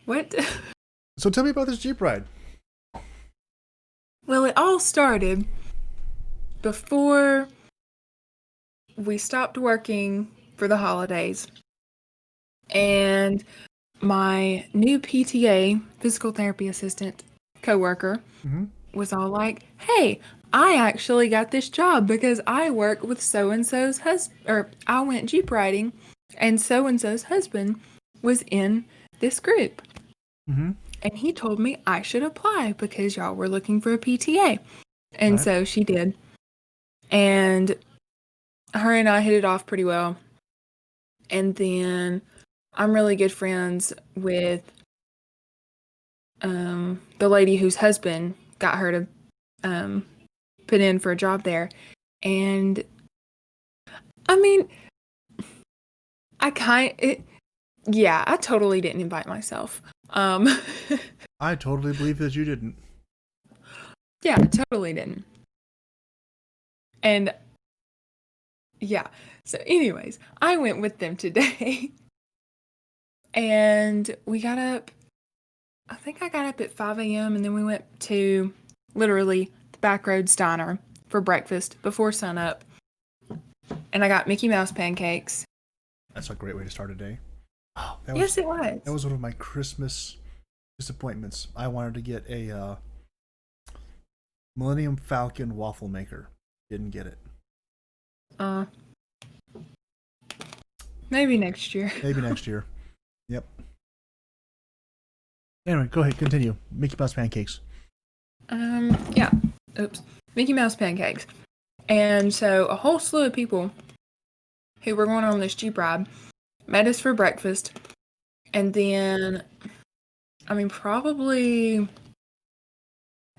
What? So tell me about this Jeep ride. Well, it all started before we stopped working for the holidays. And my new PTA, physical therapy assistant coworker, Mm-hmm. was all like, "Hey, I actually got this job because I work with so and so's husband, or I went Jeep riding, and so and so's husband was in this group." Mm-hmm. And he told me I should apply because y'all were looking for a PTA. And Right. so she did. And her and I hit it off pretty well. And then I'm really good friends with the lady whose husband got her to put in for a job there. And I mean, I totally didn't invite myself. I totally believe that you didn't. Yeah, I totally didn't. And yeah, so anyways, I went with them today. And we got up, I think I got up at 5 a.m. and then we went to literally the Backroads Diner for breakfast before sunup. And I got Mickey Mouse pancakes. That's a great way to start a day. Oh, that Yes, was it was. that was one of my Christmas disappointments. I wanted to get a Millennium Falcon waffle maker. Didn't get it. Uh, Maybe next year. Maybe next year. Yep. Anyway, go ahead, continue. Mickey Mouse pancakes. Yeah. Oops. Mickey Mouse pancakes. And so a whole slew of people who were going on this Jeep ride met us for breakfast. And then, probably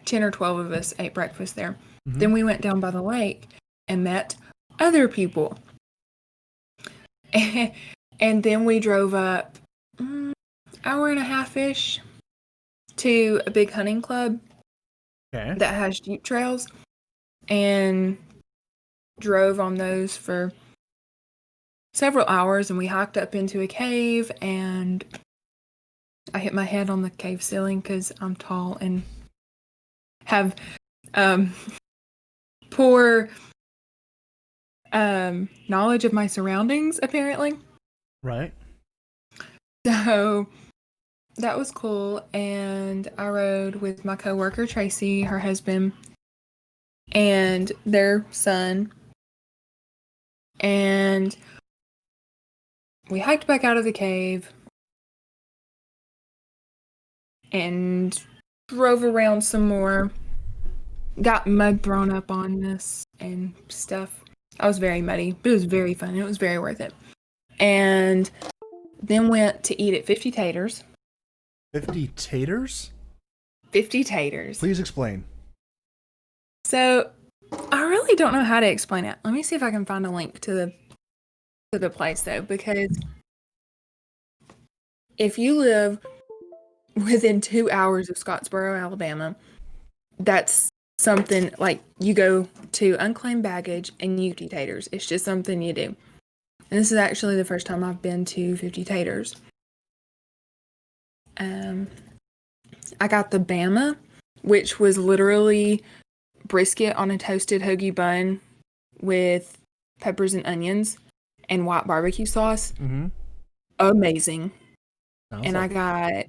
10 or 12 of us ate breakfast there. Mm-hmm. Then we went down by the lake and met other people. And then we drove up hour and a half-ish to a big hunting club that has Jeep trails and drove on those for several hours. And we hiked up into a cave and I hit my head on the cave ceiling because I'm tall and have poor knowledge of my surroundings, apparently. Right. So that was cool. And I rode with my coworker Tracy, her husband, and their son. And we hiked back out of the cave and drove around some more. Got mud thrown up on us and stuff. I was very muddy, but it was very fun. It was very worth it. And then went to eat at 50 Taters. 50 taters? 50 Taters. Please explain. So, I really don't know how to explain it. Let me see if I can find a link to the place, though, because if you live within 2 hours of Scottsboro, Alabama, that's something like you go to Unclaimed Baggage and you eat taters. It's just something you do. And this is actually the first time I've been to 50 Taters. I got the Bama, which was literally brisket on a toasted hoagie bun with peppers and onions and white barbecue sauce. Mm-hmm. Amazing. And I got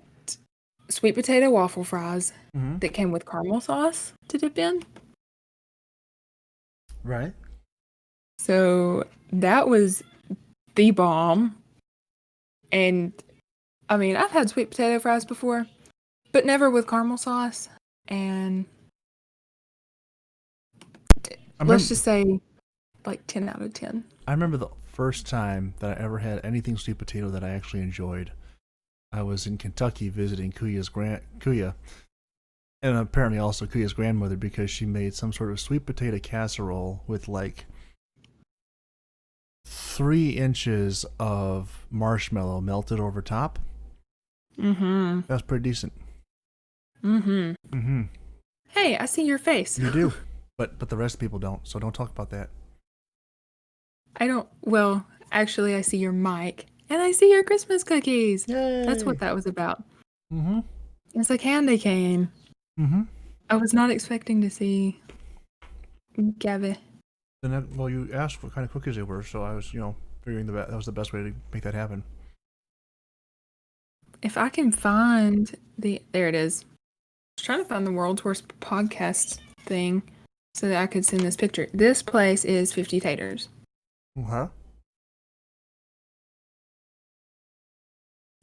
sweet potato waffle fries mm-hmm. that came with caramel sauce to dip in. Right. So that was the bomb. And I've had sweet potato fries before, but never with caramel sauce. And let's just say like 10 out of 10. I remember the first time that I ever had anything sweet potato that I actually enjoyed. I was in Kentucky visiting Kuya, and apparently also Kuya's grandmother, because she made some sort of sweet potato casserole with like 3 inches of marshmallow melted over top. Mm-hmm. That was pretty decent. Mm-hmm. Mm-hmm. Hey, I see your face. You do, but the rest of people don't. So don't talk about that. I don't. Well, actually, I see your mic and I see your Christmas cookies. Yay! That's what that was about. Mm-hmm. It's a candy cane. Mm-hmm. I was not expecting to see Gavi. Well, you asked what kind of cookies they were, so I was, figuring that was the best way to make that happen. If I can find there it is. I was trying to find the world's worst podcast thing so that I could send this picture. This place is 50 Taters. Huh?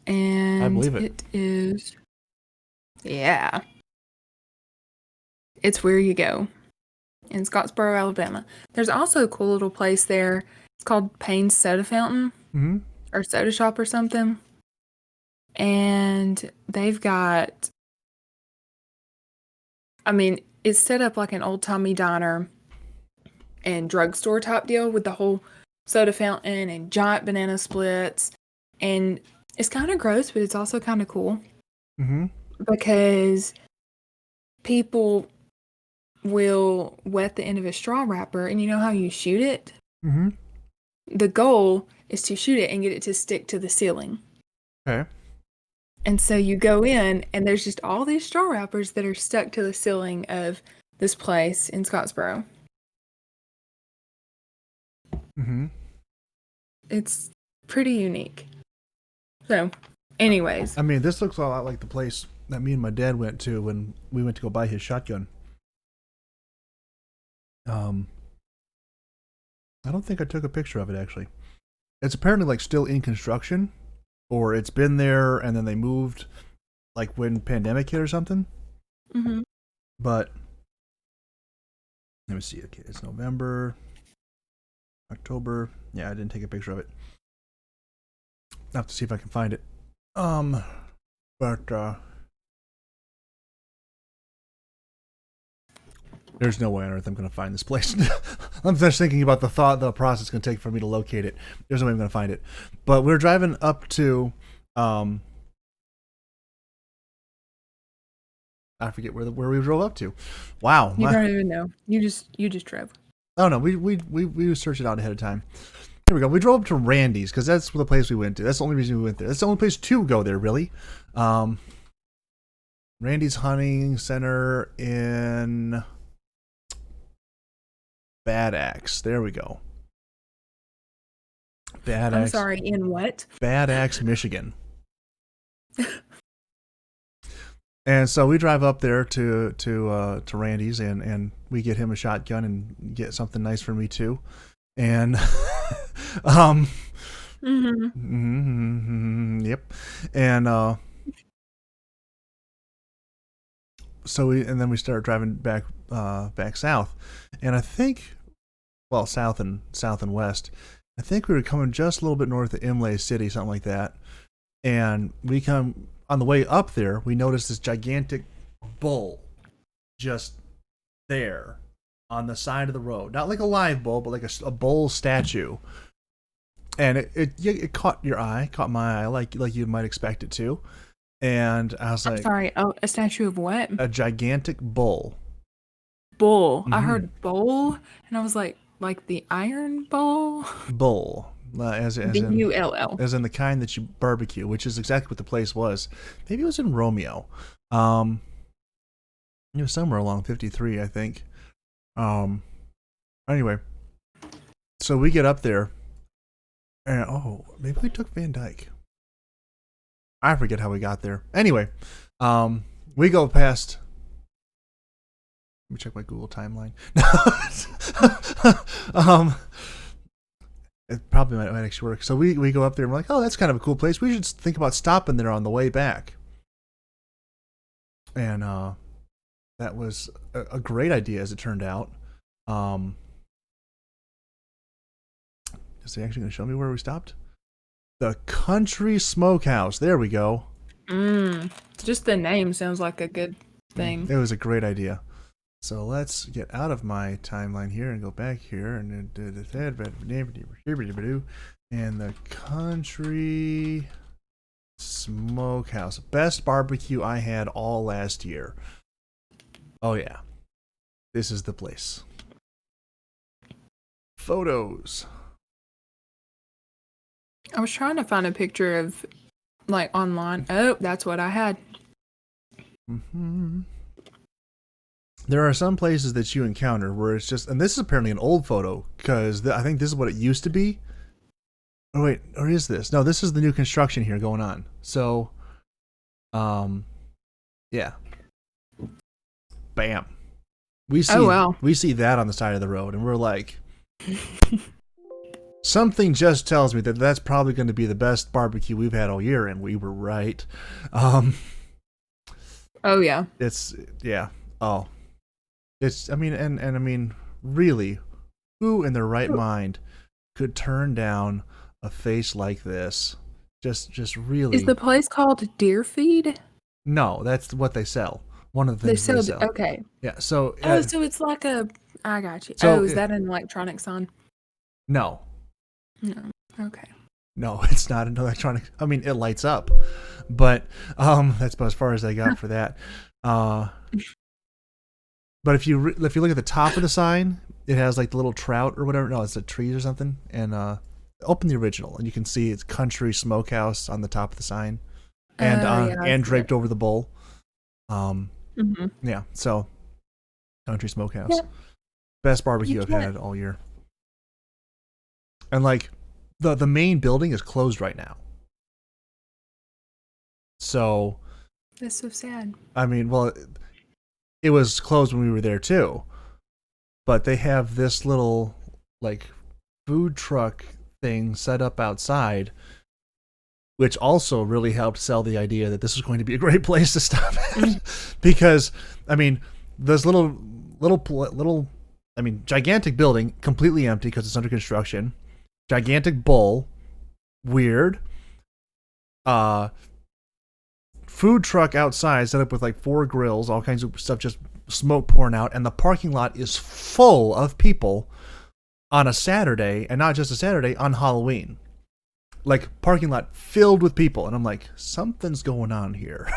And I believe it. It is, yeah. It's where you go in Scottsboro, Alabama. There's also a cool little place there. It's called Payne's Soda Fountain or Soda Shop or something. And they've got, it's set up like an old-timey diner and drugstore type deal with the whole soda fountain and giant banana splits. And it's kind of gross, but it's also kind of cool. Because people will wet the end of a straw wrapper, and you know how you shoot it? The goal is to shoot it and get it to stick to the ceiling. Okay. And so you go in, and there's just all these straw wrappers that are stuck to the ceiling of this place in Scottsboro. It's pretty unique. So, anyways. This looks a lot like the place that me and my dad went to when we went to go buy his shotgun. I don't think I took a picture of it, actually. It's apparently like still in construction, or it's been there and then they moved like when pandemic hit or something. But let me see. Okay, it's November, October. Yeah, I didn't take a picture of it. I'll have to see if I can find it. But there's no way on earth I'm going to find this place. I'm just thinking about the process it's going to take for me to locate it. There's no way I'm going to find it. But we're driving up to, I forget where we drove up to. Wow. You don't even know. You just drove. Oh no, we searched it out ahead of time. Here we go. We drove up to Randy's because that's the place we went to. That's the only reason we went there. That's the only place to go there, really. Randy's Hunting Center in Bad Axe. There we go. I'm sorry, in what? Bad Axe, Michigan. And so we drive up there to Randy's and we get him a shotgun and get something nice for me too. And yep. And so then we start driving back south. And I think, well, south and west. I think we were coming just a little bit north of Imlay City, something like that. And we come on the way up there, we noticed this gigantic bull just there on the side of the road. Not like a live bull, but like a bull statue. And it caught your eye, caught my eye, like you might expect it to. And I was like, sorry, a statue of what? A gigantic bull. Bull. I heard bowl, and I was like the Iron Bowl? Bull. As B-U-L-L. As in the kind that you barbecue, which is exactly what the place was. Maybe it was in Romeo. It was somewhere along 53, I think. Anyway, so we get up there, and maybe we took Van Dyke. I forget how we got there. Anyway, we go past. Let me check my Google timeline. It probably might actually work. So we go up there and we're like, oh, that's kind of a cool place. We should think about stopping there on the way back. And that was a great idea, as it turned out. Is he actually going to show me where we stopped? The Country Smokehouse. There we go. Just the name sounds like a good thing. It was a great idea. So let's get out of my timeline here and go back here and the Country Smokehouse. Best barbecue I had all last year. Oh yeah. This is the place. Photos. I was trying to find a picture of online. Oh, that's what I had. Mm-hmm. There are some places that you encounter where it's just, and this is apparently an old photo because I think this is what it used to be. Oh wait, or is this? No, this is the new construction here going on. So, yeah, bam. We see that on the side of the road, and we're like, something just tells me that that's probably going to be the best barbecue we've had all year, and we were right. Oh yeah, it's yeah. Oh, it's. I mean, really, who in their right mind could turn down a face like this? Just really. Is the place called Deer Feed? No, that's what they sell. One of the things they sell. Okay. Yeah. So. So it's like a. I got you. So is that an electronic sign? No. No. Okay. No, it's not an electronic. I mean, it lights up, but that's about as far as I got for that. But if you look at the top of the sign, it has like the little trout or whatever. No, it's a trees or something. And open the original, and you can see it's Country Smokehouse on the top of the sign, and draped over the bowl. Yeah. So, Country Smokehouse, best barbecue I've had all year. And like the main building is closed right now. So that's so sad. I mean, well, it was closed when we were there too. But they have this little like food truck thing set up outside, which also really helped sell the idea that this is going to be a great place to stop at. Because I mean, this gigantic building, completely empty because it's under construction. Gigantic bowl, weird. Food truck outside set up with like 4 grills, all kinds of stuff, just smoke pouring out, and the parking lot is full of people on a Saturday, and not just a Saturday, on Halloween. Like, parking lot filled with people, and I'm like, something's going on here.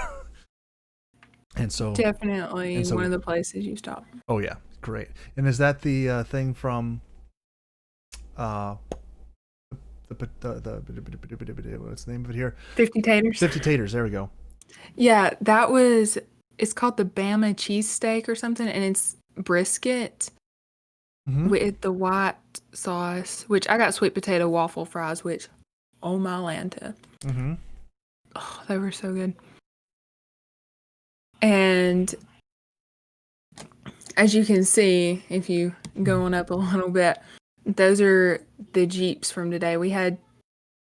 And so definitely one of the places you stop. Oh yeah, great. And is that the thing from what's the name of it here? 50 Taters. 50 Taters. There we go. Yeah, it's called the Bama cheesesteak or something, and it's brisket with the white sauce, which I got sweet potato waffle fries, which, oh my Lanta. Oh, they were so good. And as you can see, if you go on up a little bit, those are the Jeeps from today. We had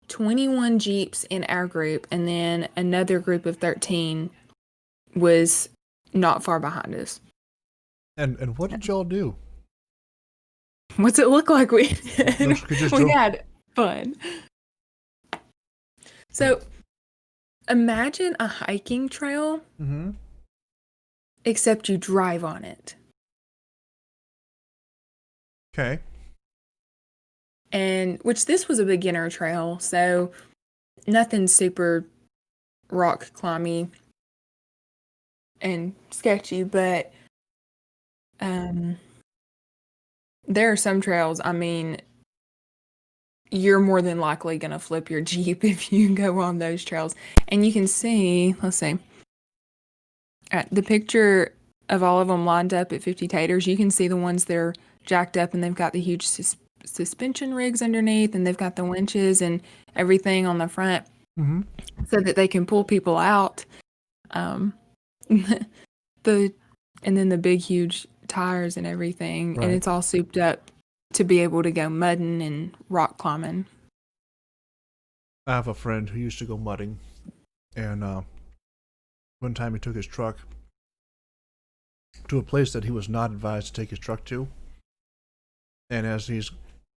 21 Jeeps in our group, and then another group of 13 was not far behind us. And what did y'all do? What's it look like we did? We had fun. So imagine a hiking trail, except you drive on it. Okay. And which this was a beginner trail, so nothing super rock climby and sketchy, but there are some trails, I mean, you're more than likely going to flip your Jeep if you go on those trails. And you can see, let's see, the picture of all of them lined up at 50 Taters, you can see the ones that are jacked up and they've got the huge suspension rigs underneath, and they've got the winches and everything on the front so that they can pull people out. And then the big huge tires and everything, and it's all souped up to be able to go mudding and rock climbing. I have a friend who used to go mudding, and one time he took his truck to a place that he was not advised to take his truck to, and as he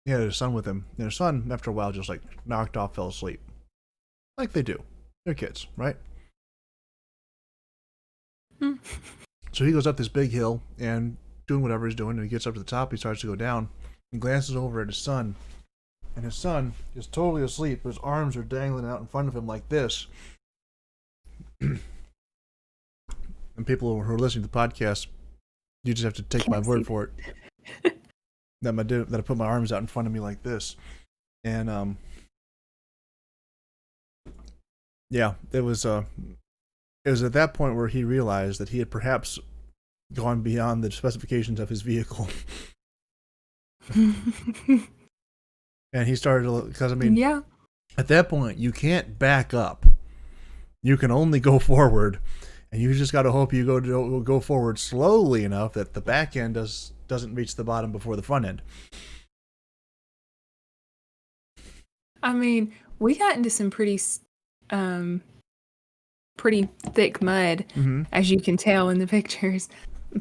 had his son with him, and his son after a while just like knocked off, fell asleep, like they do. They're kids, right? So he goes up this big hill and doing whatever he's doing, and he gets up to the top, he starts to go down and glances over at his son, and his son is totally asleep. His arms are dangling out in front of him like this. And people who are listening to the podcast, you just have to take my word for it. That I put my arms out in front of me like this. And yeah, it was It was at that point where he realized that he had perhaps gone beyond the specifications of his vehicle. And he started to, because I mean, Yeah. at that point, you can't back up. You can only go forward, and you just got to hope you go forward slowly enough that the back end doesn't reach the bottom before the front end. I mean, we got into some pretty thick mud, as you can tell in the pictures.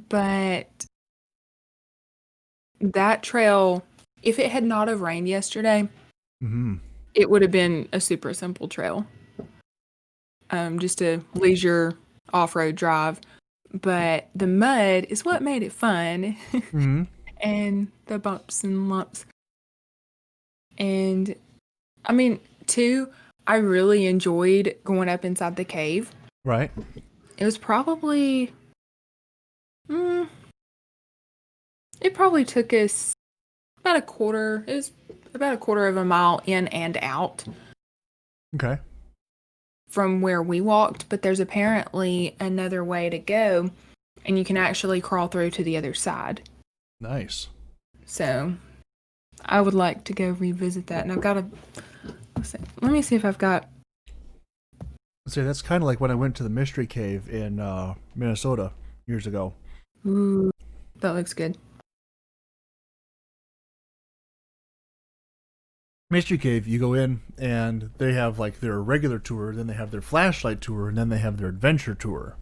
But that trail, if it had not have rained yesterday, it would have been a super simple trail. Just a leisure off-road drive. But the mud is what made it fun. And the bumps and lumps. And I mean, too, I really enjoyed going up inside the cave. Right. It was probably... it probably took us about a quarter... It was about a quarter of a mile in and out. Okay. From where we walked, but there's apparently another way to go, and you can actually crawl through to the other side. Nice. So, I would like to go revisit that, and I've got to... Let me see if I've got... Let's say that's kind of like when I went to the Mystery Cave in Minnesota years ago. Ooh, that looks good. Mystery Cave, you go in and they have like their regular tour, then they have their flashlight tour, and then they have their adventure tour.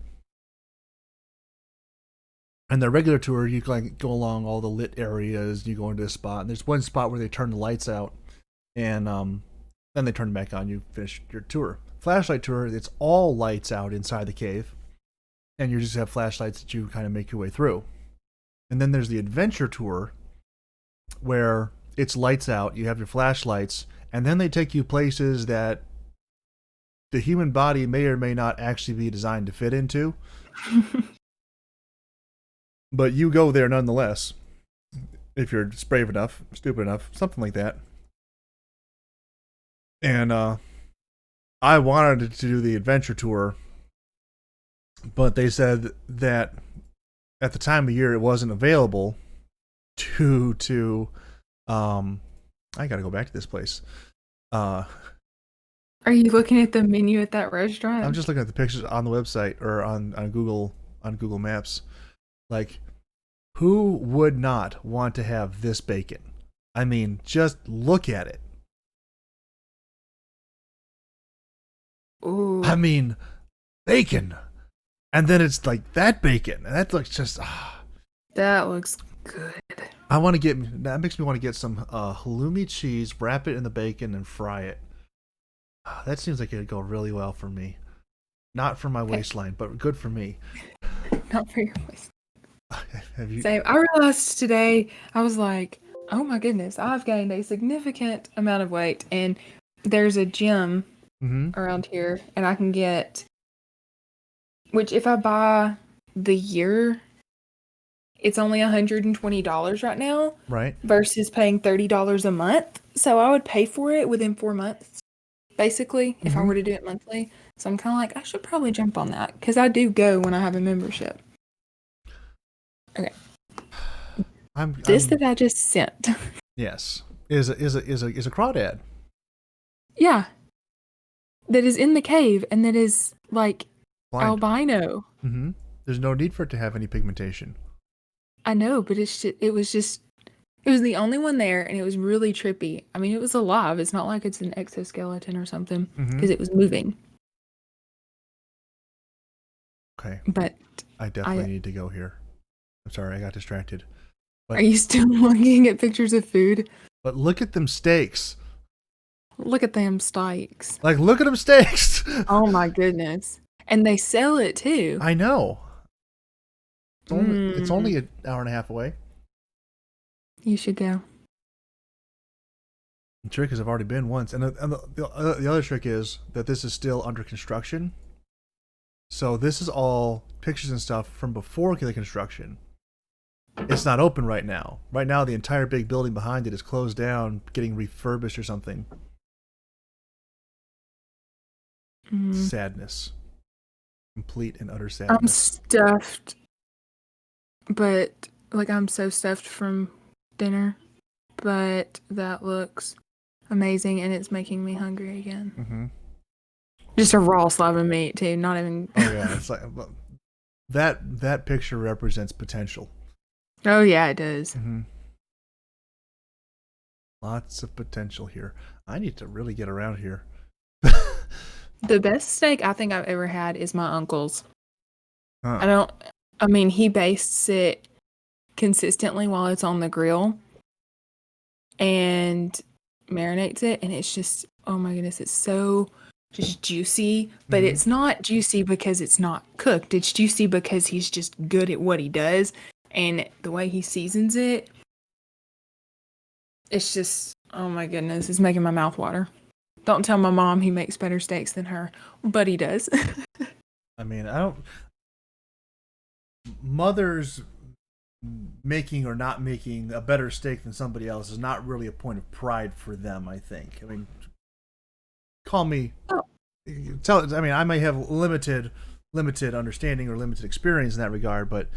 And their regular tour, you can like go along all the lit areas. You go into a spot, and there's one spot where they turn the lights out, and then they turn them back on. You finish your tour. Flashlight tour, it's all lights out inside the cave, and you just have flashlights that you kind of make your way through. And then there's the adventure tour, where it's lights out, you have your flashlights, and then they take you places that the human body may or may not actually be designed to fit into. But you go there nonetheless, if you're just brave enough, stupid enough, something like that. And I wanted to do the adventure tour, but they said that at the time of year it wasn't available to I gotta go back to this place. Are you looking at the menu at that restaurant? I'm just looking at the pictures on the website or on Google Maps. Like, who would not want to have this bacon? I mean, just look at it. Ooh. I mean, bacon. And then it's like that bacon. And that looks just... That looks good. That makes me want to get some halloumi cheese, wrap it in the bacon, and fry it. That seems like it'd go really well for me. Not for my waistline, but good for me. Not for your waistline. Have you... Same. I realized today, I was like, oh my goodness, I've gained a significant amount of weight. And there's a gym around here, and I can get, which if I buy the year, it's only $120 right now. Right. Versus paying $30 a month. So I would pay for it within 4 months, basically, if I were to do it monthly. So I'm kind of like, I should probably jump on that, because I do go when I have a membership. Okay. That I just sent. Yes. Is a crawdad. Yeah. That is in the cave, and that is like Blind. Albino. There's no need for it to have any pigmentation. I know, but it was the only one there, and it was really trippy. I mean, it was alive. It's not like it's an exoskeleton or something, because it was moving. Okay. But I definitely need to go here. I'm sorry, I got distracted. But, are you still looking at pictures of food? But look at them steaks. Look at them steaks. Like, look at them steaks. Oh my goodness. And they sell it too. I know. It's only an hour and a half away. You should go. The trick is I've already been once. And the other trick is that this is still under construction. So this is all pictures and stuff from before the construction. It's not open right now. Right now, the entire big building behind it is closed down, getting refurbished or something. Sadness. Complete and utter I'm sadness. stuffed, but like I'm so stuffed from dinner, but that looks amazing and it's making me hungry again. Mm-hmm. Just a raw slab of meat too, not even. Oh yeah, it's like that picture represents potential. Oh yeah, it does. Mm-hmm. Lots of potential here. I need to really get around here. The best steak I think I've ever had is my uncle's. Huh. I mean, he bastes it consistently while it's on the grill and marinates it, and it's just, oh my goodness, it's so just juicy, but Mm-hmm. it's not juicy because it's not cooked. It's juicy because he's just good at what he does, and the way he seasons it, it's just, oh my goodness, it's making my mouth water. Don't tell my mom he makes better steaks than her, but he does. I mean, I don't. Mothers making or not making a better steak than somebody else is not really a point of pride for them. I think. I mean, call me. Oh. I mean, I may have limited understanding or limited experience in that regard, but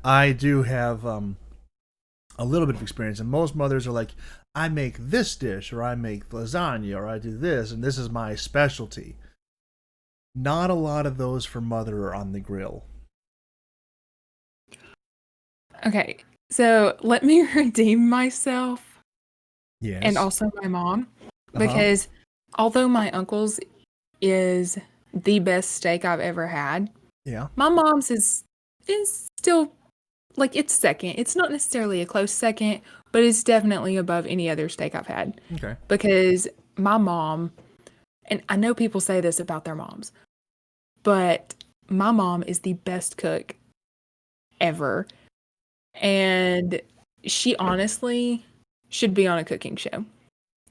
I do have a little bit of experience. And most mothers are like, I make this dish, or I make lasagna, or I do this, and this is my specialty. Not a lot of those for mother are on the grill. Okay, so let me redeem myself. Yes. And also my mom, because although my uncle's is the best steak I've ever had, yeah, my mom's is still like it's second. It's not necessarily a close second, but it's definitely above any other steak I've had. Okay. Because my mom, and I know people say this about their moms, but my mom is the best cook ever. And she honestly should be on a cooking show.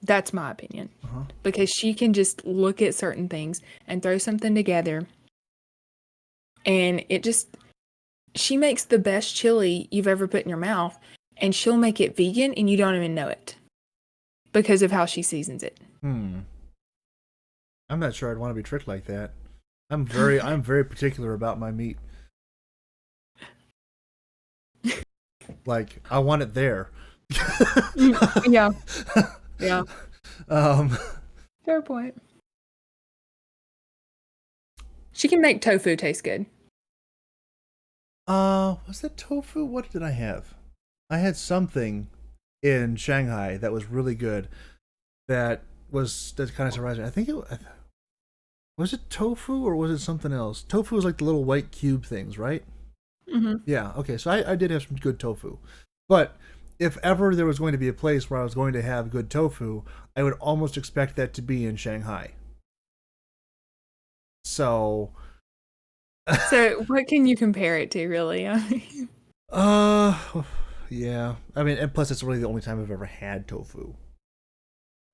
That's my opinion. Because she can just look at certain things and throw something together. And she makes the best chili you've ever put in your mouth. And she'll make it vegan and you don't even know it. Because of how she seasons it. I'm not sure I'd want to be tricked like that. I'm very particular about my meat. Like, I want it there. Yeah. Yeah. Fair point. She can make tofu taste good. Was that tofu? What did I have? I had something in Shanghai that was really good. That kind of surprising. I think was it tofu or was it something else? Tofu was like the little white cube things, right? Mm-hmm. Yeah. Okay. So I did have some good tofu, but if ever there was going to be a place where I was going to have good tofu, I would almost expect that to be in Shanghai. So. So what can you compare it to, really? Yeah. I mean, and plus it's really the only time I've ever had tofu.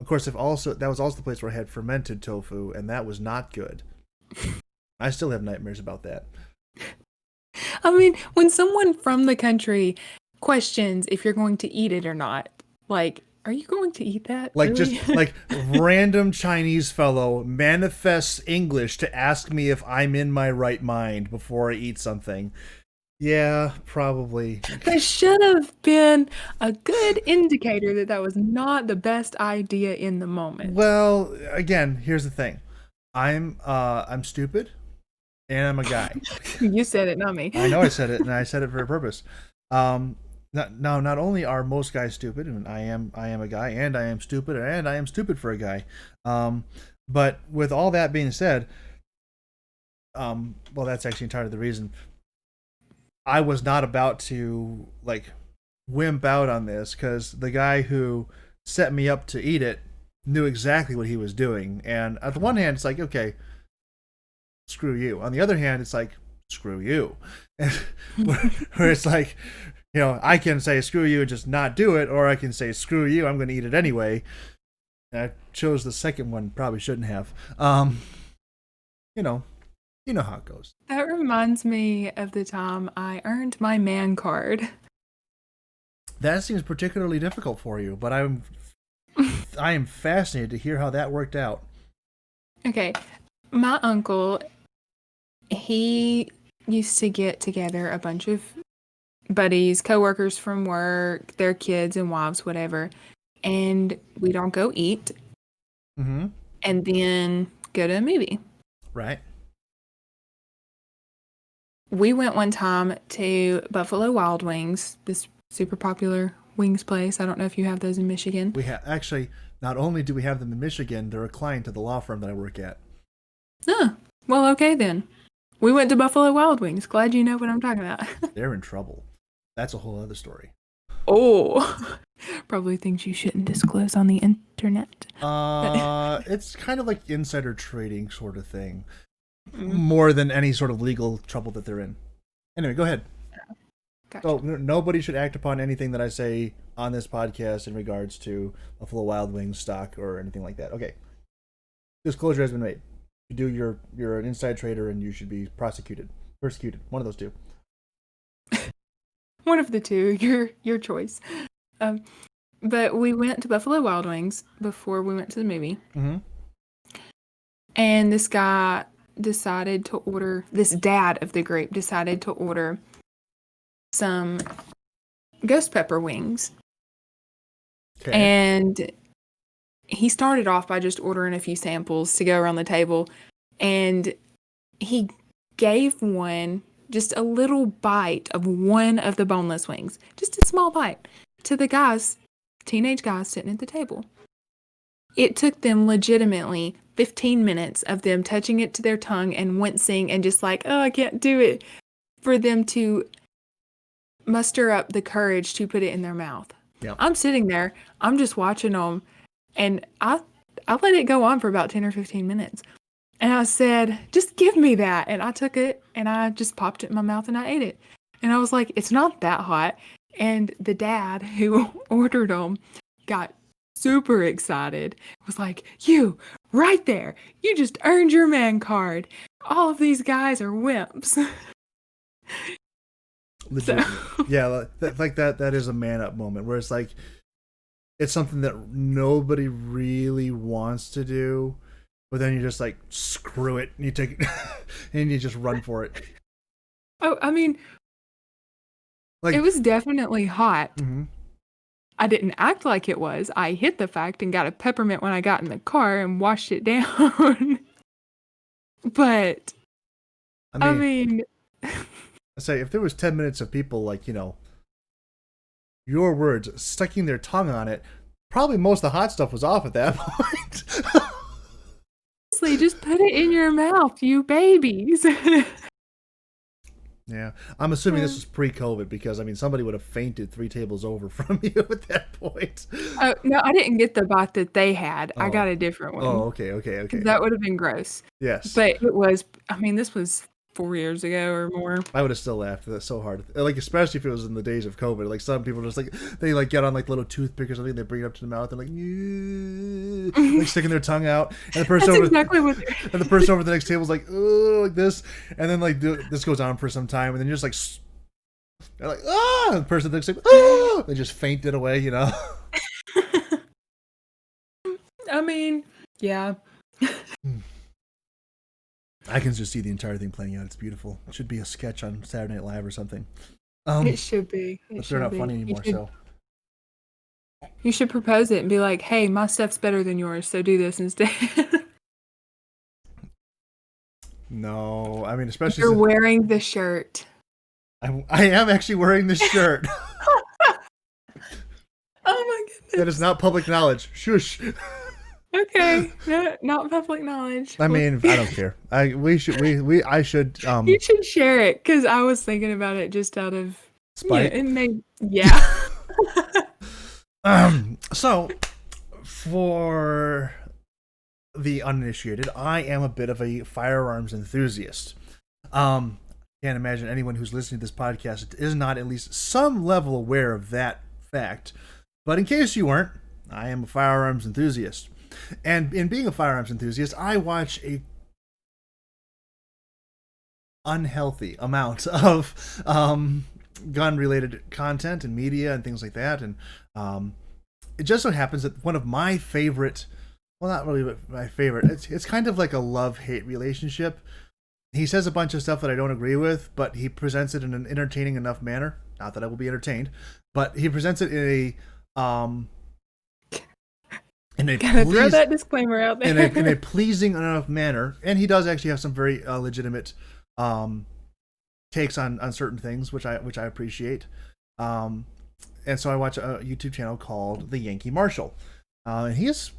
Of course, that was also the place where I had fermented tofu, and that was not good. I still have nightmares about that. I mean, when someone from the country questions if you're going to eat it or not, like, are you going to eat that? Like, really? just like random Chinese fellow manifests English to ask me if I'm in my right mind before I eat something. Yeah, probably. That should have been a good indicator that was not the best idea in the moment. Well, again, here's the thing. I'm stupid, and I'm a guy. You said it, not me. I know I said it, and I said it for a purpose. Not only are most guys stupid, and I am a guy, and I am stupid, and I am stupid for a guy. But with all that being said, well, that's actually entirely the reason. I was not about to like wimp out on this because the guy who set me up to eat it knew exactly what he was doing. And at the one hand, it's like, okay, screw you. On the other hand, it's like, screw you. Where it's like, you know, I can say screw you and just not do it, or I can say screw you, I'm going to eat it anyway. And I chose the second one, probably shouldn't have. You know how it goes. That reminds me of the time I earned my man card. That seems particularly difficult for you, but I am fascinated to hear how that worked out. Okay, my uncle he used to get together a bunch of buddies, coworkers from work, their kids and wives, whatever, and we'd all go eat, and then go to a movie. Right. We went one time to Buffalo Wild Wings, this super popular wings place. I don't know if you have those in Michigan. We have actually. Not only do we have them in Michigan, they're a client to the law firm that I work at. Oh, well, okay then. We went to Buffalo Wild Wings. Glad you know what I'm talking about. They're in trouble. That's a whole other story. Oh, probably things you shouldn't disclose on the internet. It's kind of like insider trading sort of thing, more than any sort of legal trouble that they're in. Anyway, go ahead. Gotcha. So nobody should act upon anything that I say on this podcast in regards to Buffalo Wild Wings stock or anything like that. Okay. Disclosure has been made. You're an inside trader and you should be persecuted. One of those two. One of the two. Your choice. But we went to Buffalo Wild Wings before we went to the movie. Mm-hmm. And this guy decided to order. This dad of the group decided to order some ghost pepper wings. Okay. And he started off by just ordering a few samples to go around the table, and he gave one, just a little bite of one of the boneless wings, just a small bite, to the guys, teenage guys sitting at the table. It took them legitimately 15 minutes of them touching it to their tongue and wincing and just like, oh, I can't do it, for them to muster up the courage to put it in their mouth. Yep. I'm sitting there, I'm just watching them, and I let it go on for about 10 or 15 minutes. And I said, just give me that. And I took it, and I just popped it in my mouth, and I ate it. And I was like, it's not that hot. And the dad who ordered them got super excited. Was like, you, right there, you just earned your man card. All of these guys are wimps. Legit. So. Yeah, like that is a man up moment where it's like, it's something that nobody really wants to do, but then you just like, screw it, and you take it and you just run for it. Oh, I mean, like, it was definitely hot. Mm-hmm. I didn't act like it was. I hid the fact and got a peppermint when I got in the car and washed it down. But I mean I say, if there was 10 minutes of people, like, you know, your words, sticking their tongue on it, probably most of the hot stuff was off at that point. Honestly, just put it in your mouth, you babies. Yeah, I'm assuming this was pre-COVID because, I mean, somebody would have fainted 3 tables over from you at that point. No, I didn't get the bite that they had. I got a different one. Oh, okay. That would have been gross. Yes. But it was, I mean, this was 4 years ago or more. I would have still laughed. That's so hard. Like, especially if it was in the days of COVID. Like, some people just like, they like get on like little toothpick or something, they bring it up to the mouth and like sticking their tongue out, and the person over and the person over the next table is like, oh, like this, and then like this goes on for some time, and then you're just like, they're like, ah, and the person next like, ah, they just fainted away, you know. I mean, yeah. I can just see the entire thing playing out. It's beautiful. It should be a sketch on Saturday Night Live or something. It should be. But they're not funny anymore, so. You should propose it and be like, hey, my stuff's better than yours, so do this instead. No, I mean, especially you're wearing the shirt. I am actually wearing this shirt. Oh my goodness. That is not public knowledge. Shush. Okay, no, not public knowledge. I mean, I don't care. I should. You should share it because I was thinking about it just out of spite. Yeah. So, for the uninitiated, I am a bit of a firearms enthusiast. Can't imagine anyone who's listening to this podcast is not at least some level aware of that fact. But in case you weren't, I am a firearms enthusiast. And in being a firearms enthusiast, I watch a unhealthy amount of gun-related content and media and things like that. And it just so happens that one of my favorite, well, not really my favorite, it's kind of like a love-hate relationship he says a bunch of stuff that I don't agree with, but he presents it in an entertaining enough manner. Not that I will be entertained, but he presents it Gotta throw that disclaimer out there. in a pleasing enough manner, and he does actually have some very legitimate takes on certain things, which I appreciate. And so I watch a YouTube channel called The Yankee Marshal, and he's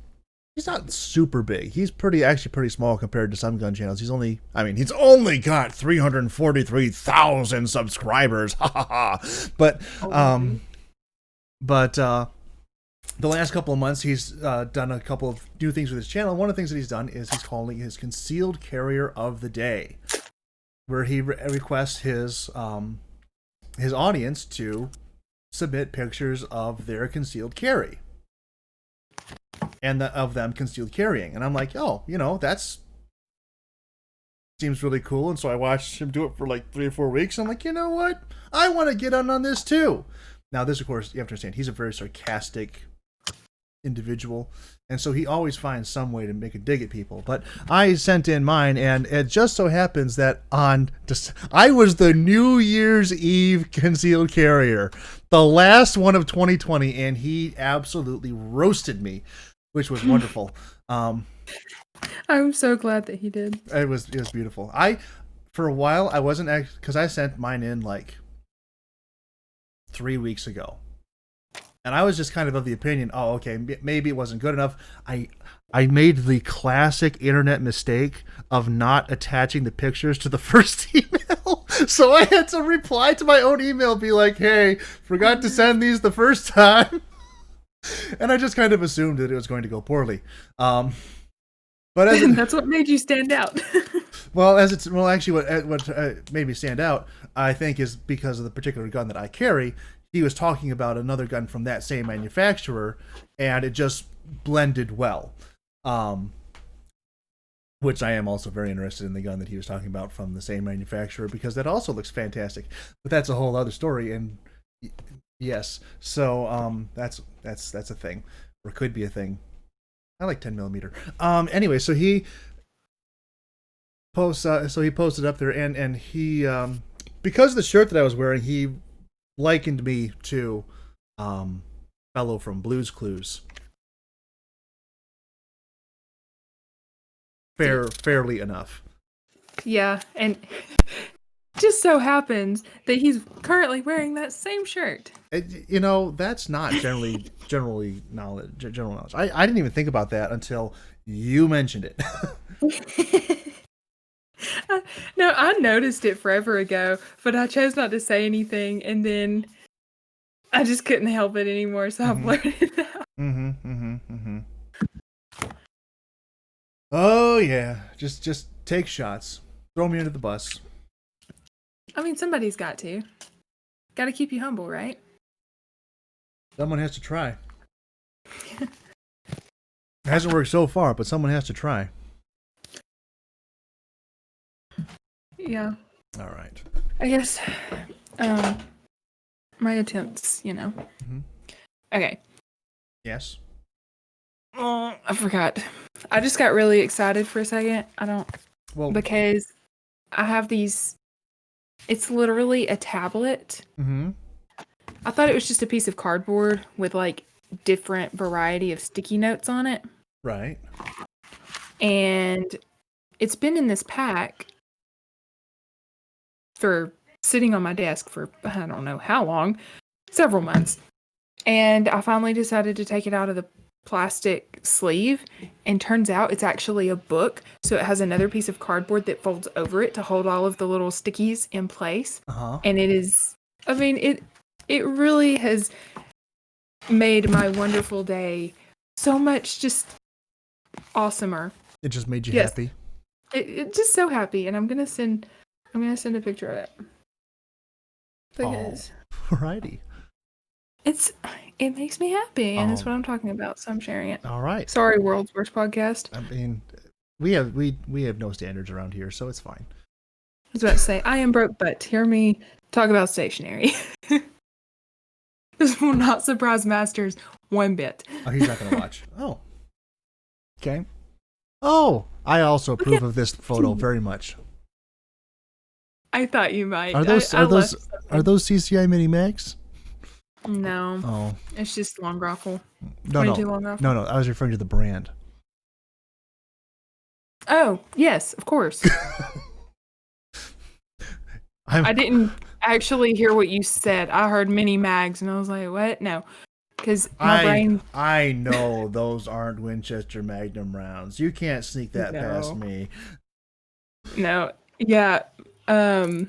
not super big. He's actually pretty small compared to some gun channels. He's only got 343,000 subscribers. But the last couple of months, he's done a couple of new things with his channel. One of the things that he's done is he's calling his Concealed Carrier of the Day, where he requests his audience to submit pictures of their concealed carry and of them concealed carrying. And I'm like, oh, that's seems really cool. And so I watched him do it for like 3 or 4 weeks. I'm like, you know what? I want to get on this too. Now, this, of course, you have to understand, he's a very sarcastic individual, and so he always finds some way to make a dig at people. But I sent in mine, and it just so happens that I was the New Year's Eve concealed carrier, the last one of 2020, and he absolutely roasted me, which was wonderful. I'm so glad that he did. It was beautiful. For a while, I wasn't, because I sent mine in like 3 weeks ago, and I was just kind of the opinion, oh, okay, maybe it wasn't good enough. I made the classic internet mistake of not attaching the pictures to the first email, so I had to reply to my own email, be like, hey, forgot to send these the first time. And I just kind of assumed that it was going to go poorly. But that's what made you stand out. Actually, what made me stand out, I think, is because of the particular gun that I carry. He was talking about another gun from that same manufacturer, and it just blended well. Which I am also very interested in the gun that he was talking about from the same manufacturer, because that also looks fantastic. But that's a whole other story. And yes, so that's a thing, or could be a thing. I like 10 millimeter. Anyway, so he posted up there, and he because of the shirt that I was wearing, he likened me to fellow from Blue's Clues. Fairly enough. Yeah, and just so happens that he's currently wearing that same shirt. That's not general knowledge. I didn't even think about that until you mentioned it. No, I noticed it forever ago, but I chose not to say anything, and then I just couldn't help it anymore, so I blurted it out. Oh yeah, just take shots. Throw me under the bus. I mean, somebody's got to. Got to keep you humble, right? Someone has to try. It hasn't worked so far, but someone has to try. Yeah. All right. I guess my attempts, Okay. Yes. Oh, I forgot. I just got really excited for a second. Because I have these. It's literally a tablet. Mm-hmm. I thought it was just a piece of cardboard with like different variety of sticky notes on it. Right. And it's been in this pack for sitting on my desk for I don't know how long, several months. And I finally decided to take it out of the plastic sleeve, and turns out it's actually a book, so it has another piece of cardboard that folds over it to hold all of the little stickies in place. And it is, I mean, it really has made my wonderful day so much just awesomer. It just made you happy. It just so happy, and I'm gonna send a picture of it because alrighty. It makes me happy, and that's what I'm talking about, so I'm sharing it. All right. Sorry, world's worst podcast. I mean, we have no standards around here, so it's fine. I was about to say, I am broke, but hear me talk about stationery. This will not surprise Masters one bit. Oh, he's not going to watch. Oh. Okay. Oh, I also approve of this photo very much. I thought you might. Are those I left CCI mini mags? No. Oh, It's just long rifle. no, 22 long rifle. no. I was referring to the brand. Oh, yes, of course. I didn't actually hear what you said. I heard mini mags, and I was like, what? No. Because my brain... I know those aren't Winchester Magnum rounds. You can't sneak that past me. No. Yeah. I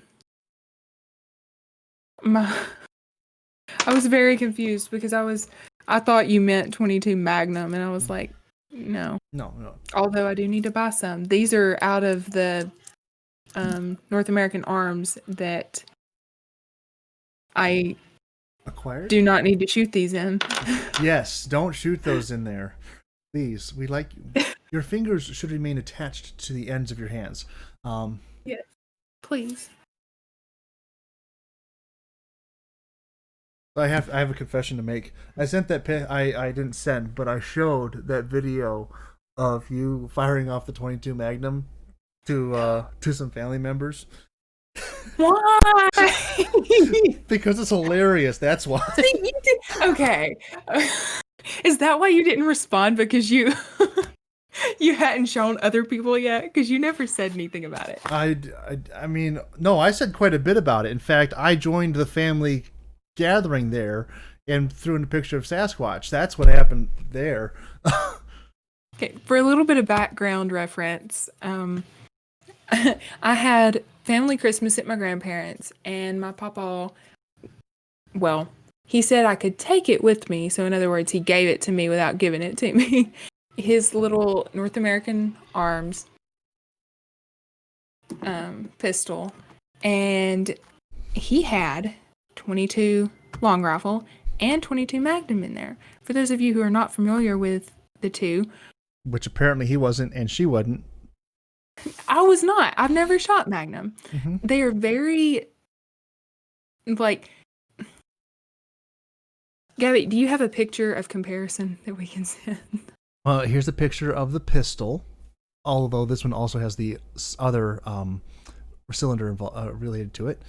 was very confused because I thought you meant 22 Magnum, and I was like, no. No. Although I do need to buy some. These are out of the North American Arms that I acquired. Do not need to shoot these in. Yes, don't shoot those in there. Please, we like your fingers should remain attached to the ends of your hands. Yes, please. I have a confession to make. I sent that I didn't send, but I showed that video of you firing off the 22 Magnum to some family members. Why? Because it's hilarious. That's why. Okay. Is that why you didn't respond? Because you hadn't shown other people yet? Because you never said anything about it. I mean, no, I said quite a bit about it. In fact, I joined the family gathering there and threw in a picture of Sasquatch. That's what happened there. Okay, for a little bit of background reference, I had family Christmas at my grandparents', and my papa, well, he said I could take it with me. So in other words, he gave it to me without giving it to me. His little North American Arms pistol, and he had 22 long rifle and 22 Magnum in there. For those of you who are not familiar with the two, which apparently he wasn't and she wasn't. I was not. I've never shot Magnum. Mm-hmm. They are very, like, Gabby, do you have a picture of comparison that we can send? Here's a picture of the pistol, although this one also has the other cylinder related to it.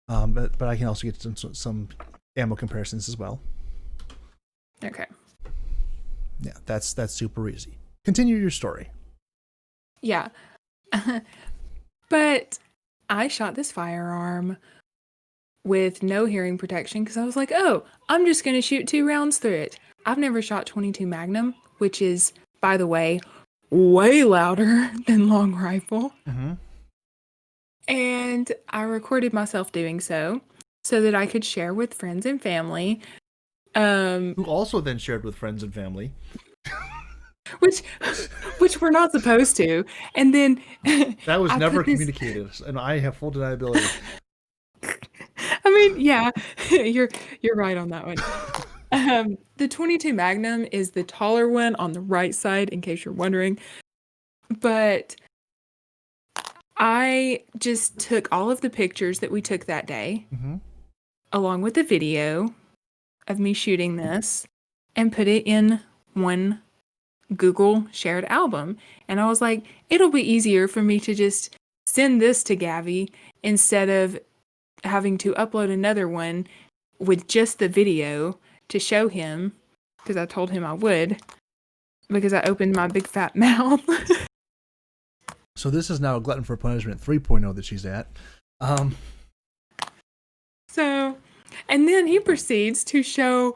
But I can also get some ammo comparisons as well. Okay. Yeah, that's super easy. Continue your story. Yeah. But I shot this firearm with no hearing protection because I was like, oh, I'm just going to shoot 2 rounds through it. I've never shot 22 Magnum, which is, by the way, way louder than long rifle. Mm-hmm. And I recorded myself doing so that I could share with friends and family. Who also then shared with friends and family. Which we're not supposed to. And then that was never communicated, and I have full deniability. I mean, yeah, you're right on that one. The 22 Magnum is the taller one on the right side, in case you're wondering. But I just took all of the pictures that we took that day, mm-hmm. along with the video of me shooting this, and put it in one Google shared album. And I was like, it'll be easier for me to just send this to Gavi instead of having to upload another one with just the video to show him, because I told him I would, because I opened my big fat mouth. So this is now a Glutton for Punishment 3.0 that she's at. So, and then he proceeds to show,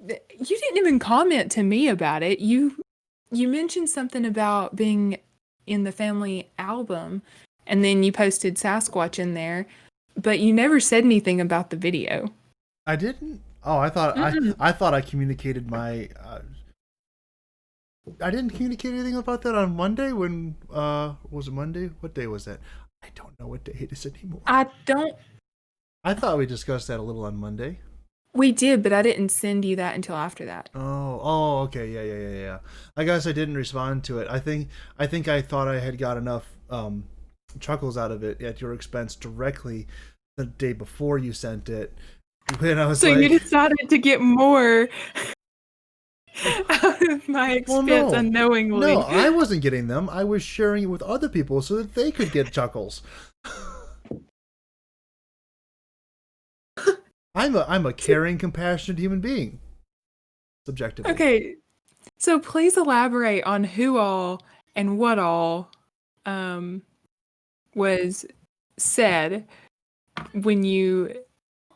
you didn't even comment to me about it. You mentioned something about being in the family album, and then you posted Sasquatch in there, but you never said anything about the video. I didn't? Oh, I thought I thought I communicated my. I didn't communicate anything about that on Monday. When was it Monday? What day was that? I don't know what day it is anymore. I thought we discussed that a little on Monday. We did, but I didn't send you that until after that. Oh, okay, yeah. I guess I didn't respond to it. I think I thought I had got enough chuckles out of it at your expense directly the day before you sent it. When I was so you decided to get more out of my expense unknowingly. No, I wasn't getting them. I was sharing it with other people so that they could get chuckles. I'm a caring, compassionate human being. Subjectively. Okay, so please elaborate on who all and what all was said when you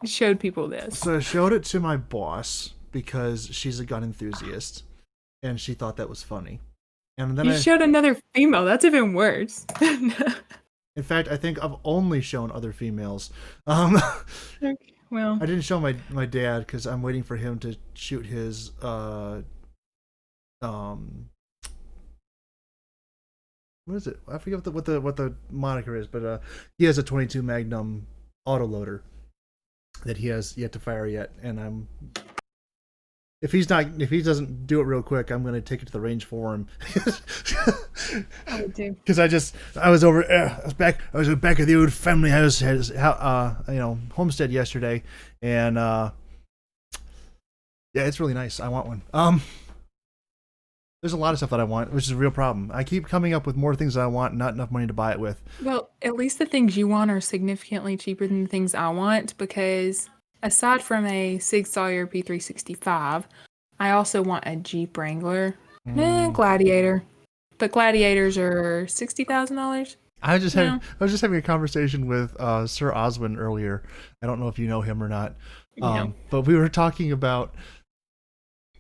showed people this. So I showed it to my boss because she's a gun enthusiast, and she thought that was funny. And then You showed another female. That's even worse. In fact, I think I've only shown other females. Okay, well, I didn't show my dad because I'm waiting for him to shoot his what is it? I forget what the moniker is, but he has a 22 Magnum autoloader that he has yet to fire yet, and if he doesn't do it real quick, I'm gonna take it to the range for him. I would too. Because I was back at the old family house, homestead yesterday, and yeah, it's really nice. I want one. There's a lot of stuff that I want, which is a real problem. I keep coming up with more things that I want, not enough money to buy it with. Well, at least the things you want are significantly cheaper than the things I want, because aside from a Sig Sauer P365, I also want a Jeep Wrangler and a Gladiator. But Gladiators are $60,000. I was just having a conversation with Sir Oswin earlier. I don't know if you know him or not, but we were talking about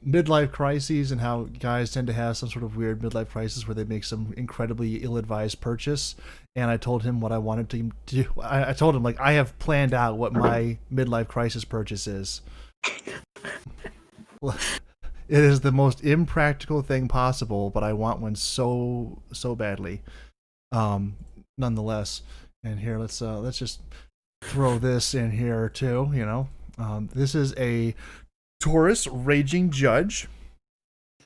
midlife crises and how guys tend to have some sort of weird midlife crisis where they make some incredibly ill-advised purchase. And I told him what I wanted to do. I told him, like, I have planned out what my midlife crisis purchase is. It is the most impractical thing possible, but I want one so badly. Nonetheless, and here let's just throw this in here too. This is a Taurus Raging Judge.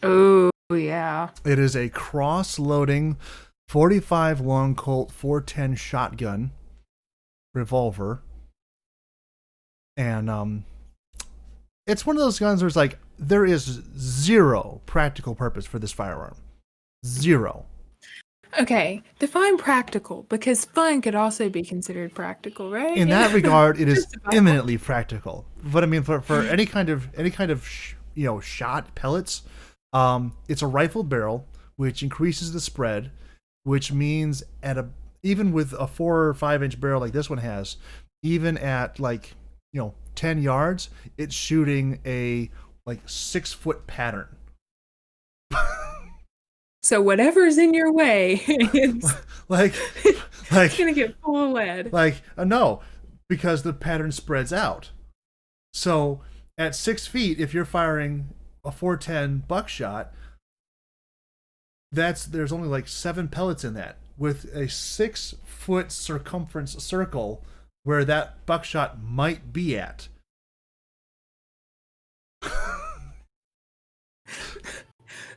Oh yeah. It is a cross-loading 45 long Colt 410 shotgun revolver, and it's one of those guns where it's like there is zero practical purpose for this firearm. Zero. Okay, define practical, because fun could also be considered practical, right? In that regard, it is eminently practical. But I mean, for any kind of shot pellets, it's a rifled barrel, which increases the spread, which means even with a 4 or 5 inch barrel like this one has, even at 10 yards, it's shooting a 6 foot pattern. So whatever's in your way, it's gonna get full of lead. No, because the pattern spreads out. So at 6 feet, if you're firing a 410 buckshot, there's only 7 pellets in that, with a 6 foot circumference circle where that buckshot might be at.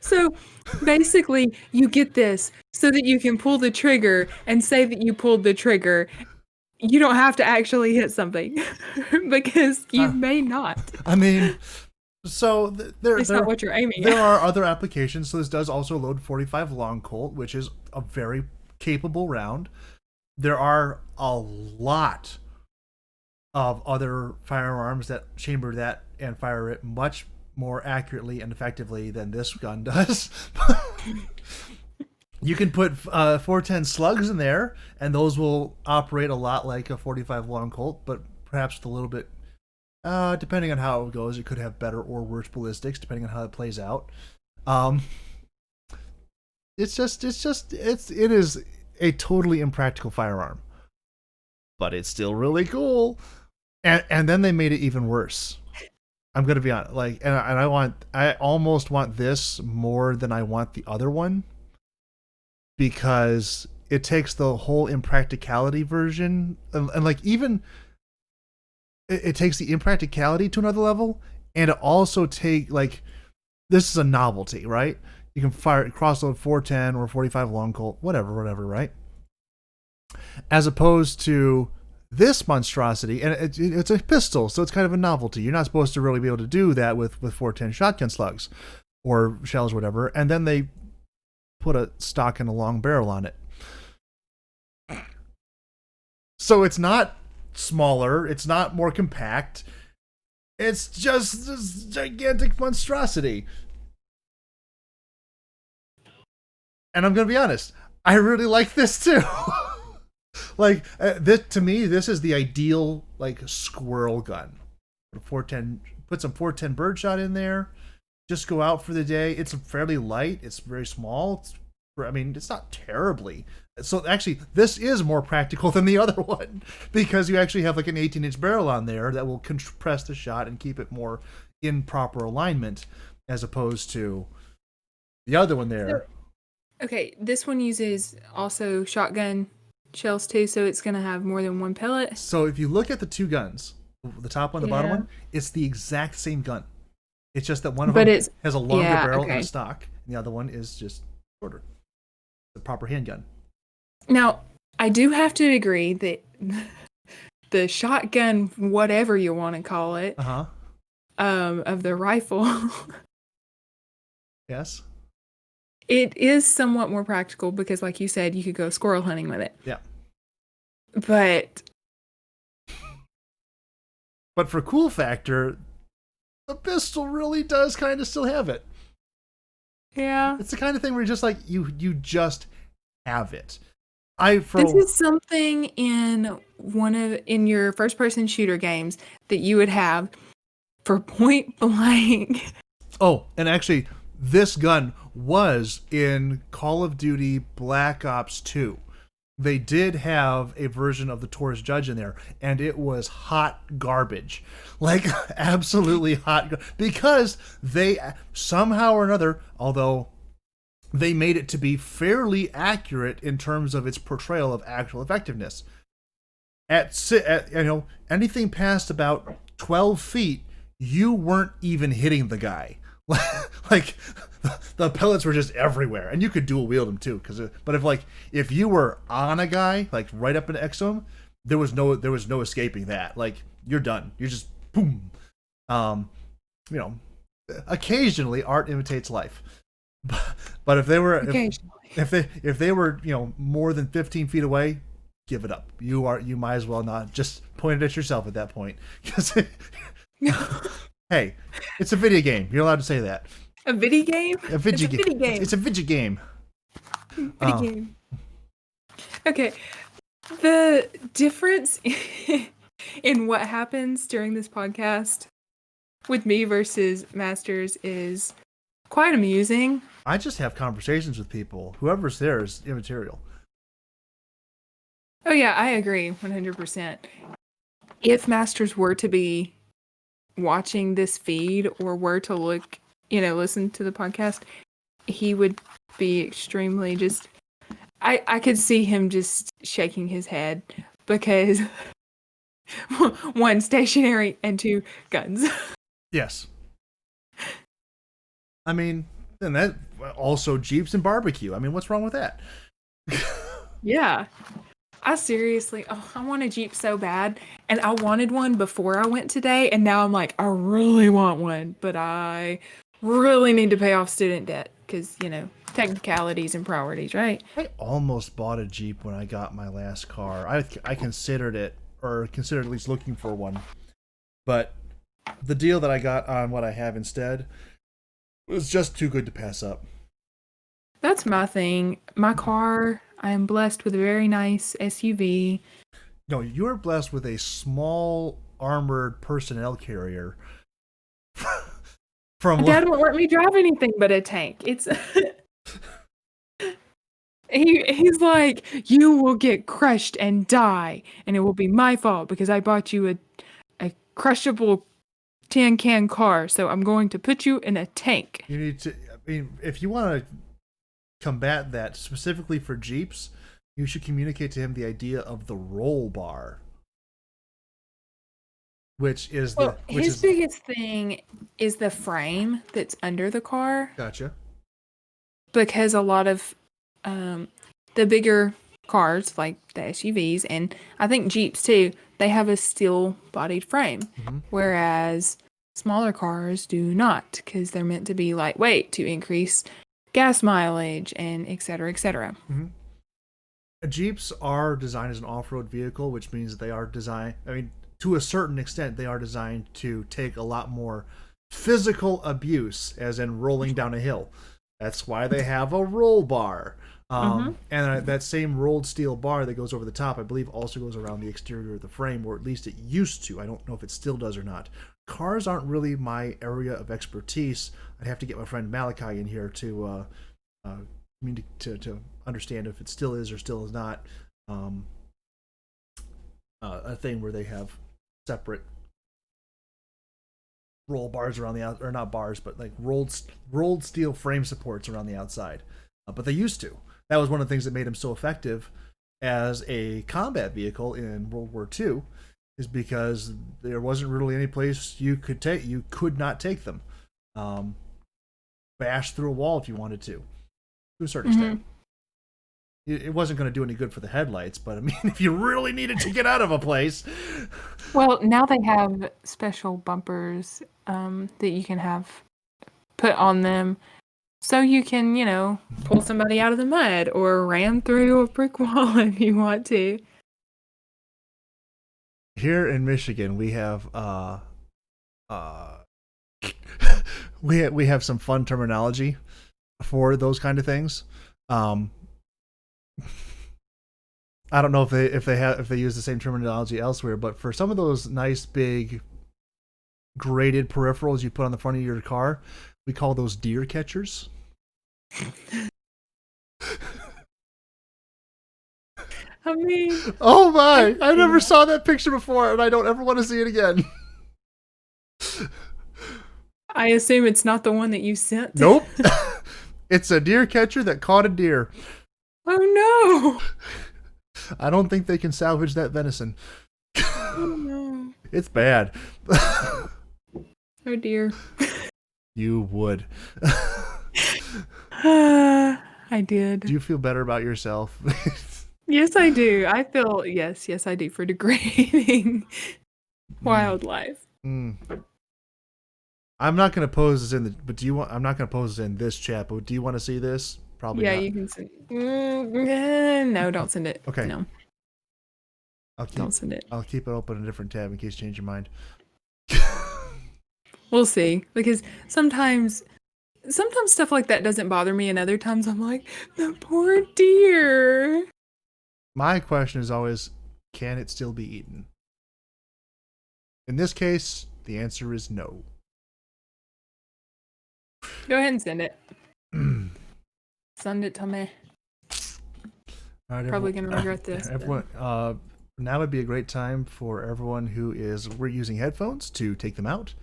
So basically, you get this so that you can pull the trigger and say that you pulled the trigger. You don't have to actually hit something because you may not. I mean, so it's not what you're aiming there at. are other applications. So this does also load 45 long Colt, which is a very capable round. There are a lot of other firearms that chamber that and fire it much more accurately and effectively than this gun does. You can put 410 slugs in there, and those will operate a lot like a 45 long Colt, but perhaps with a little bit, depending on how it goes, it could have better or worse ballistics, depending on how it plays out. It is a totally impractical firearm, but it's still really cool. And then they made it even worse. I'm gonna be honest, I almost want this more than I want the other one, because it takes the whole impracticality version and even it takes the impracticality to another level, and it also this is a novelty, right? You can fire crossload 410 or 45 long Colt, whatever, right? As opposed to this monstrosity, and it's a pistol, so it's kind of a novelty. You're not supposed to really be able to do that with 410 shotgun slugs or shells or whatever, and then they put a stock and a long barrel on it. So it's not smaller, it's not more compact, It's just this gigantic monstrosity. And I'm gonna be honest, I really like this too. Like this to me, this is the ideal like squirrel gun. 410, put some 410 birdshot in there. Just go out for the day. It's fairly light. It's very small. It's not terribly. So actually, this is more practical than the other one because you actually have like an 18-inch barrel on there that will compress the shot and keep it more in proper alignment, as opposed to the other one there. Okay, this one uses also shotgun shells too, so it's going to have more than one pellet. So if you look at the two guns, the top one, the bottom one, it's the exact same gun. It's just that one of them has a longer barrel and a stock, and the other one is just shorter. The proper handgun. Now, I do have to agree that the shotgun, whatever you want to call it, of the rifle, yes, it is somewhat more practical because, like you said, you could go squirrel hunting with it. Yeah. But for cool factor, the pistol really does kind of still have it. Yeah. It's the kind of thing where you're just like, you just have it. This is something in your first person shooter games that you would have for point blank. Oh, and actually, this gun was in Call of Duty Black Ops 2. They did have a version of the Taurus Judge in there, and it was hot garbage. Like, absolutely hot. Because they, somehow or another, although they made it to be fairly accurate in terms of its portrayal of actual effectiveness. Anything past about 12 feet, you weren't even hitting the guy. Like the pellets were just everywhere, and you could dual wield them too. But if you were on a guy like right up next to him, there was no escaping that. Like, you're done. You're just boom. Occasionally art imitates life. But if they were more than 15 feet away, give it up. You might as well not just point it at yourself at that point. Because hey, it's a video game. You're allowed to say that. A video game? It's a video game. Video game. Okay. The difference in what happens during this podcast with me versus Masters is quite amusing. I just have conversations with people. Whoever's there is immaterial. Oh yeah, I agree 100%. If Masters were to be watching this feed or were to listen to the podcast, he would be extremely just... I could see him just shaking his head because 1, stationary, and 2, guns. Yes. I mean, and that also Jeeps and barbecue. I mean, what's wrong with that? Yeah. I want a Jeep so bad. And I wanted one before I went today. And now I'm like, I really want one. But I really need to pay off student debt. Because, technicalities and priorities, right? I almost bought a Jeep when I got my last car. I considered it, or considered at least looking for one. But the deal that I got on what I have instead was just too good to pass up. That's my thing. My car, I am blessed with a very nice SUV. No, you are blessed with a small armored personnel carrier. Dad won't let me drive anything but a tank. It's he's like, you will get crushed and die, and it will be my fault because I bought you a crushable tin can car, so I'm going to put you in a tank. You need to, if you want to combat that specifically for Jeeps, you should communicate to him the idea of the roll bar. His biggest thing is the frame that's under the car. Gotcha. Because a lot of the bigger cars, like the SUVs, and I think Jeeps too, they have a steel-bodied frame, whereas smaller cars do not, because they're meant to be lightweight to increase gas mileage and et cetera, et cetera. Jeeps are designed as an off-road vehicle, which means they are designed... to a certain extent, they are designed to take a lot more physical abuse, as in rolling down a hill. That's why they have a roll bar. And that same rolled steel bar that goes over the top, I believe, also goes around the exterior of the frame, or at least it used to. I don't know if it still does or not. Cars aren't really my area of expertise. I'd have to get my friend Malachi in here to understand if it still is or still is not a thing where they have separate roll bars around the out, or not bars, but like rolled steel frame supports around the outside. But they used to. That was one of the things that made them so effective as a combat vehicle in World War II, is because there wasn't really any place you could not take them. Bash through a wall if you wanted to a certain extent. It wasn't going to do any good for the headlights, but I mean, if you really needed to get out of a place. Well, now they have special bumpers that you can have put on them, so you can, pull somebody out of the mud or ram through a brick wall if you want to. Here in Michigan, we have we have some fun terminology for those kind of things. I don't know if they use the same terminology elsewhere, but for some of those nice big graded peripherals you put on the front of your car, we call those deer catchers. I mean, oh my! I never saw that picture before, and I don't ever want to see it again. I assume it's not the one that you sent. Nope. It's a deer catcher that caught a deer. Oh no! I don't think they can salvage that venison. Oh no. It's bad. Oh dear. You would. I did. Do you feel better about yourself? Yes, I do. I feel yes, I do, for degrading wildlife. I'm not going to pose this in the. But do you want? I'm not going to pose this in this chat. But do you want to see this? Probably. Yeah, not. you can send. No, don't send it. Okay. No. Don't send it. I'll keep it open in a different tab in case you change your mind. We'll see, because sometimes stuff like that doesn't bother me, and other times I'm like, the poor deer. My question is always, can it still be eaten? In this case, the answer is no. Go ahead and send it. Send it to me. All right, probably going to regret this. Everyone, now would be a great time for everyone who we're using headphones to take them out,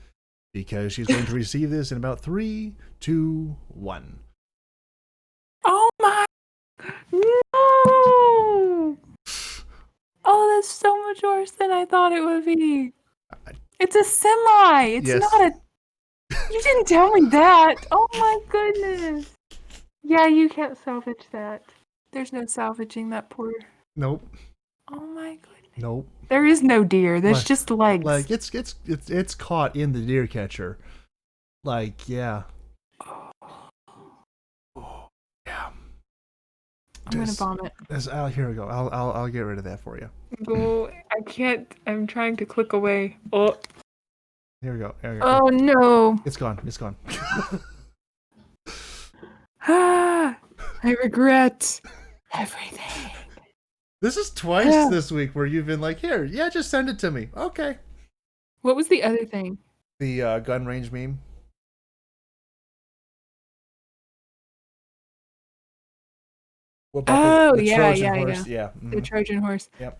because she's going to receive this in about 3, 2, 1. Oh my! No! Oh, that's so much worse than I thought it would be. It's a semi. It's not a. You didn't tell me that. Oh my goodness. Yeah, you can't salvage that. There's no salvaging that poor. Nope. Oh my goodness. Nope. There is no deer. There's just legs. Like it's caught in the deer catcher. Like, yeah. Oh, yeah. I'm gonna vomit. Here we go. I'll get rid of that for you. Oh, I can't. I'm trying to click away. Oh. Here we go. Oh no. It's gone. It's gone. I regret everything. This is twice this week where you've been like, here, yeah, just send it to me. Okay. What was the other thing? The gun range meme. The yeah. Mm-hmm. The Trojan horse. Yep.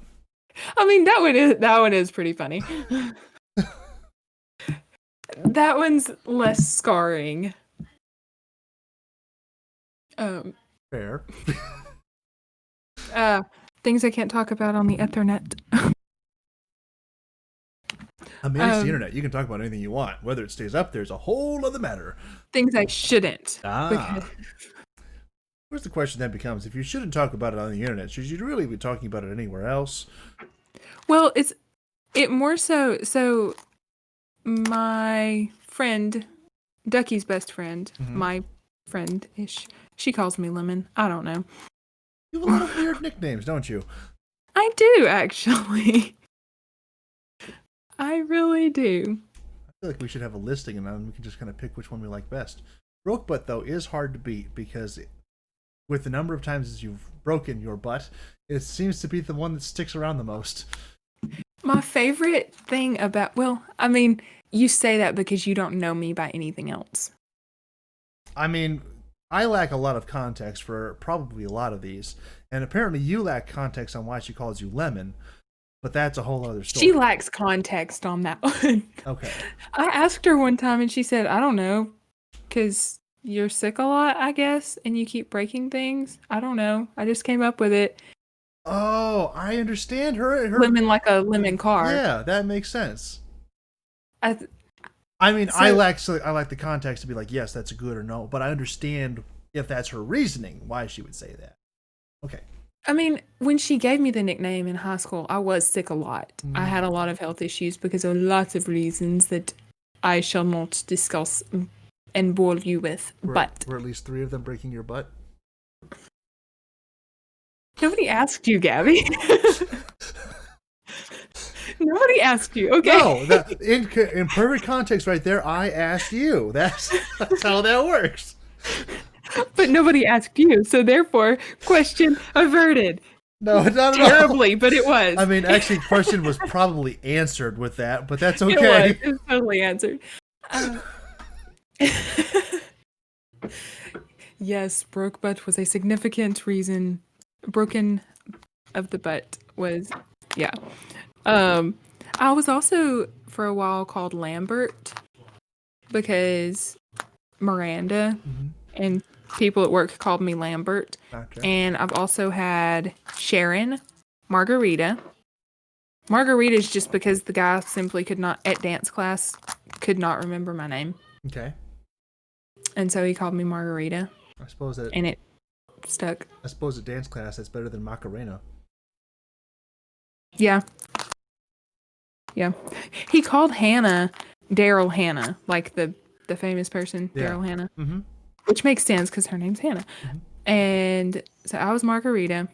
I mean, that one is pretty funny. That one's less scarring. Fair. Things I can't talk about on the Ethernet. I mean, it's the internet. You can talk about anything you want. Whether it stays up, there's a whole other matter. Things I shouldn't. Where's the question then becomes, if you shouldn't talk about it on the internet, should you really be talking about it anywhere else? Well, it more so my friend, Ducky's best friend, my friend-ish, she calls me Lemon. I don't know. You have a lot of weird nicknames, don't you? I do, actually. I really do. I feel like we should have a listing and then we can just kind of pick which one we like best. Broke butt, though, is hard to beat because with the number of times you've broken your butt, it seems to be the one that sticks around the most. My favorite thing about, well, I mean, you say that because you don't know me by anything else. I mean, I lack a lot of context for probably a lot of these, and apparently you lack context on why she calls you Lemon, but that's a whole other story. She lacks context on that one. Okay. I asked her one time and she said, I don't know, because you're sick a lot, I guess, and you keep breaking things. I don't know. I just came up with it. Oh, I understand her. Lemon like a lemon car. Yeah, that makes sense. I like the context to be like, yes, that's a good or no, but I understand if that's her reasoning why she would say that. Okay. I mean, when she gave me the nickname in high school, I was sick a lot. I had a lot of health issues because of lots of reasons that I shall not discuss and bore you with. Were at least 3 of them breaking your butt? Nobody asked you, Gabby. Nobody asked you, okay? No, in perfect context right there, I asked you. That's how that works. But nobody asked you, so therefore, question averted. No, not terribly, but it was. I mean, actually, question was probably answered with that, but that's okay. It was totally answered. Yes, broke butt was a significant reason. Broken of the butt was, yeah. I was also for a while called Lambert because Miranda and people at work called me Lambert. Gotcha. And I've also had Sharon, Margarita. Margarita is just because the guy simply could not, at dance class, could not remember my name. Okay. And so he called me Margarita. I suppose that. And it stuck. I suppose at dance class that's better than Macarena. Yeah. Yeah. He called Hannah Daryl Hannah, like the famous person, yeah. Daryl Hannah. Mm-hmm. Which makes sense because her name's Hannah. Mm-hmm. And so I was Margarita.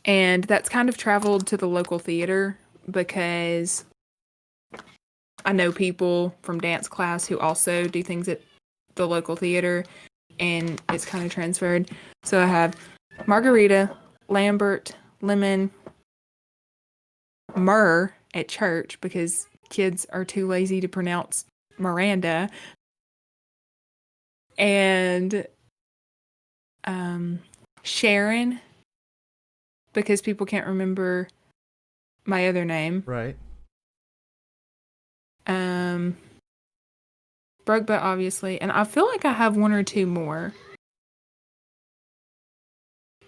And that's kind of traveled to the local theater because I know people from dance class who also do things at the local theater, and it's kind of transferred. So I have Margarita, Lambert, Lemon, Myrrh at church because kids are too lazy to pronounce Miranda, and Sharon because people can't remember my other name. Right. Broke butt, obviously, and I feel like I have 1 or 2 more.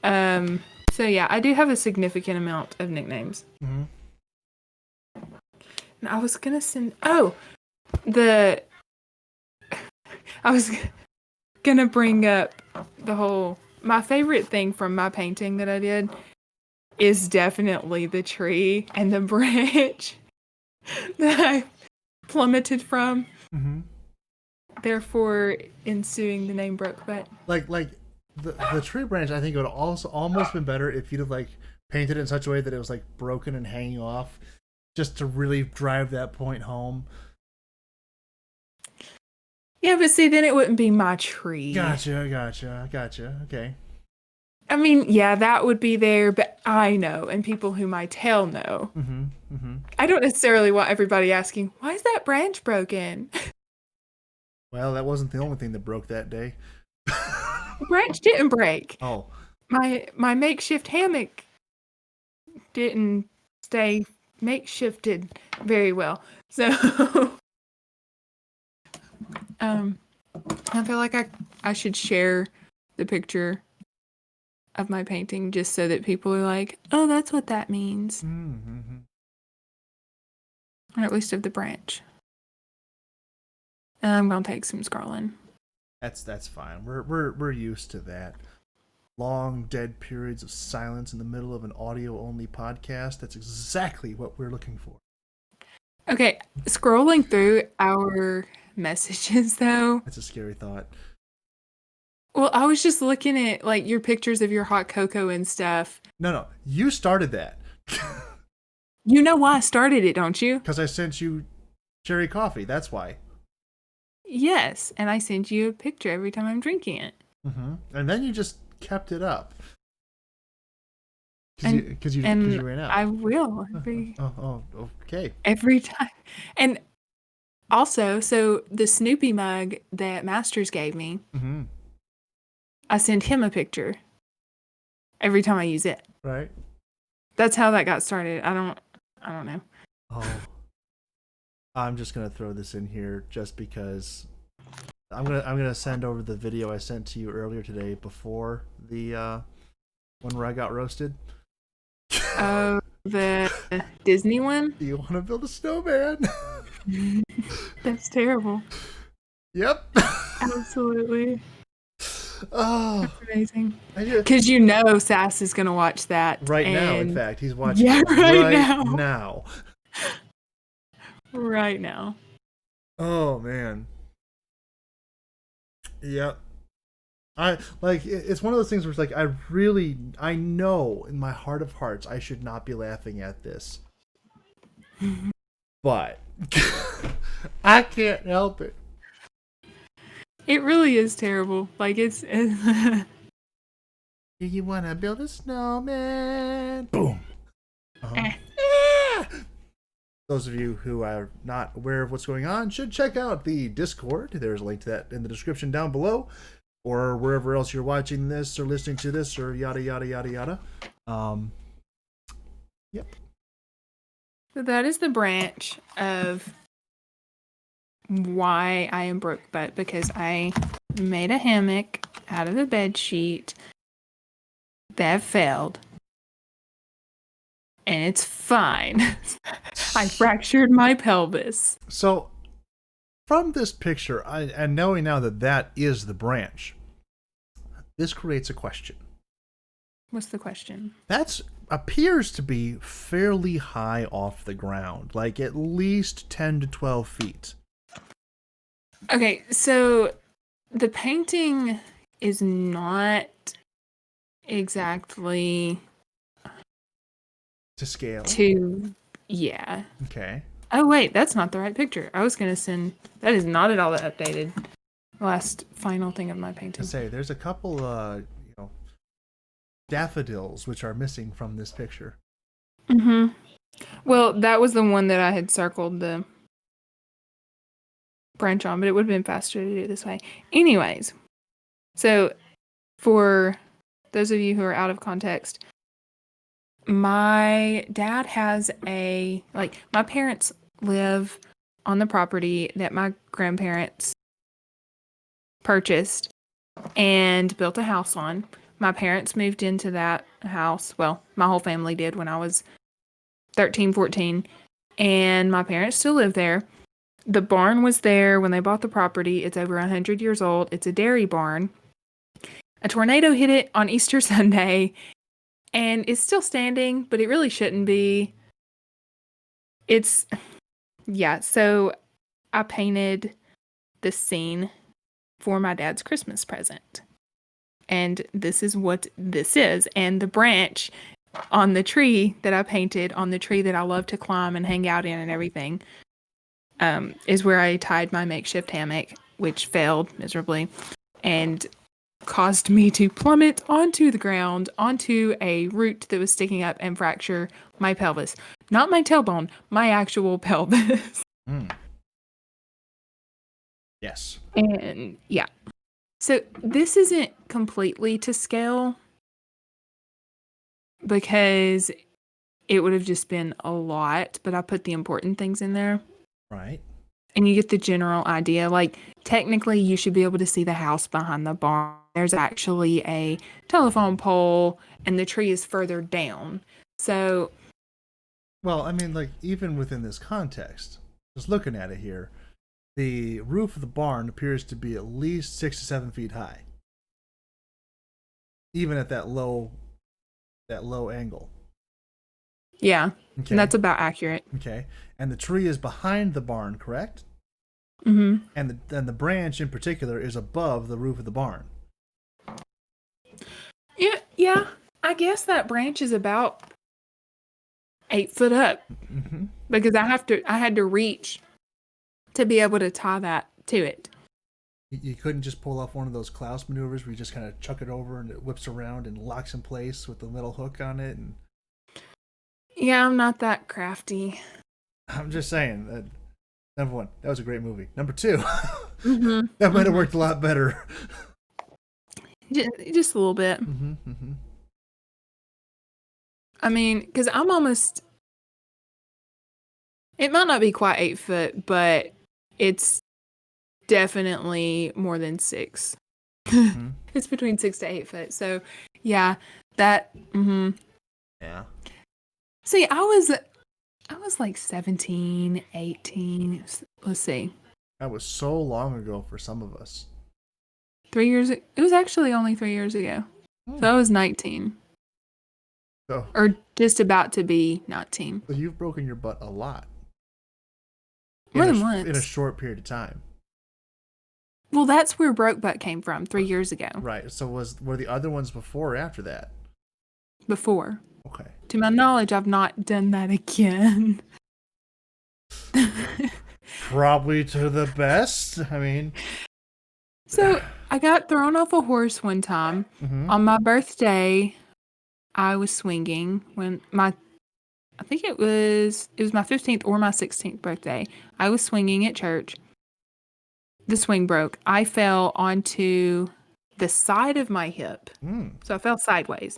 So yeah, I do have a significant amount of nicknames. Mm-hmm. And I was gonna send. I was gonna bring up the whole. My favorite thing from my painting that I did is definitely the tree and the branch that I plummeted from. Mm-hmm. Therefore, ensuing the name Broke Butt. Like the tree branch, I think it would also almost been better if you'd have like painted it in such a way that it was like broken and hanging off, just to really drive that point home. Yeah, but see, then it wouldn't be my tree. Gotcha. Okay. I mean, yeah, that would be there, but I know, and people whom I tell know. Mm-hmm. Mm-hmm. I don't necessarily want everybody asking, why is that branch broken? Well, that wasn't the only thing that broke that day. The branch didn't break. Oh. My makeshift hammock didn't stay makeshifted very well. So I feel like I should share the picture of my painting just so that people are like, oh, that's what that means. Mm-hmm. Or at least of the branch. And I'm gonna take some scrolling. That's fine. We're used to that. Long dead periods of silence in the middle of an audio only podcast. That's exactly what we're looking for. Okay, scrolling through our messages though. That's a scary thought. Well, I was just looking at like your pictures of your hot cocoa and stuff. No, you started that. You know why I started it, don't you? Because I sent you cherry coffee. That's why. Yes, and I send you a picture every time I'm drinking it. Mm-hmm. And then you just kept it up. Because you ran out. I will Okay. every time. And also, so the Snoopy mug that Masters gave me, mm-hmm. I send him a picture every time I use it. Right. That's how that got started. I don't know. Oh, I'm just gonna throw this in here just because I'm gonna send over the video I sent to you earlier today before the one where I got roasted. Oh, the Disney one? Do you want to build a snowman? That's terrible. Yep. Absolutely. Oh, that's amazing. Because you know Sass is going to watch that. Right now, in fact. He's watching it right now. Right now. Oh, man. Yep. It's one of those things where it's like, I know in my heart of hearts I should not be laughing at this. But I can't help it. It really is terrible. Like, it's... Do you want to build a snowman? Boom. Those of you who are not aware of what's going on should check out the Discord. There's a link to that in the description down below, or wherever else you're watching this or listening to this or yada yada yada yada. Yep. So that is the branch of why I am broke, but because I made a hammock out of a bed sheet that failed. And it's fine. I fractured my pelvis. So, from this picture, and knowing now that that is the branch, this creates a question. What's the question? That appears to be fairly high off the ground, like at least 10 to 12 feet. Okay, so the painting is not exactly to scale. Yeah. Okay. Oh wait, that's not the right picture. I was gonna send. That is not at all the updated last final thing of my painting. There's a couple, daffodils which are missing from this picture. Mm-hmm. Well, that was the one that I had circled the branch on, but it would have been faster to do it this way. Anyways, so for those of you who are out of context, my dad has my parents live on the property that my grandparents purchased and built a house on. My parents moved into that house. Well, my whole family did when I was 13, 14. And my parents still live there. The barn was there when they bought the property. It's over 100 years old. It's a dairy barn. A tornado hit it on Easter Sunday. And it's still standing, but it really shouldn't be. So I painted the scene for my dad's Christmas present. And this is what this is. And the branch on the tree that I painted, on the tree that I love to climb and hang out in and everything, is where I tied my makeshift hammock, which failed miserably. And caused me to plummet onto the ground, onto a root that was sticking up and fracture my pelvis. Not my tailbone, my actual pelvis. Mm. Yes. And yeah. So this isn't completely to scale because it would have just been a lot, but I put the important things in there. Right. And you get the general idea. Like, technically, you should be able to see the house behind the barn. There's actually a telephone pole, and the tree is further down. So... Well, I mean, even within this context, just looking at it here, the roof of the barn appears to be at least 6 to 7 feet high. Even at that low angle. Yeah, okay. And that's about accurate. Okay, and the tree is behind the barn, correct? Mm-hmm. And the branch in particular is above the roof of the barn. Yeah. I guess that branch is about 8 foot up Mm-hmm. because I had to reach to be able to tie that to it. You couldn't just pull off one of those Klaus maneuvers where you just kind of chuck it over and it whips around and locks in place with the metal hook on it. And Yeah, I'm not that crafty. I'm just saying that. Number one, that was a great movie. Number two, Mm-hmm. that might have worked a lot better. Just a little bit. Mm-hmm, mm-hmm. I mean, because I'm almost. It might not be quite 8 foot, but it's definitely more than 6. Mm-hmm. It's between 6 to 8 foot. So, yeah, that. Mm-hmm. Yeah. See, I was like 17, 18. Let's see. That was so long ago for some of us. 3 years. It was actually only 3 years ago. So I was 19. So, or just about to be 19. So you've broken your butt a lot. More than once. In a short period of time. Well, that's where broke butt came from 3 years ago. Right. So were the other ones before or after that? Before. Okay. To my knowledge, I've not done that again. Probably to the best. I mean. So I got thrown off a horse one time. Mm-hmm. On my birthday. I was swinging when I think it was my 15th or my 16th birthday. I was swinging at church. The swing broke. I fell onto the side of my hip. So I fell sideways.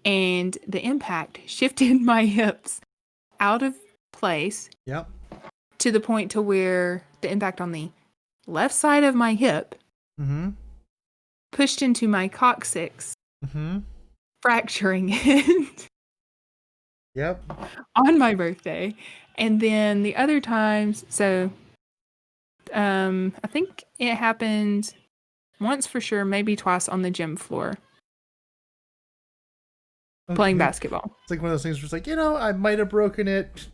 And the impact shifted my hips out of place. Yep. To the point to where the impact on the left side of my hip pushed into my coccyx. Fracturing it. Yep. On my birthday. And then the other times, so I think it happened once for sure, maybe twice on the gym floor. Okay. Playing basketball. It's like one of those things where it's like, I might have broken it.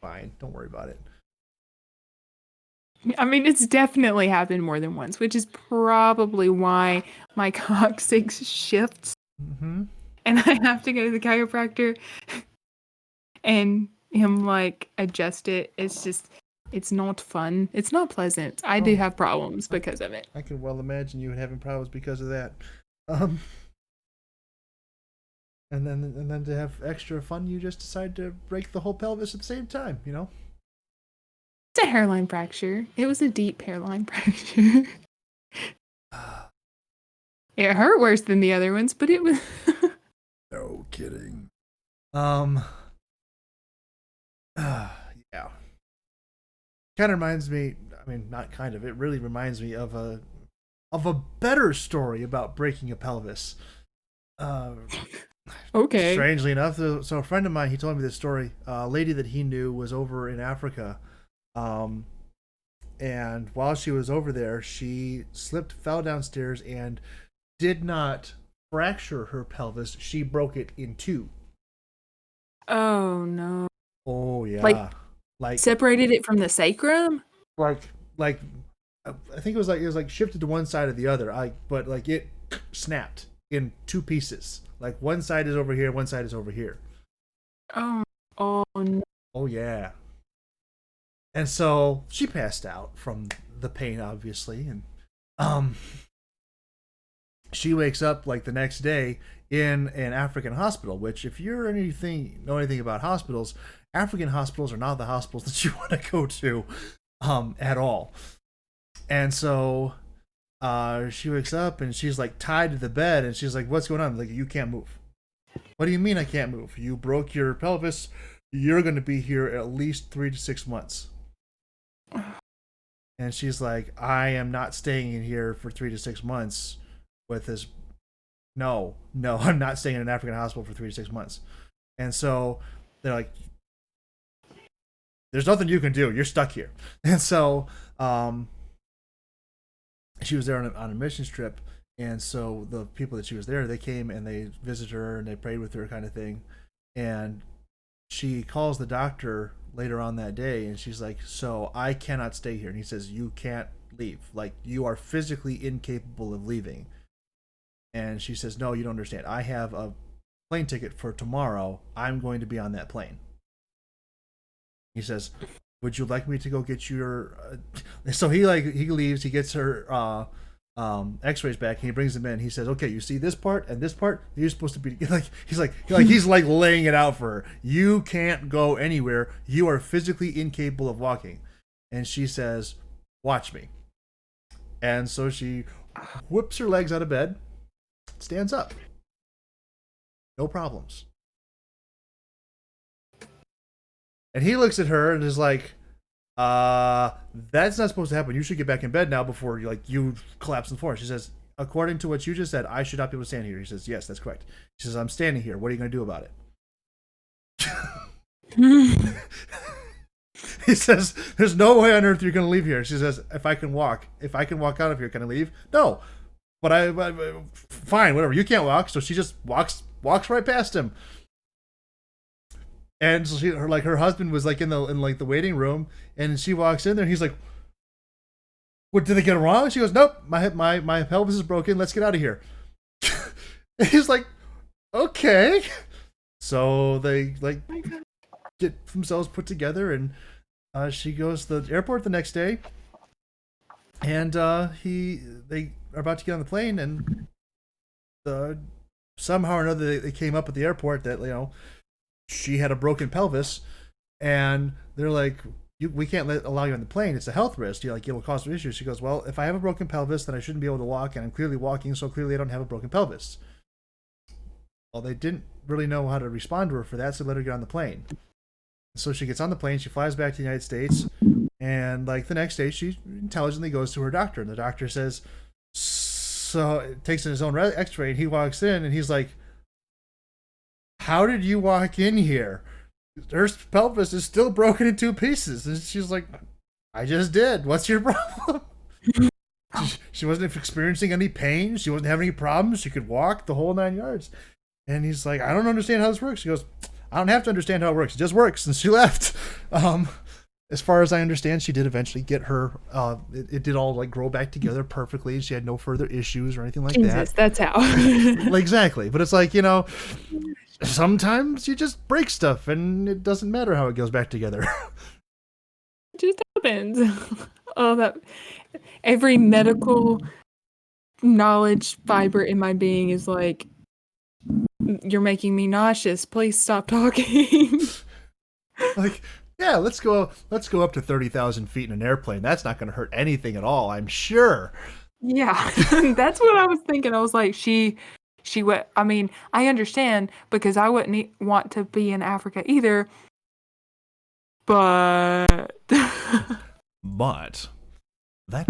Fine, don't worry about it. I mean, it's definitely happened more than once, which is probably why my coccyx shifts. And I have to go to the chiropractor and him adjust it. It's not fun. It's not pleasant. I do have problems because of it. I can well imagine you having problems because of that. And then to have extra fun, you just decide to break the whole pelvis at the same time, It's a hairline fracture. It was a deep hairline fracture. It hurt worse than the other ones, but it was... No kidding. Yeah. Kind of reminds me, I mean, not kind of, it really reminds me of a better story about breaking a pelvis. Okay. Strangely enough, so a friend of mine, he told me this story. A lady that he knew was over in Africa. And while she was over there, she fell downstairs and did not fracture her pelvis. She broke it in two. Oh no. Oh yeah. Like separated it from the sacrum? Like I think it was like shifted to one side or the other. But it snapped in two pieces. Like one side is over here, one side is over here. Oh no. Oh yeah. And so she passed out from the pain, obviously, and she wakes up the next day in an African hospital. Which, if you're know anything about hospitals, African hospitals are not the hospitals that you want to go to, at all. And so, she wakes up and she's tied to the bed, and she's like, "What's going on?" I'm you can't move. What do you mean I can't move? You broke your pelvis. You're going to be here at least 3 to 6 months. And she's like, I am not staying in here for 3 to 6 months with this. No, I'm not staying in an African hospital for 3 to 6 months. And so they're like, there's nothing you can do. You're stuck here. And so she was there on a missions trip. And so the people that she was there, they came and they visited her and they prayed with her, kind of thing. And she calls the doctor later on that day, and she's like, so I cannot stay here. And he says, you can't leave. You are physically incapable of leaving. And she says, no, you don't understand. I have a plane ticket for tomorrow. I'm going to be on that plane. He says, "Would you like me to go get your?" So he leaves. He gets her X-rays back, and he brings them in. He says, "Okay, you see this part and this part. You're supposed to be like." He's laying it out for her. You can't go anywhere. You are physically incapable of walking. And she says, "Watch me." And so she whips her legs out of bed, stands up. No problems. And he looks at her and is like, that's not supposed to happen. You should get back in bed now before you collapse on the floor. She says, according to what you just said, I should not be able to stand here. He says, yes, that's correct. She says, I'm standing here. What are you going to do about it? He says, there's no way on earth you're going to leave here. She says, if I can walk out of here, can I leave? No. But I fine, whatever. You can't walk. So she just walks right past him. And so her husband was in the waiting room, and she walks in there, and he's like, "What, did they get it wrong?" She goes, "Nope, my pelvis is broken. Let's get out of here." And he's like, "Okay." So they get themselves put together, and she goes to the airport the next day, and they are about to get on the plane, and somehow or another they came up at the airport that she had a broken pelvis, and they're like, we can't allow you on the plane. It's a health risk. It'll cause some issues. She goes, well, if I have a broken pelvis, then I shouldn't be able to walk, and I'm clearly walking, so clearly I don't have a broken pelvis. Well, they didn't really know how to respond to her for that, so they let her get on the plane. So she gets on the plane, she flies back to the United States, and the next day she intelligently goes to her doctor, and the doctor says, so it takes in his own x-ray, and he walks in, and he's like, how did you walk in here? Her pelvis is still broken in two pieces. And she's like, I just did. What's your problem? She wasn't experiencing any pain. She wasn't having any problems. She could walk the whole 9 yards. And he's like, I don't understand how this works. She goes, I don't have to understand how it works. It just works. And she left. As far as I understand, she did eventually get her, it did all grow back together perfectly. She had no further issues or anything like Jesus, that. that's how. Exactly. But it's sometimes you just break stuff and it doesn't matter how it goes back together. It just happens. That every medical knowledge fiber in my being is like, you're making me nauseous. Please stop talking. Yeah, let's go up to 30,000 feet in an airplane. That's not going to hurt anything at all, I'm sure. Yeah, that's what I was thinking. I was like, she would. I mean, I understand because I wouldn't want to be in Africa either. But that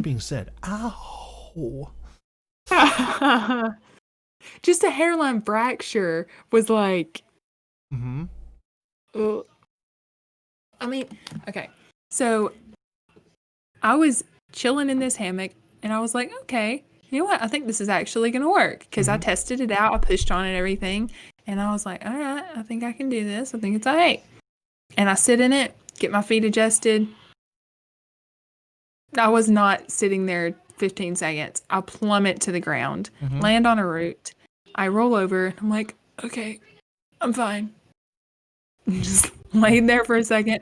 being said, ow. Just a hairline fracture was like. I mean, okay. So I was chilling in this hammock, and I was like, okay, you know what? I think this is actually going to work because I tested it out. I pushed on it, everything. And I was like, all right, I think I can do this. I think it's all right. And I sit in it, get my feet adjusted. I was not sitting there 15 seconds. I plummet to the ground, land on a root. I roll over. I'm like, okay, I'm fine. Just laid there for a second,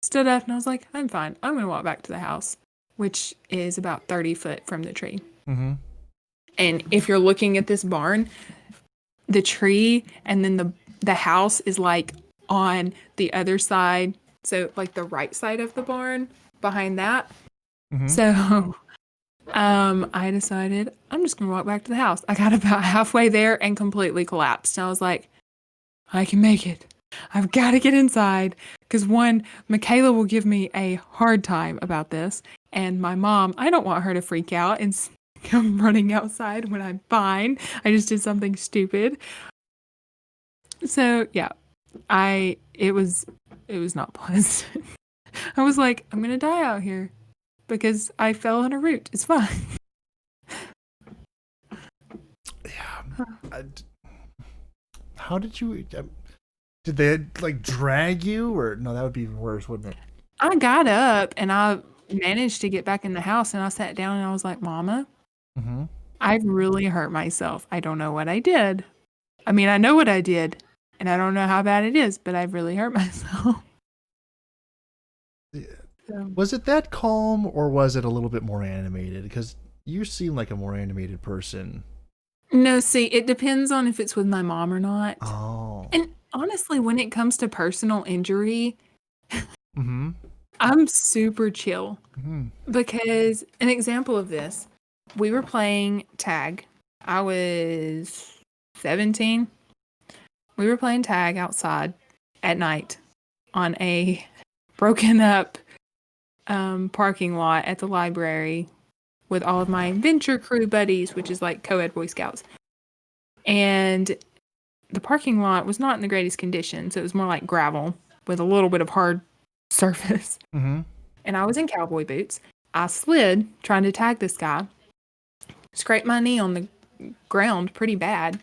stood up, and I was like, I'm fine. I'm going to walk back to the house, which is about 30 foot from the tree. And if you're looking at this barn, the tree and then the house is on the other side. So the right side of the barn behind that. So I decided I'm just going to walk back to the house. I got about halfway there and completely collapsed. And I was like, I can make it. I've got to get inside because Michaela will give me a hard time about this. And my mom, I don't want her to freak out and come running outside when I'm fine. I just did something stupid. So yeah, it was not pleasant. I was like, I'm going to die out here because I fell on a root. It's fine. Yeah. How did you... Did they drag you, or no? That would be worse, wouldn't it? I got up and I managed to get back in the house, and I sat down and I was like, Mama, I've really hurt myself. I don't know what I did. I mean, I know what I did, and I don't know how bad it is, but I've really hurt myself. Was it that calm, or was it a little bit more animated? Because you seem like a more animated person. No, see, it depends on if it's with my mom or not. Oh. And honestly, when it comes to personal injury, Mm-hmm. I'm super chill. Mm-hmm. Because an example of this, we were playing tag. I was 17. We were playing tag outside at night on a broken up parking lot at the library with all of my venture crew buddies, which is like co-ed Boy Scouts. And the parking lot was not in the greatest condition, so it was more like gravel with a little bit of hard surface. Mm-hmm. And I was in cowboy boots. I slid trying to tag this guy, scraped my knee on the ground pretty bad,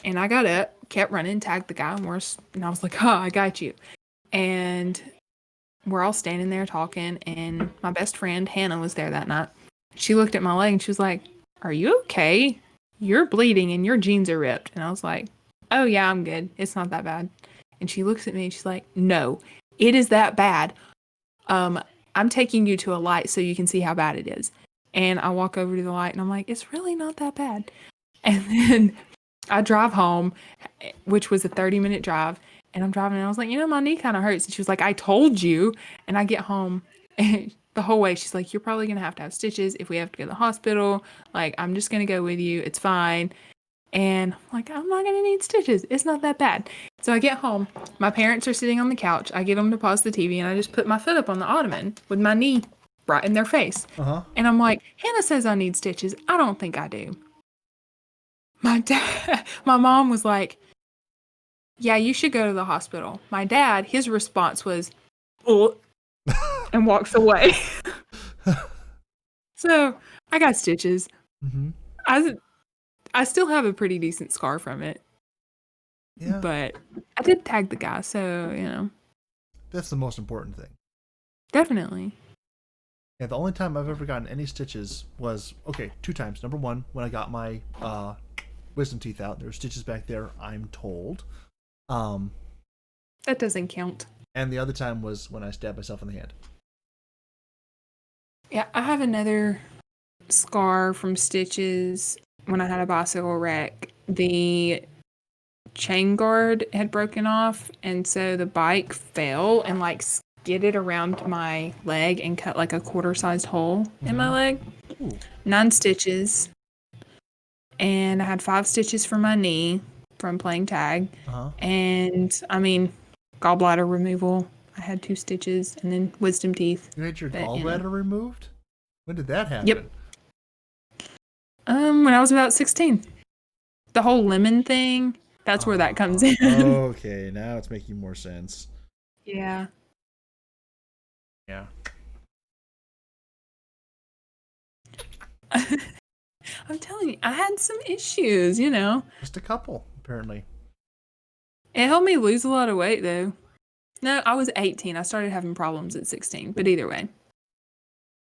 and I got up, kept running, tagged the guy, and I was like, "Oh, I got you." And we're all standing there talking, and my best friend Hannah was there that night. She looked at my leg and she was like, "Are you okay? You're bleeding and your jeans are ripped." And I was like, "Oh yeah, I'm good. It's not that bad." And she looks at me and she's like, "No, it is that bad. I'm taking you to a light so you can see how bad it is." And I walk over to the light and I'm like, "It's really not that bad." And then I drive home, which was a 30-minute drive. And I'm driving and I was like, my knee kind of hurts. And she was like, "I told you." And I get home and the whole way she's like, "You're probably going to have stitches if we have to go to the hospital. Like, I'm just going to go with you. It's fine." And I'm like, "I'm not going to need stitches. It's not that bad." So I get home. My parents are sitting on the couch. I get them to pause the TV and I just put my foot up on the ottoman with my knee right in their face. Uh-huh. And I'm like, "Hannah says I need stitches. I don't think I do." My mom was like, "Yeah, you should go to the hospital." My dad, his response was, "Oh," and walks away. So I got stitches. Mm-hmm. I still have a pretty decent scar from it. Yeah. But I did tag the guy, so, That's the most important thing. Definitely. Yeah, the only time I've ever gotten any stitches was, 2 times. Number one, when I got my wisdom teeth out. There were stitches back there, I'm told. That doesn't count. And the other time was when I stabbed myself in the hand. Yeah, I have another scar from stitches when I had a bicycle wreck. The chain guard had broken off, and so the bike fell and skidded around my leg and cut like a quarter-sized hole in my leg. Ooh. 9 stitches. And I had 5 stitches for my knee from playing tag. Uh-huh. And, gallbladder removal. I had 2 stitches, and then wisdom teeth. You had your gallbladder removed? When did that happen? Yep. When I was about 16. The whole lemon thing, that's where that comes in. Okay, now it's making more sense. Yeah. Yeah. I'm telling you, I had some issues, Just a couple, apparently. It helped me lose a lot of weight, though. No, I was 18. I started having problems at 16, but either way.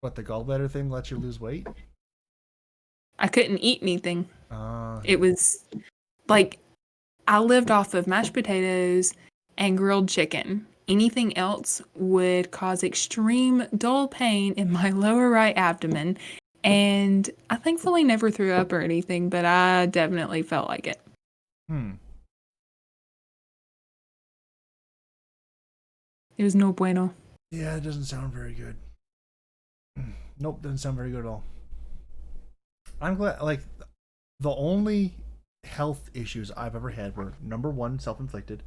What, the gallbladder thing let you lose weight? I couldn't eat anything. It was I lived off of mashed potatoes and grilled chicken. Anything else would cause extreme dull pain in my lower right abdomen. And I thankfully never threw up or anything, but I definitely felt like it. It was no bueno. Yeah, it doesn't sound very good. Nope, doesn't sound very good at all. I'm glad, the only health issues I've ever had were, number one, self-inflicted,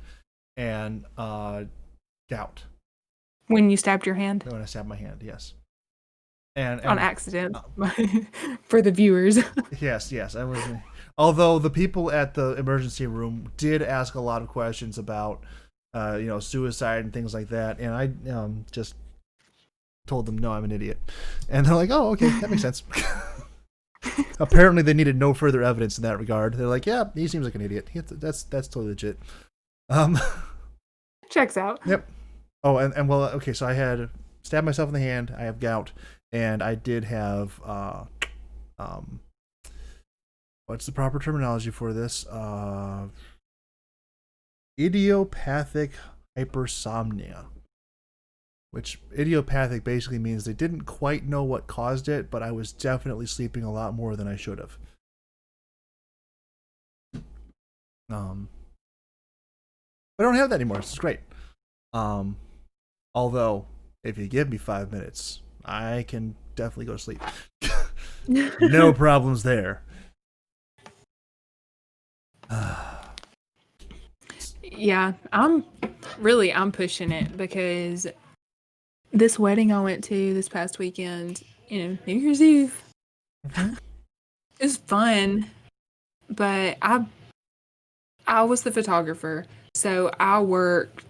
and gout. When you stabbed your hand? When I stabbed my hand, yes. And on accident, for the viewers. Yes, I was. Although the people at the emergency room did ask a lot of questions about, suicide and things like that, and I just told them, no, I'm an idiot, and they're like, oh, okay, that makes sense. Apparently, they needed no further evidence in that regard. They're like, yeah, he seems like an idiot. That's totally legit. Checks out. Yep. Oh, and well, okay, so I had stabbed myself in the hand. I have gout. And I did have, what's the proper terminology for this? Idiopathic hypersomnia, which idiopathic basically means they didn't quite know what caused it, but I was definitely sleeping a lot more than I should have. I don't have that anymore. This is great. Although, if you give me 5 minutes, I can definitely go to sleep. No problems there. Yeah, I'm pushing it because this wedding I went to this past weekend, New Year's Eve, is fun, but I was the photographer, so I worked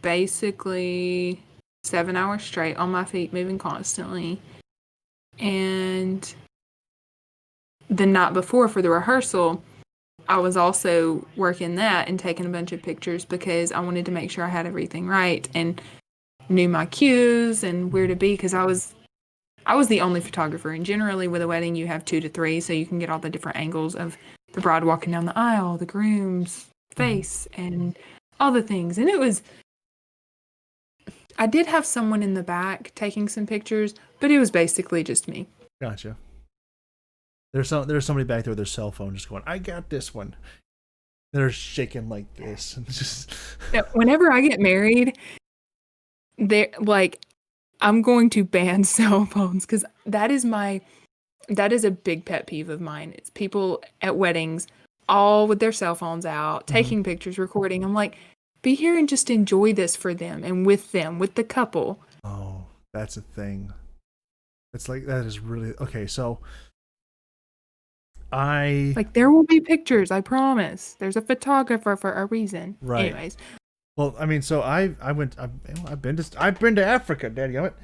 basically 7 hours straight on my feet, moving constantly. And the night before for the rehearsal, I was also working that and taking a bunch of pictures because I wanted to make sure I had everything right and knew my cues and where to be, because I was the only photographer. And generally with a wedding, you have 2 to 3, so you can get all the different angles of the bride walking down the aisle, the groom's face, and all the things. And I did have someone in the back taking some pictures, but it was basically just me. Gotcha. There's somebody back there with their cell phone just going, I got this one. They're shaking like this. And just whenever I get married, I'm going to ban cell phones, because that is a big pet peeve of mine. It's people at weddings all with their cell phones out, taking pictures, recording. I'm like, be here and just enjoy this for them and with the couple. Oh, that's a thing. It's like, that is really okay. So there will be pictures, I promise. There's a photographer for a reason. Right. Anyways. Well, I mean, so I've been to Africa, dadgummit.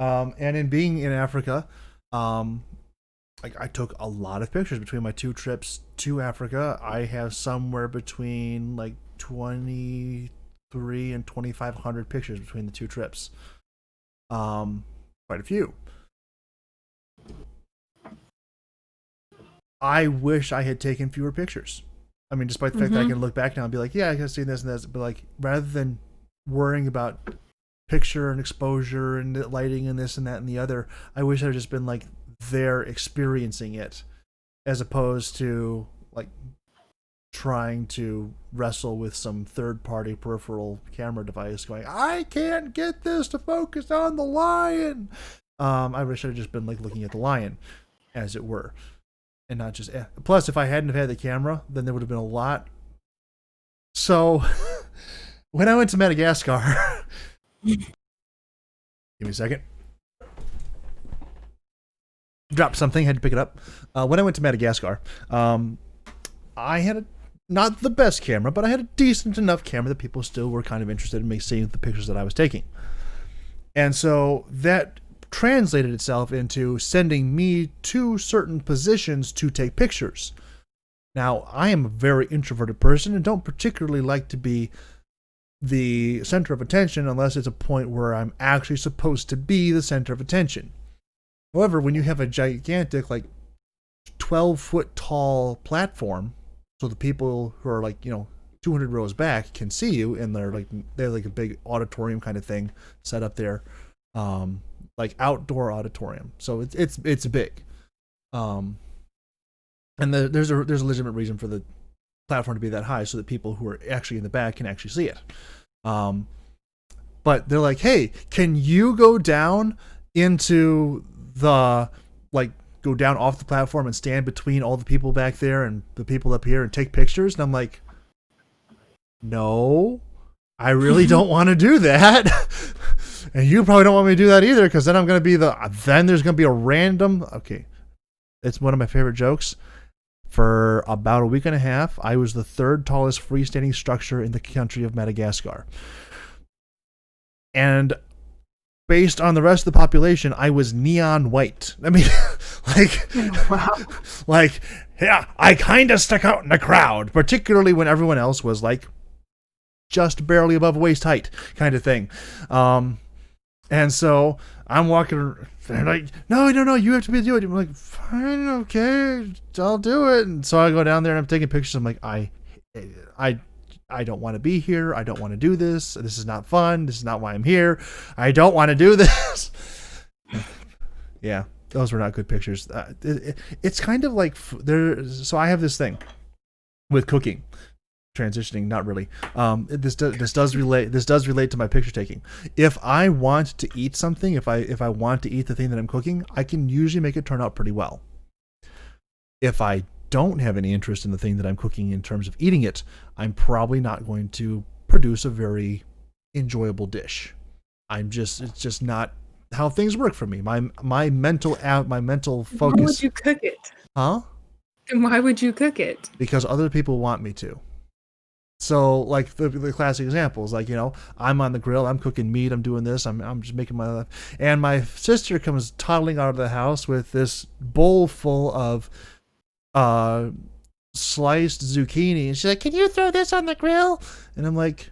And in being in Africa, I took a lot of pictures between my 2 trips to Africa. I have somewhere between 23 and 2,500 pictures between the 2 trips. Quite a few. I wish I had taken fewer pictures. I mean, despite the fact that I can look back now and be like, yeah, I can see this and this, but rather than worrying about picture and exposure and lighting and this and that and the other, I wish I had just been there experiencing it, as opposed to trying to wrestle with some third-party peripheral camera device going, I can't get this to focus on the lion. I wish I had just been looking at the lion, as it were. And not just... Plus, if I hadn't have had the camera, then there would have been a lot. So, when I went to Madagascar... Give me a second. Dropped something, had to pick it up. When I went to Madagascar, I had not the best camera, but I had a decent enough camera that people still were kind of interested in me seeing the pictures that I was taking. And so that translated itself into sending me to certain positions to take pictures. Now, I am a very introverted person and don't particularly like to be the center of attention unless it's a point where I'm actually supposed to be the center of attention. However, when you have a gigantic 12-foot tall platform, so the people who are 200 rows back can see you, and they're a big auditorium kind of thing set up there, outdoor auditorium. So it's big, and there's a legitimate reason for the platform to be that high, so that people who are actually in the back can actually see it. But they're like, hey, can you go down into the go down off the platform and stand between all the people back there and the people up here and take pictures? And I'm like, no, I really don't want to do that. And you probably don't want me to do that either, because then then there's going to be a random... Okay, it's one of my favorite jokes. For about a week and a half, I was the 3rd tallest freestanding structure in the country of Madagascar. And based on the rest of the population, I was neon white. I mean, wow. Yeah, I kind of stuck out in the crowd, particularly when everyone else was just barely above waist height kind of thing. And so I'm walking, they're like, no, you have to do it. I'm like, fine, okay, I'll do it. And so I go down there and I'm taking pictures. I'm like, I I don't want to be here. I don't want to do this. This is not fun. This is not why I'm here. I don't want to do this. Yeah, those were not good pictures. It's kind of like so I have this thing with cooking. Transitioning, not really. This does relate to my picture taking. If I want to eat something, if I want to eat the thing that I'm cooking, I can usually make it turn out pretty well. If I don't have any interest in the thing that I'm cooking in terms of eating it, I'm probably not going to produce a very enjoyable dish. It's just not how things work for me. My mental focus. Why would you cook it? Huh? And why would you cook it? Because other people want me to. So, like the classic examples, like, I'm on the grill, I'm cooking meat, I'm doing this, I'm just making my life. And my sister comes toddling out of the house with this bowl full of sliced zucchini, and she's like, "Can you throw this on the grill?" And I'm like,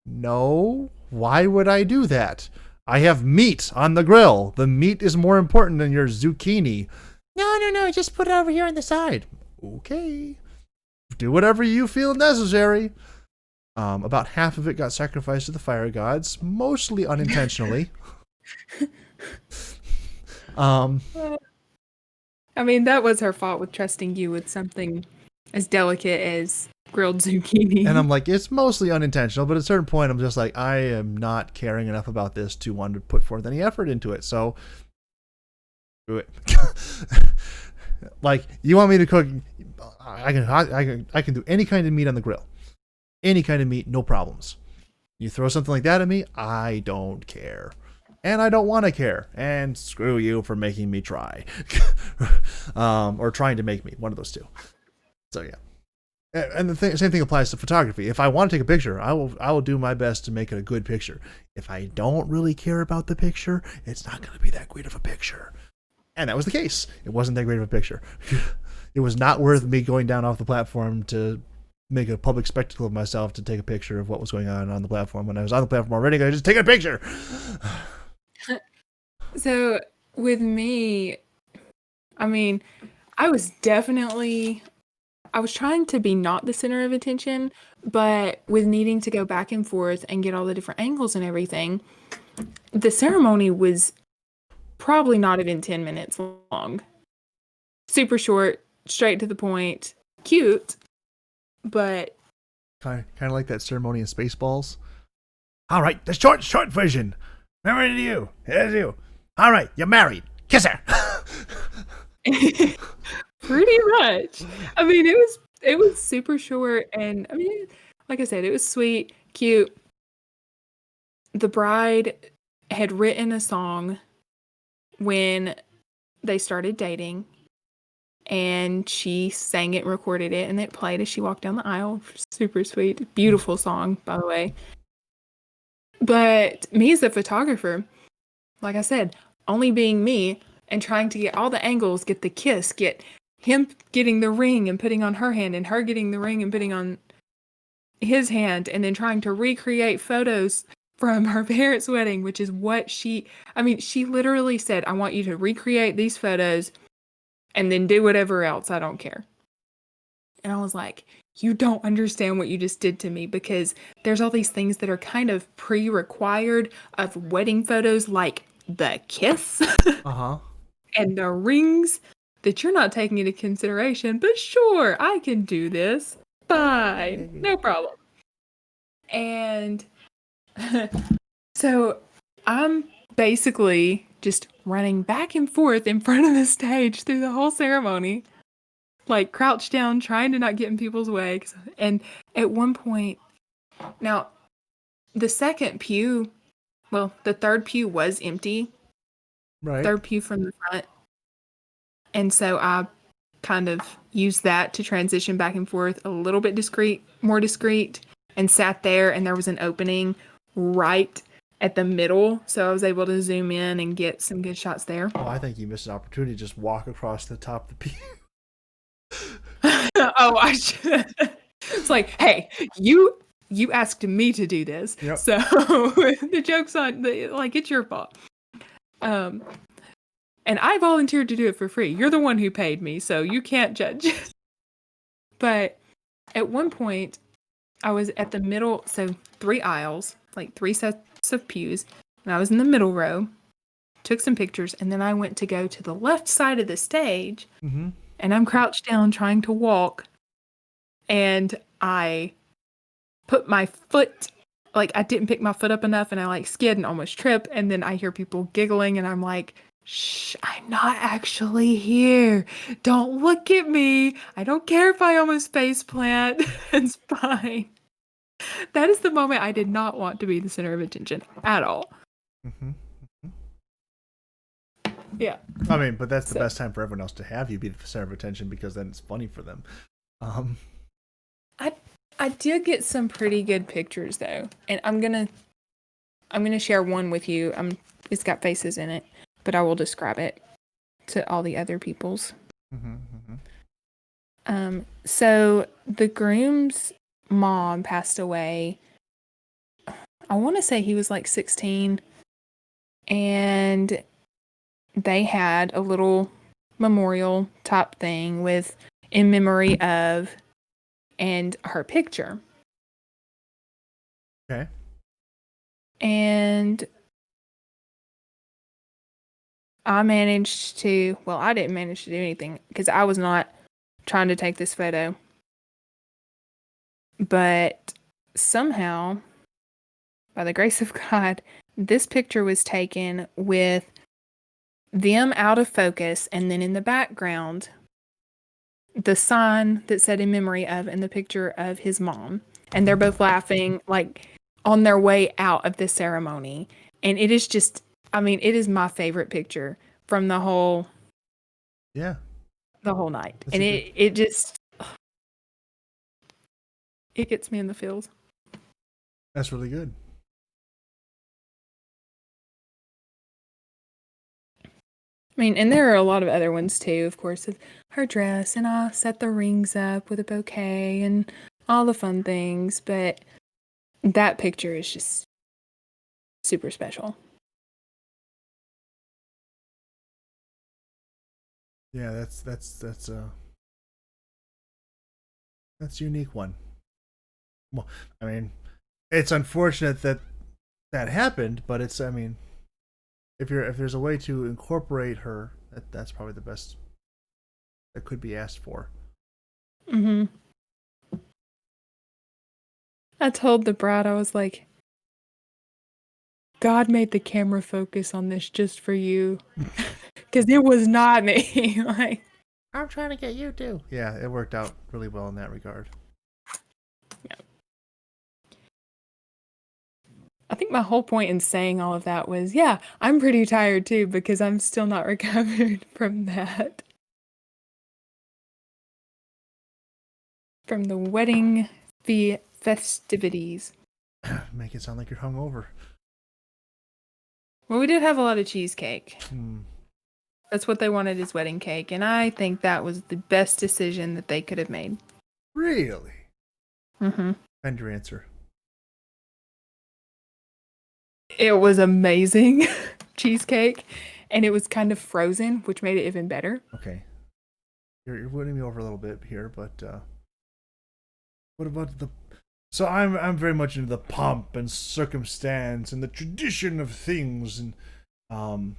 "No, why would I do that? I have meat on the grill. The meat is more important than your zucchini." No, just put it over here on the side. Okay. Do whatever you feel necessary. About half of it got sacrificed to the fire gods, mostly unintentionally. I mean, that was her fault with trusting you with something as delicate as grilled zucchini. And I'm like, it's mostly unintentional, but at a certain point, I'm just like, I am not caring enough about this to want to put forth any effort into it. So, do it. Like, you want me to cook? I can do any kind of meat on the grill. Any kind of meat, no problems. You throw something like that at me, I don't care. And I don't want to care. And screw you for making me try. Or trying to make me. One of those two. So, yeah. And the same thing applies to photography. If I want to take a picture, I will do my best to make it a good picture. If I don't really care about the picture, it's not going to be that great of a picture. And that was the case. It wasn't that great of a picture. It was not worth me going down off the platform to make a public spectacle of myself to take a picture of what was going on the platform. When I was on the platform already, I just take a picture. So with me, I mean, I was trying to be not the center of attention, but with needing to go back and forth and get all the different angles and everything, the ceremony was probably not even 10 minutes long. Super short, straight to the point, cute, but kind of like that ceremony in Spaceballs. All right, the short version. Remember you. Here's you. All right, you're married. Kiss her. Pretty much. I mean, it was super short, and I mean, like I said, it was sweet, cute. The bride had written a song when they started dating, and she sang it, recorded it, and it played as she walked down the aisle. Super sweet. Beautiful song, by the way. But me as a photographer, like I said, only being me and trying to get all the angles, get the kiss, get him getting the ring and putting on her hand, and her getting the ring and putting on his hand, and then trying to recreate photos from her parents' wedding, which is what she literally said, "I want you to recreate these photos and then do whatever else. I don't care." And I was like, you don't understand what you just did to me, because there's all these things that are kind of pre-required of wedding photos, like the kiss and the rings, that you're not taking into consideration. But sure, I can do this. Fine. No problem. And so I'm basically just running back and forth in front of the stage through the whole ceremony, like crouched down, trying to not get in people's way. And at one point, now the third pew was empty. Right. Third pew from the front. And so I kind of used that to transition back and forth a little bit more discreet, and sat there, and there was an opening right at the middle, so I was able to zoom in and get some good shots there. Oh, I think you missed an opportunity to just walk across the top of the pew. Oh, I should. It's like, hey, you asked me to do this, yep. So the joke's on, it's your fault. And I volunteered to do it for free. You're the one who paid me, so you can't judge. But at one point, I was at the middle, so 3 aisles, like 3 sets of pews, and I was in the middle row, took some pictures, and then I went to go to the left side of the stage, Mm-hmm. and I'm crouched down trying to walk, and I put my foot, like I didn't pick my foot up enough, and I like skid and almost trip, and then I hear people giggling, and I'm like, shh, I'm not actually here. Don't look at me. I don't care if I almost face plant. It's fine. That is the moment I did not want to be the center of attention at all. Mm-hmm. Yeah. I mean, but that's the best time for everyone else to have you be the center of attention, because then it's funny for them. I did get some pretty good pictures though, and I'm gonna share one with you. It's got faces in it, but I will describe it to all the other people's. Mm-hmm, mm-hmm. So the groom's mom passed away. I want to say he was like 16, and they had a little memorial type thing with in memory of and her picture. Okay. And I didn't manage to do anything because I was not trying to take this photo. But somehow, by the grace of God, this picture was taken with them out of focus, and then in the background, the sign that said in memory of and the picture of his mom. And they're both laughing, like on their way out of this ceremony. And it is just, it is my favorite picture from the whole night. That's and it just, it gets me in the feels. That's really good. And there are a lot of other ones too, of course, of her dress, and I set the rings up with a bouquet and all the fun things, but that picture is just super special. Yeah, that's a unique one. Well, it's unfortunate that happened, but it's, if there's a way to incorporate her, that's probably the best that could be asked for. Mm-hmm. I told the bride, I was like, God made the camera focus on this just for you. Because it was not me. Like, I'm trying to get you too. Yeah, it worked out really well in that regard. Yeah. I think my whole point in saying all of that was, yeah, I'm pretty tired too, because I'm still not recovered from that. From the wedding festivities. Make it sound like you're hungover. Well, we did have a lot of cheesecake. That's what they wanted as wedding cake, and I think that was the best decision that they could have made. Really? Mm-hmm. And your answer. It was amazing cheesecake, and it was kind of frozen, which made it even better. Okay. You're winning me over a little bit here, but what about the... So I'm very much into the pomp and circumstance and the tradition of things, and I'm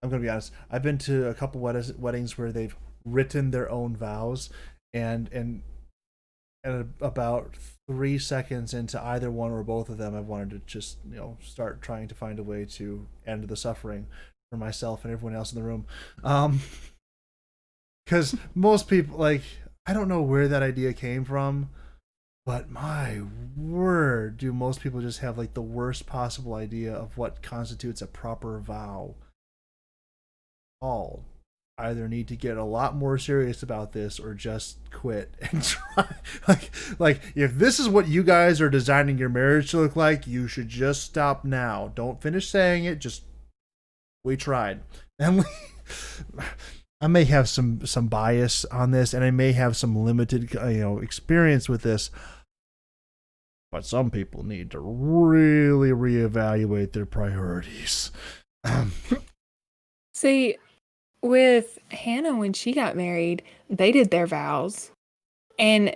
gonna be honest. I've been to a couple weddings where they've written their own vows, and about 3 seconds into either one or both of them, I've wanted to just start trying to find a way to end the suffering for myself and everyone else in the room, because most people, like, I don't know where that idea came from. But my word, do most people just have like the worst possible idea of what constitutes a proper vow? All either need to get a lot more serious about this or just quit and try. Like if this is what you guys are designing your marriage to look like, you should just stop now. Don't finish saying it. Just, we tried. And I may have some bias on this, and I may have some limited experience with this. But some people need to really reevaluate their priorities. See, with Hannah, when she got married, they did their vows. And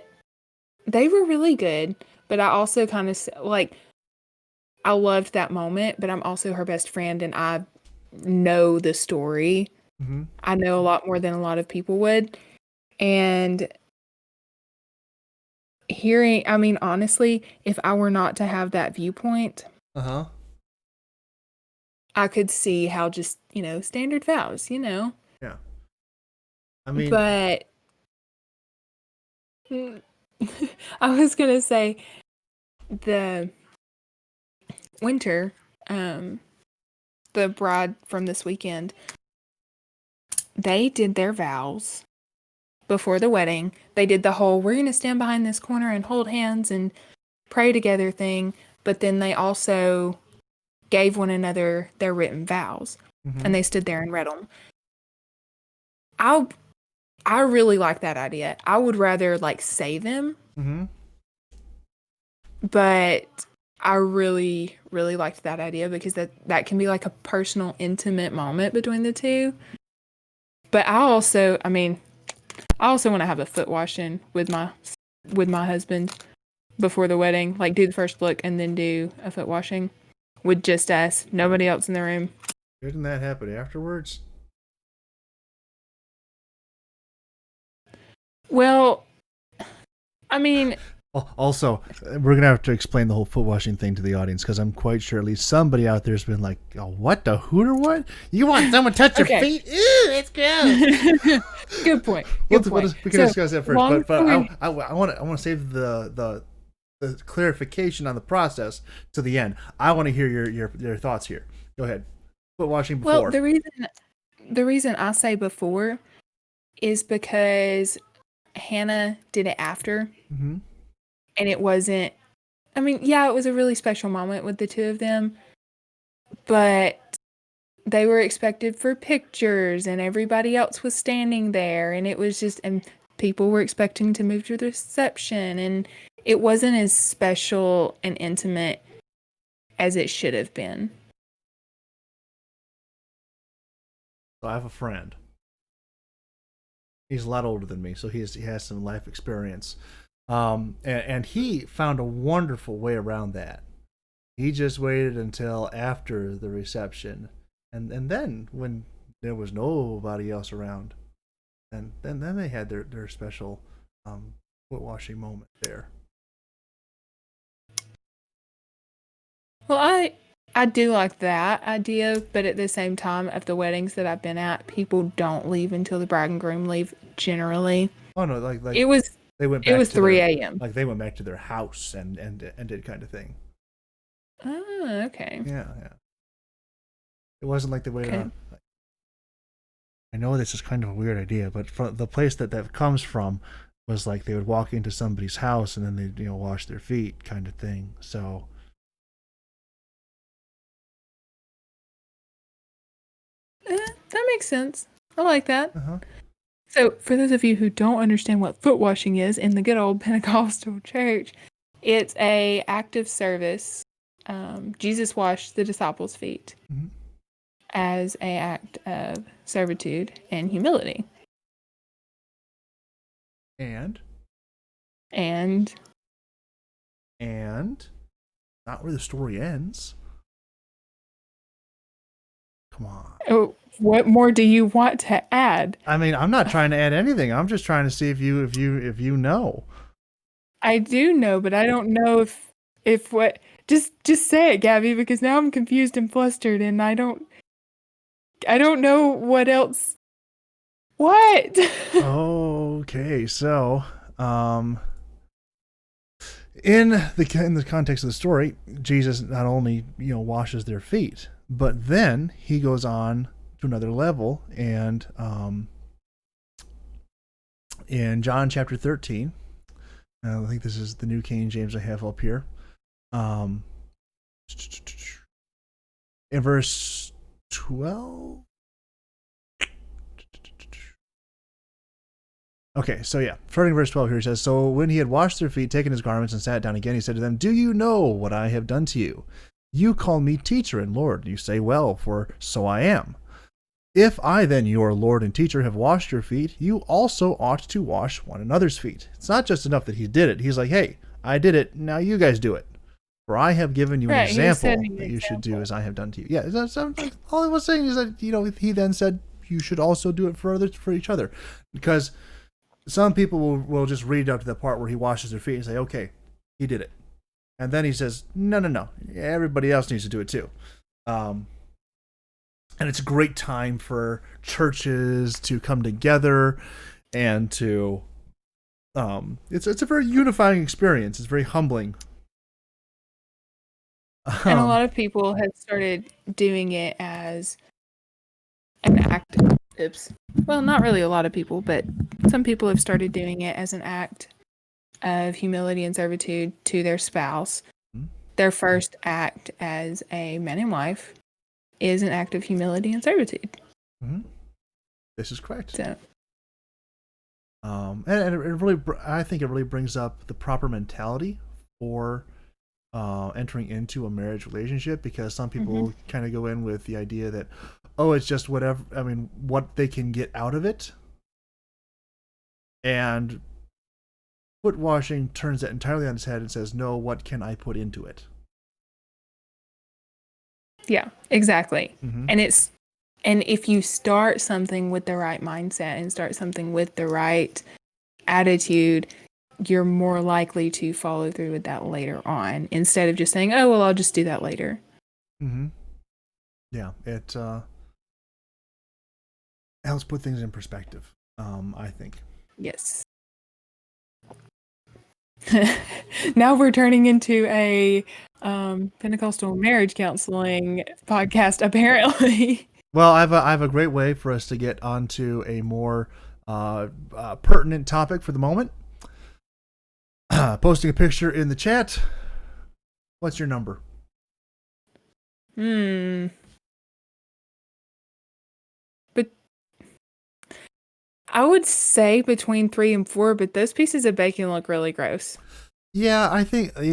They were really good, but I also kind of like I loved that moment, but I'm also her best friend and I know the story. Mm-hmm. I know a lot more than a lot of people would. And I mean, honestly, if I were not to have that viewpoint, Uh-huh. I could see how just, standard vows, Yeah. I mean, But I was going to say the winter, the bride from this weekend, they did their vows before the wedding. They did the whole, we're going to stand behind this corner and hold hands and pray together thing. But then they also gave one another their written vows. mm-hmm. And they stood there and read them. I really like that idea. I would rather say them. Mm-hmm. But I really, really liked that idea because that can be like a personal, intimate moment between the two. But I also want to have a foot washing with my husband before the wedding. Like do the first look and then do a foot washing with just us, nobody else in the room. Didn't that happen afterwards? Well, I mean, also, we're gonna have to explain the whole foot washing thing to the audience because I'm quite sure at least somebody out there's been like, "Oh, what the hooter? What? You want someone to touch your feet? Ew, it's gross." Good point. We can discuss that first, but I want to save the clarification on the process to the end. I want to hear your thoughts here. Go ahead. Foot washing before. Well, the reason I say before is because Hannah did it after. Mm-hmm. And it wasn't, I mean, yeah, it was a really special moment with the two of them, but they were expected for pictures and everybody else was standing there and it was just, and people were expecting to move to the reception and it wasn't as special and intimate as it should have been. So I have a friend. He's a lot older than me, so he has some life experience. And he found a wonderful way around that. He just waited until after the reception, and then when there was nobody else around, and then they had their special foot washing moment there. Well, I do like that idea, but at the same time, at the weddings that I've been at, people don't leave until the bride and groom leave. Generally, oh no, like it was. They went back it was 3 a.m. Like they went back to their house and did kind of thing. Oh, okay. Yeah. It wasn't like they waited on. I know this is kind of a weird idea, but from the place that comes from was like they would walk into somebody's house and then they'd wash their feet, kind of thing. So. That makes sense. I like that. Uh-huh. So, for those of you who don't understand what foot washing is in the good old Pentecostal church, it's a active service. Jesus washed the disciples' feet as an act of servitude and humility. And not where the story ends. Come on. Oh, what more do you want to add? I mean, I'm not trying to add anything. I'm just trying to see if you know. I do know, but I don't know if what. Just say it, Gabby, because now I'm confused and flustered, and I don't know what else. What? Okay, so in the context of the story, Jesus not only washes their feet, but then he goes on to another level, and in John chapter 13, I think this is the New King James I have up here. In verse 12. Okay, so yeah, starting verse 12 here, he says, "So when he had washed their feet, taken his garments, and sat down again, he said to them, 'Do you know what I have done to you? You call me teacher and Lord. You say, well, for so I am. If I then, your Lord and teacher, have washed your feet, you also ought to wash one another's feet. It's not just enough that he did it. He's like, hey, I did it. Now you guys do it. For I have given you an example that you should do as I have done to you. Yeah, all I was saying is that, he then said you should also do it for each other. Because some people will just read up to the part where he washes their feet and say, okay, he did it. And then he says, no, everybody else needs to do it too. And it's a great time for churches to come together and to, it's a very unifying experience. It's very humbling. And a lot of people have started doing it as an act. Well, not really a lot of people, but some people have started doing it as an act of humility and servitude to their spouse. Mm-hmm. Their first act as a man and wife is an act of humility and servitude. Mm-hmm. This is correct. So, and it really, I think it really brings up the proper mentality for entering into a marriage relationship, because some people kind of go in with the idea that, oh, it's just whatever. I mean, what they can get out of it. And foot washing turns that entirely on its head and says, no, what can I put into it? Yeah, exactly. Mm-hmm. And if you start something with the right mindset and start something with the right attitude, you're more likely to follow through with that later on, instead of just saying, oh, well, I'll just do that later. Mm-hmm. Yeah, it helps put things in perspective, I think. Yes. Now we're turning into a Pentecostal marriage counseling podcast, apparently. Well, I have a great way for us to get onto a more pertinent topic for the moment. Posting a picture in the chat. What's your number? But I would say between 3 and 4, but those pieces of bacon look really gross. Yeah, I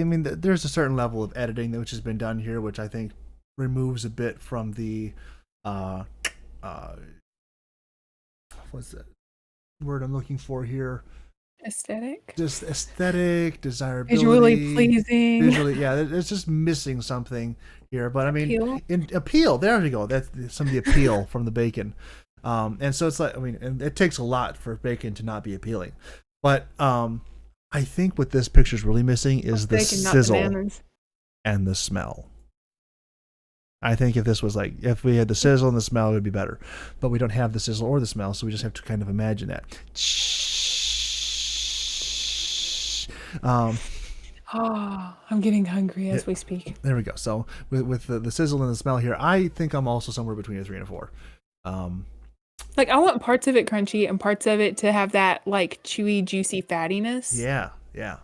mean, there's a certain level of editing which has been done here, which I think removes a bit from the what's that word I'm looking for here? Aesthetic? Just aesthetic, desirability. Visually pleasing. Yeah, it's just missing something here. But I mean, appeal. There we go. That's some of the appeal from the bacon. And so it's like, I mean, and it takes a lot for bacon to not be appealing. But I think what this picture is really missing is the sizzle and the smell. I think if we had the sizzle and the smell, it would be better. But we don't have the sizzle or the smell, so we just have to kind of imagine that. I'm getting hungry as we speak. There we go. So with the sizzle and the smell here, I think I'm also somewhere between a 3 and a 4. Like, I want parts of it crunchy and parts of it to have that like chewy, juicy fattiness. Yeah.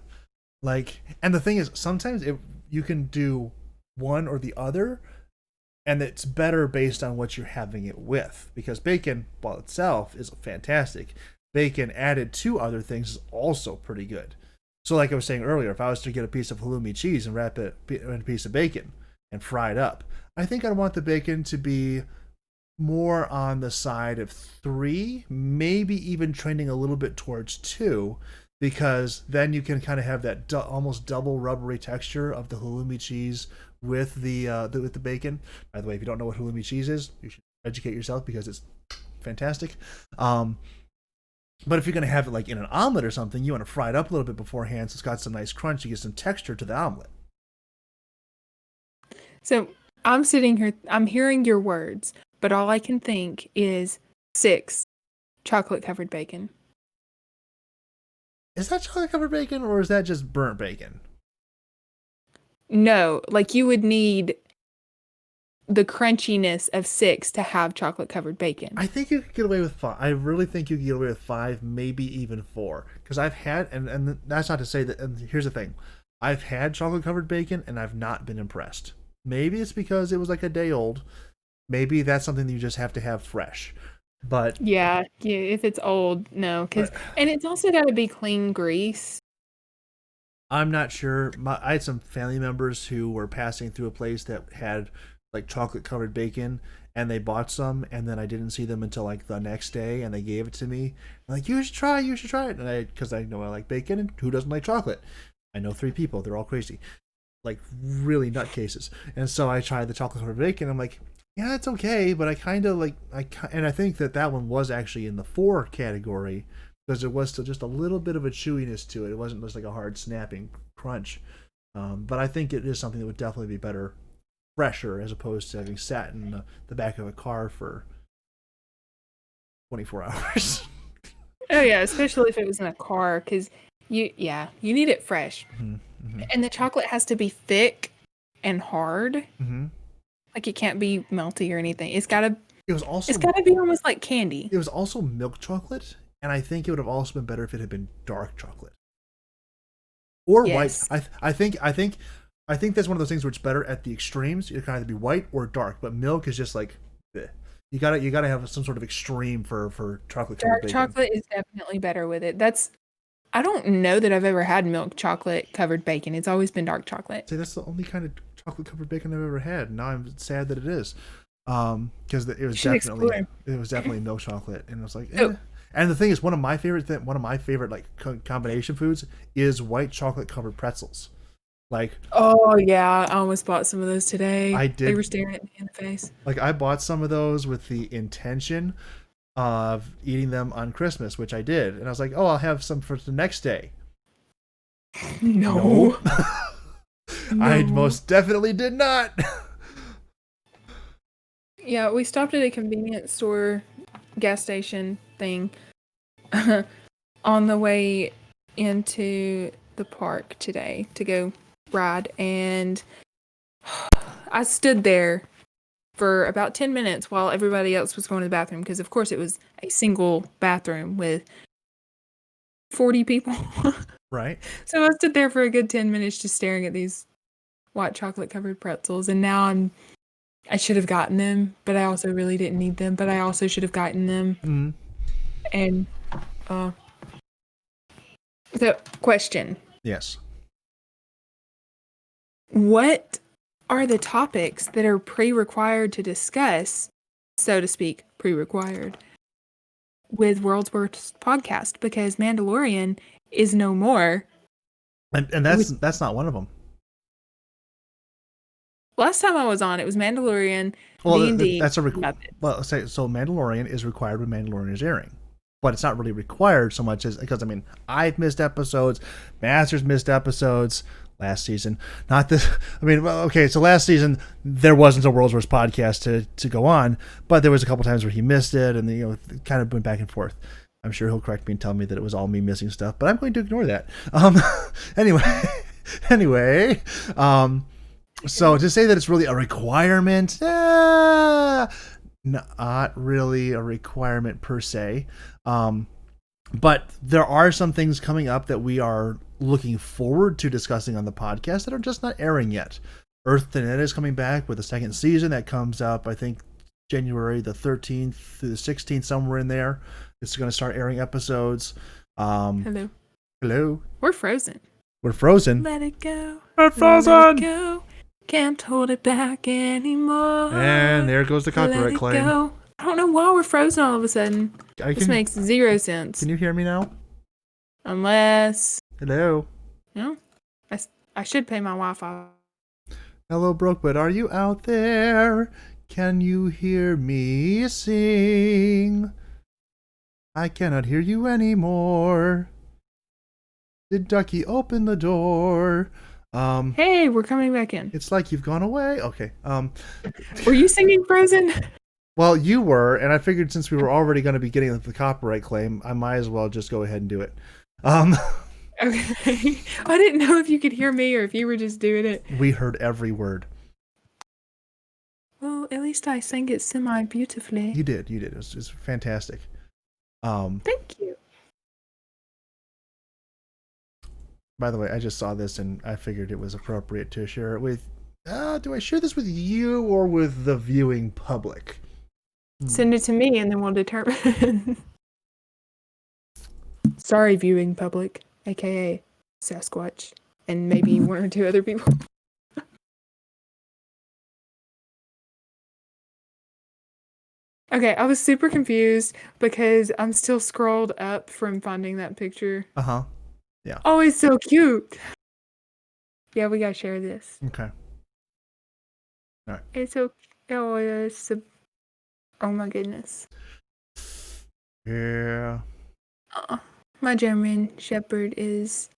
Like, and the thing is, sometimes you can do one or the other, and it's better based on what you're having it with. Because bacon, by itself, is fantastic. Bacon added to other things is also pretty good. So like I was saying earlier, if I was to get a piece of halloumi cheese and wrap it in a piece of bacon and fry it up, I think I'd want the bacon to be more on the side of 3, maybe even trending a little bit towards 2, because then you can kind of have that almost double rubbery texture of the halloumi cheese with the bacon. By the way, if you don't know what halloumi cheese is, you should educate yourself because it's fantastic. But if you're going to have it like in an omelet or something, you want to fry it up a little bit beforehand so it's got some nice crunch. You get some texture to the omelet. So I'm sitting here, I'm hearing your words, but all I can think is 6 chocolate-covered bacon. Is that chocolate-covered bacon or is that just burnt bacon? No, like you would need the crunchiness of 6 to have chocolate-covered bacon. I think you could get away with 5. I really think you could get away with 5, maybe even 4. Because I've had, and that's not to say that, and here's the thing. I've had chocolate-covered bacon and I've not been impressed. Maybe it's because it was like a day old. Maybe that's something that you just have to have fresh. But yeah, if it's old, no. And it's also got to be clean grease. I'm not sure. I had some family members who were passing through a place that had like chocolate covered bacon, and they bought some, and then I didn't see them until like the next day, and they gave it to me. I'm like, you should try it, and because I know I like bacon, and who doesn't like chocolate? I know 3 people, they're all crazy, like really nutcases, and so I tried the chocolate covered bacon. I'm like, yeah, it's okay, but I kind of like and I think that one was actually in the 4 category because there was still just a little bit of a chewiness to it. It wasn't just like a hard snapping crunch, but I think it is something that would definitely be better fresher as opposed to having sat in the back of a car for 24 hours. Oh yeah, especially if it was in a car, because you need it fresh, and the chocolate has to be thick and hard. Like it can't be melty or anything. It's gotta be almost like candy. It was also milk chocolate, and I think it would have also been better if it had been dark chocolate or white. I think that's one of those things where it's better at the extremes. It can either be white or dark, but milk is just like bleh. You gotta have some sort of extreme for chocolate. Dark chocolate is definitely better with it. I don't know that I've ever had milk chocolate covered bacon. It's always been dark chocolate. See, that's the only kind of chocolate covered bacon I've ever had. Now I'm sad that it is, because it was definitely milk chocolate, and I was like, eh. Oh. And the thing is, one of my favorite like combination foods is white chocolate covered pretzels. Like, oh yeah, I almost bought some of those today. I did. They were staring at me in the face. Like, I bought some of those with the intention of eating them on Christmas, which I did, and I was like, oh, I'll have some for the next day. No. I most definitely did not. Yeah, we stopped at a convenience store, gas station thing, on the way into the park today to go ride, and I stood there for about 10 minutes while everybody else was going to the bathroom, because of course it was a single bathroom with 40 people. Right. So I stood there for a good 10 minutes just staring at these white chocolate covered pretzels, and now I should have gotten them, but I also really didn't need them, but I also should have gotten them. And the question. Yes. What are the topics that are pre-required to discuss, so to speak, pre-required, with World's Worst Podcast? Because Mandalorian is no more. And that's not one of them. Last time I was on, it was Mandalorian, D&D. That's so Mandalorian is required when Mandalorian is airing. But it's not really required so much as because I've missed episodes, Masters missed episodes last season. Not this. So last season there wasn't a World's Worst Podcast to go on, but there was a couple times where he missed it, and it kind of went back and forth. I'm sure he'll correct me and tell me that it was all me missing stuff, but I'm going to ignore that. Anyway. So to say that it's really a requirement, not really a requirement per se. But there are some things coming up that we are looking forward to discussing on the podcast that are just not airing yet. Earth to Net is coming back with a second season that comes up, I think, January the 13th through the 16th, somewhere in there. It's going to start airing episodes. Hello. We're frozen. Let it go. We're frozen. Let it go. Can't hold it back anymore. And there goes the copyright claim. Go. I don't know why we're frozen all of a sudden. This makes zero sense. Can you hear me now? Unless... Hello? No? I should pay my Wi-Fi. Hello, Brooke, are you out there? Can you hear me sing? I cannot hear you anymore. Did Ducky open the door? Hey, we're coming back in. It's like you've gone away. Okay. Were you singing Frozen? Well, you were, and I figured since we were already going to be getting the copyright claim, I might as well just go ahead and do it. Okay. I didn't know if you could hear me or if you were just doing it. We heard every word. Well, at least I sang it semi-beautifully. You did. It was fantastic. Thank you. By the way, I just saw this and I figured it was appropriate to share it with... do I share this with you or with the viewing public? Send it to me and then we'll determine. Sorry, viewing public, aka Sasquatch, and maybe one or two other people. Okay, I was super confused because I'm still scrolled up from finding that picture. Uh-huh. Yeah. Oh, it's so cute. Yeah, we gotta share this. Okay. All right. It's so. Oh, it's so. Oh my goodness. Yeah. My German Shepherd is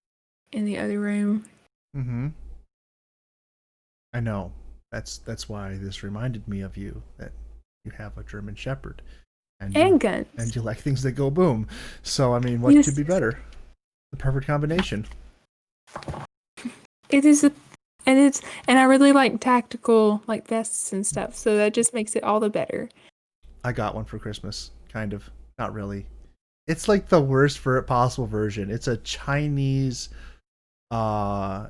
in the other room. Mm-hmm. I know. That's why this reminded me of you, that you have a German Shepherd. And guns. And you like things that go boom. So, I mean, what could be better? The perfect combination. It is and I really like tactical like vests and stuff, so that just makes it all the better. I got one for Christmas, kind of. Not really. It's like the worst possible version. It's a Chinese AK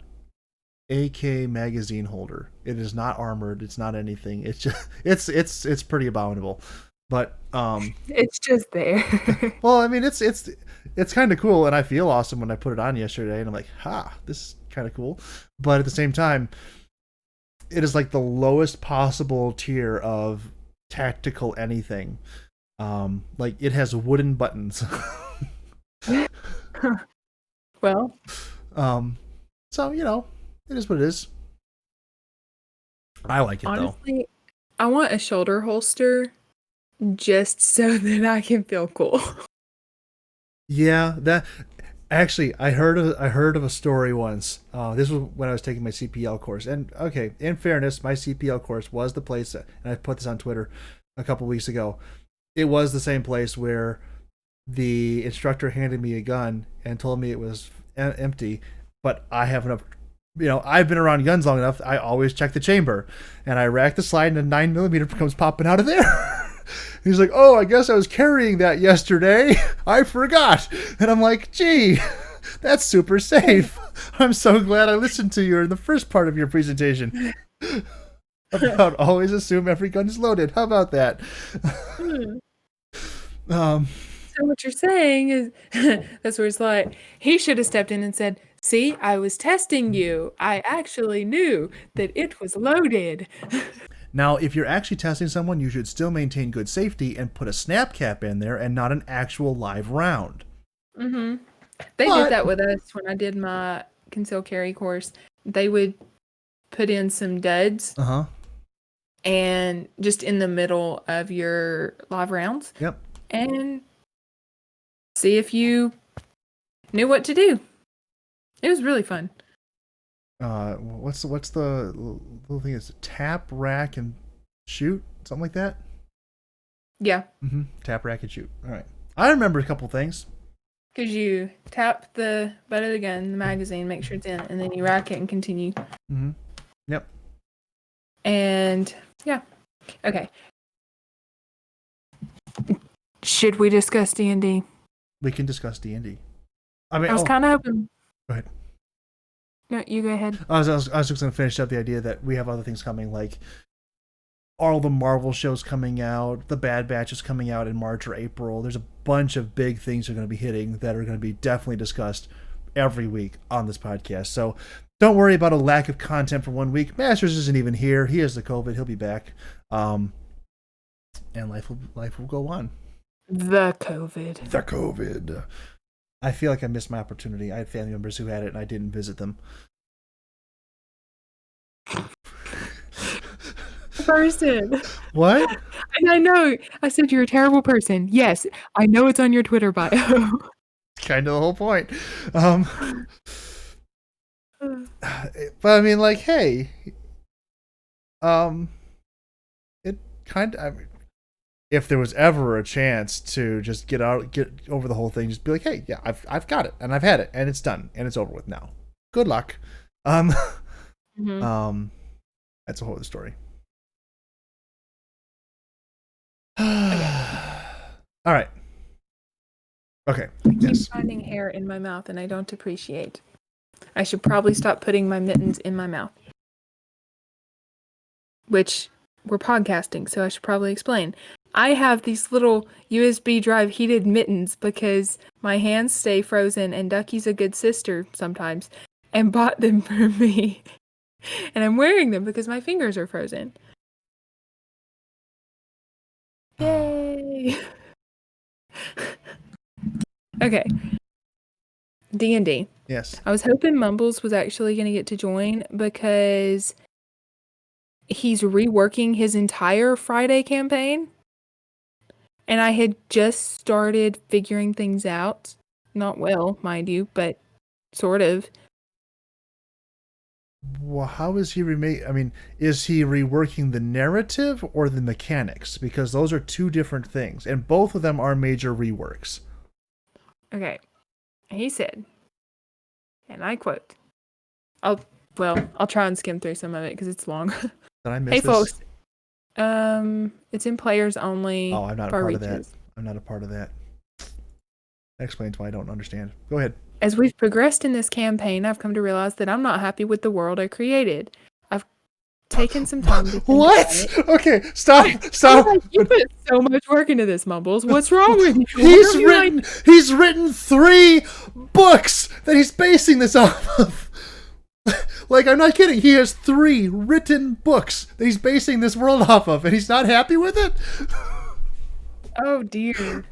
magazine holder. It is not armored. It's not anything. It's just it's pretty abominable. But it's just there. well, I mean, it's kind of cool, and I feel awesome when I put it on yesterday, and I'm like, ha, this is kind of cool. But at the same time, it is like the lowest possible tier of tactical anything. Like it has wooden buttons. Well, so it is what it is. I like it honestly, though. I want a shoulder holster just so that I can feel cool. Yeah, that actually I heard of a story once. This was when I was taking my CPL course, and okay, in fairness, my CPL course was the place, and I put this on Twitter a couple weeks ago. It was the same place where the instructor handed me a gun and told me it was empty, but I have enough. I've been around guns long enough. I always check the chamber, and I rack the slide, and a 9mm comes popping out of there. He's like, "Oh, I guess I was carrying that yesterday. I forgot." And I'm like, "Gee, that's super safe. I'm so glad I listened to you in the first part of your presentation about always assume every gun is loaded. How about that?" So what you're saying is that's where it's like he should have stepped in and said, "See, I was testing you. I actually knew that it was loaded." Now, if you're actually testing someone, you should still maintain good safety and put a snap cap in there and not an actual live round. Mm-hmm. They did that with us when I did my concealed carry course. They would put in some duds. Uh-huh. And just in the middle of your live rounds. Yep. And see if you knew what to do. It was really fun. What's the little thing? Is tap, rack, and shoot? Something like that? Yeah. Mm-hmm. Tap, rack, and shoot. All right. I remember a couple things. Because you tap the butt of the gun, the magazine, make sure it's in, and then you rack it and continue. Mm-hmm. Yep. And yeah. Okay. Should we discuss D&D? We can discuss D&D. I mean, I was kind of hoping. Go ahead. No, you go ahead. I was just going to finish up the idea that we have other things coming, like all the Marvel shows coming out, the Bad Batch is coming out in March or April. There's a bunch of big things that are going to be hitting that are going to be definitely discussed every week on this podcast. So don't worry about a lack of content for 1 week. Masters isn't even here. He has the COVID. He'll be back. And life will go on. The COVID. I feel like I missed my opportunity. I had family members who had it, and I didn't visit them. Person. What? And I know. I said you're a terrible person. Yes, I know it's on your Twitter bio. Kind of the whole point. But I mean, like, hey, it kind of. I mean, if there was ever a chance to just get over the whole thing, just be like, hey, yeah, I've got it, and I've had it, and it's done, and it's over with now. Good luck. Mm-hmm. That's a whole other story. All right. Okay. I keep finding hair in my mouth, and I don't appreciate. I should probably stop putting my mittens in my mouth. Which, we're podcasting, so I should probably explain. I have these little USB drive heated mittens because my hands stay frozen, and Ducky's a good sister sometimes, and bought them for me. And I'm wearing them because my fingers are frozen. Yay! Yay. Okay. D&D. Yes. I was hoping Mumbles was actually going to get to join because he's reworking his entire Friday campaign. And I had just started figuring things out. Not well, mind you, but sort of. Well, how is he is he reworking the narrative or the mechanics? Because those are two different things, and both of them are major reworks. Okay. He said, and I quote, I'll try and skim through some of it because it's long. Did I miss Hey, this? folks. It's in players only. Oh, I'm not a part of that. I'm not a part of that. That explains why I don't understand. Go ahead. As we've progressed in this campaign, I've come to realize that I'm not happy with the world I created. I've taken some time to think what? about it. Okay, stop. Like, you put so much work into this, Mumbles. What's wrong with you? He's written 3 books that he's basing this off of. Like, I'm not kidding. He has 3 written books that he's basing this world off of, and he's not happy with it? Oh, dear.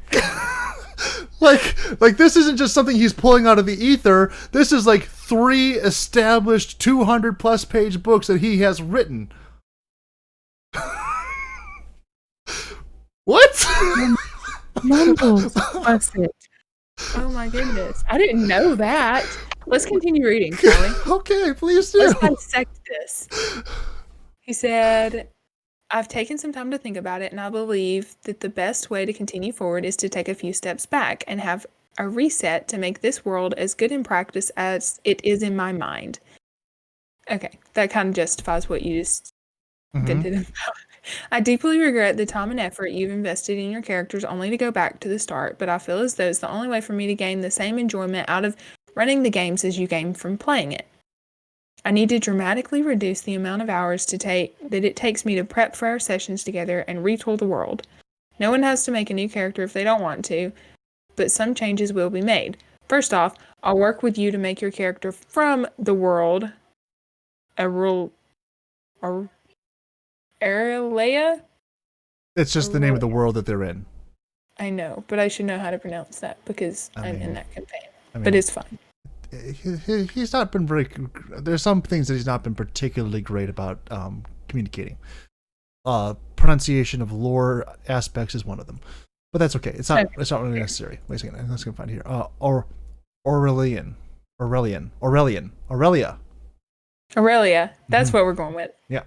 Like this isn't just something he's pulling out of the ether. This is like 3 established 200+ page books that he has written. What? Mumbles. Oh my goodness. I didn't know that. Let's continue reading, shall we? Okay, please do. Let's dissect this. He said, I've taken some time to think about it, and I believe that the best way to continue forward is to take a few steps back and have a reset to make this world as good in practice as it is in my mind. Okay, that kind of justifies what you just vented about. I deeply regret the time and effort you've invested in your characters only to go back to the start, but I feel as though it's the only way for me to gain the same enjoyment out of running the games as you gain from playing it. I need to dramatically reduce the amount of hours that it takes me to prep for our sessions together and retool the world. No one has to make a new character if they don't want to, but some changes will be made. First off, I'll work with you to make your character from the world Aralea? It's just the name of the world that they're in. I know, but I should know how to pronounce that because I'm in that campaign. But it's fine. He's not been very. There's some things that he's not been particularly great about communicating. Pronunciation of lore aspects is one of them, but that's okay. It's not. Okay. It's not really necessary. Wait a second. Let's go find it here. Aurelia. That's what we're going with. Yeah.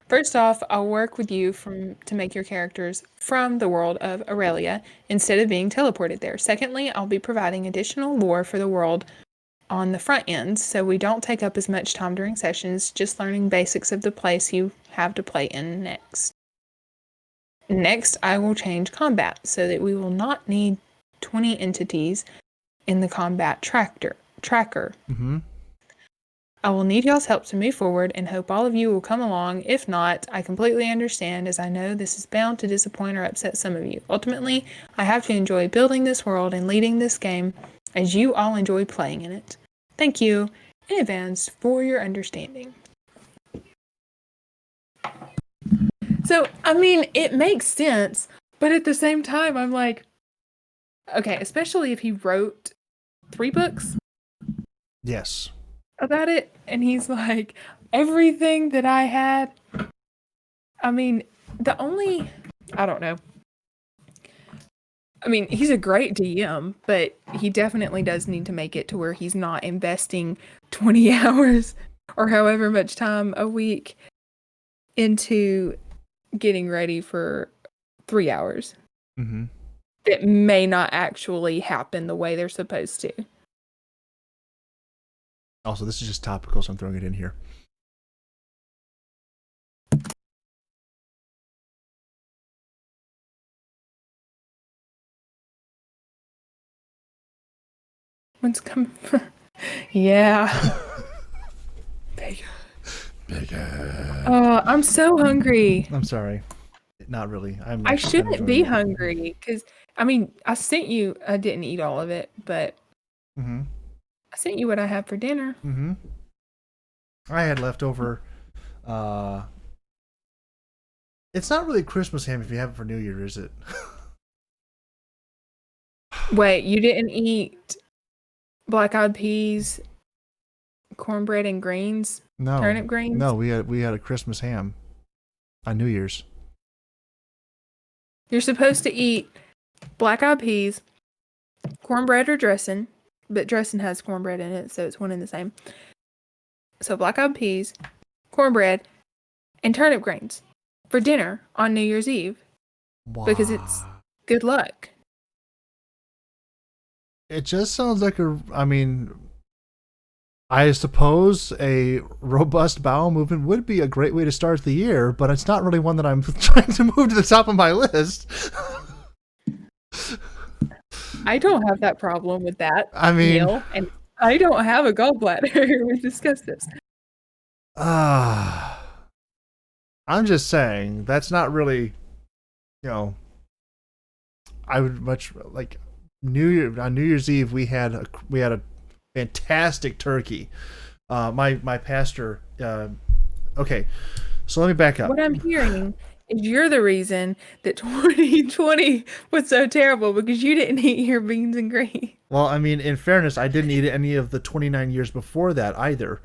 First off, I'll work with you to make your characters from the world of Aurelia instead of being teleported there. Secondly, I'll be providing additional lore for the world on the front end, so we don't take up as much time during sessions, just learning basics of the place you have to play in next. Next, I will change combat so that we will not need 20 entities in the combat tracker. Mm-hmm. I will need y'all's help to move forward and hope all of you will come along. If not, I completely understand, as I know this is bound to disappoint or upset some of you. Ultimately, I have to enjoy building this world and leading this game as you all enjoy playing in it. Thank you in advance for your understanding. So, I mean, it makes sense, but at the same time, I'm like, okay, especially if he wrote 3 books. Yes. About it, and he's like, everything that I had. I mean, I don't know. I mean, he's a great DM, but he definitely does need to make it to where he's not investing 20 hours or however much time a week into getting ready for 3 hours. Mm-hmm. That may not actually happen the way they're supposed to. Also, this is just topical, so I'm throwing it in here. When's coming? Yeah. Bigger. I'm so hungry. I'm sorry. Not really. I shouldn't be hungry because, I mean, I didn't eat all of it, but I sent you what I had for dinner. Mm-hmm. I had leftover It's not really Christmas ham if you have it for New Year, is it? Wait, you didn't eat black-eyed peas, cornbread, and greens? No, Turnip greens? no, we had a Christmas ham on New Year's. You're supposed to eat black-eyed peas, cornbread or dressing, but dressing has cornbread in it, so it's one and the same. So black-eyed peas, cornbread, and turnip greens for dinner on New Year's Eve. Wow. Because it's good luck. It just sounds like I suppose a robust bowel movement would be a great way to start the year, but it's not really one that I'm trying to move to the top of my list. I don't have that problem with that meal, and I don't have a gallbladder. We discussed this. I'm just saying that's not really, I would much like on New Year's Eve we had a fantastic turkey. My pastor. Okay, so let me back up. What I'm hearing is you're the reason that 2020 was so terrible because you didn't eat your beans and greens. Well, I mean, in fairness, I didn't eat any of the 29 years before that either.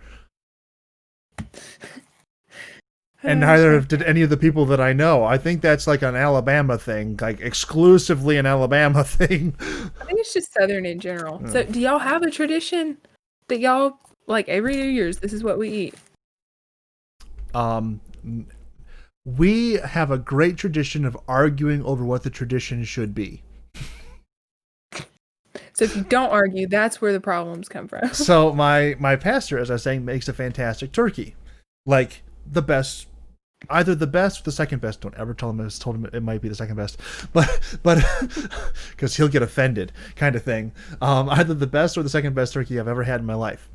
And neither did any of the people that I know. I think that's like an Alabama thing, like exclusively an Alabama thing. I think it's just Southern in general. So do y'all have a tradition that y'all, like every New Year's, this is what we eat? We have a great tradition of arguing over what the tradition should be. So if you don't argue, that's where the problems come from. So my pastor, as I was saying, makes a fantastic turkey. Like the best, either the best or the second best. Don't ever tell him I told him it might be the second best, but because he'll get offended, kind of thing. Either the best or the second best turkey I've ever had in my life.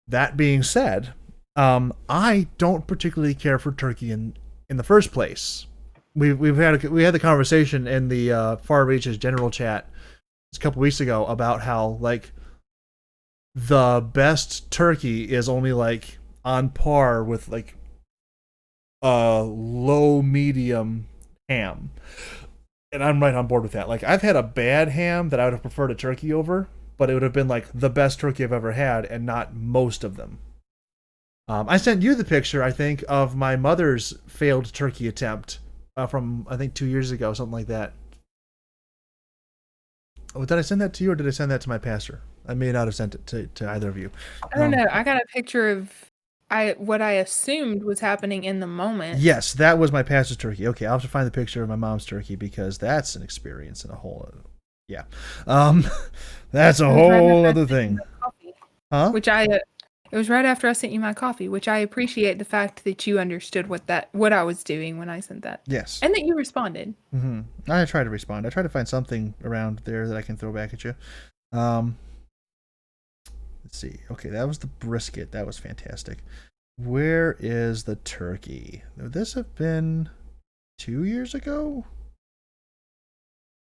That being said, I don't particularly care for turkey in the first place. We had the conversation in the Far Reaches general chat a couple weeks ago about how like the best turkey is only like on par with like a low medium ham, and I'm right on board with that. Like I've had a bad ham that I would have preferred a turkey over, but it would have been like the best turkey I've ever had and not most of them. I sent you the picture, I think, of my mother's failed turkey attempt from I think 2 years ago, something like that. Oh, did I send that to you or did I send that to my pastor? I may not have sent it to either of you. I don't know. I got a picture of what I assumed was happening in the moment. Yes, that was my pastor's turkey. Okay, I'll have to find the picture of my mom's turkey because that's an experience and a whole yeah. That's a whole other thing. Huh? It was right after I sent you my coffee, which I appreciate the fact that you understood what I was doing when I sent that. Yes. And that you responded. Mm-hmm. I try to respond. I try to find something around there that I can throw back at you. Let's see. Okay, that was the brisket. That was fantastic. Where is the turkey? Would this have been 2 years ago?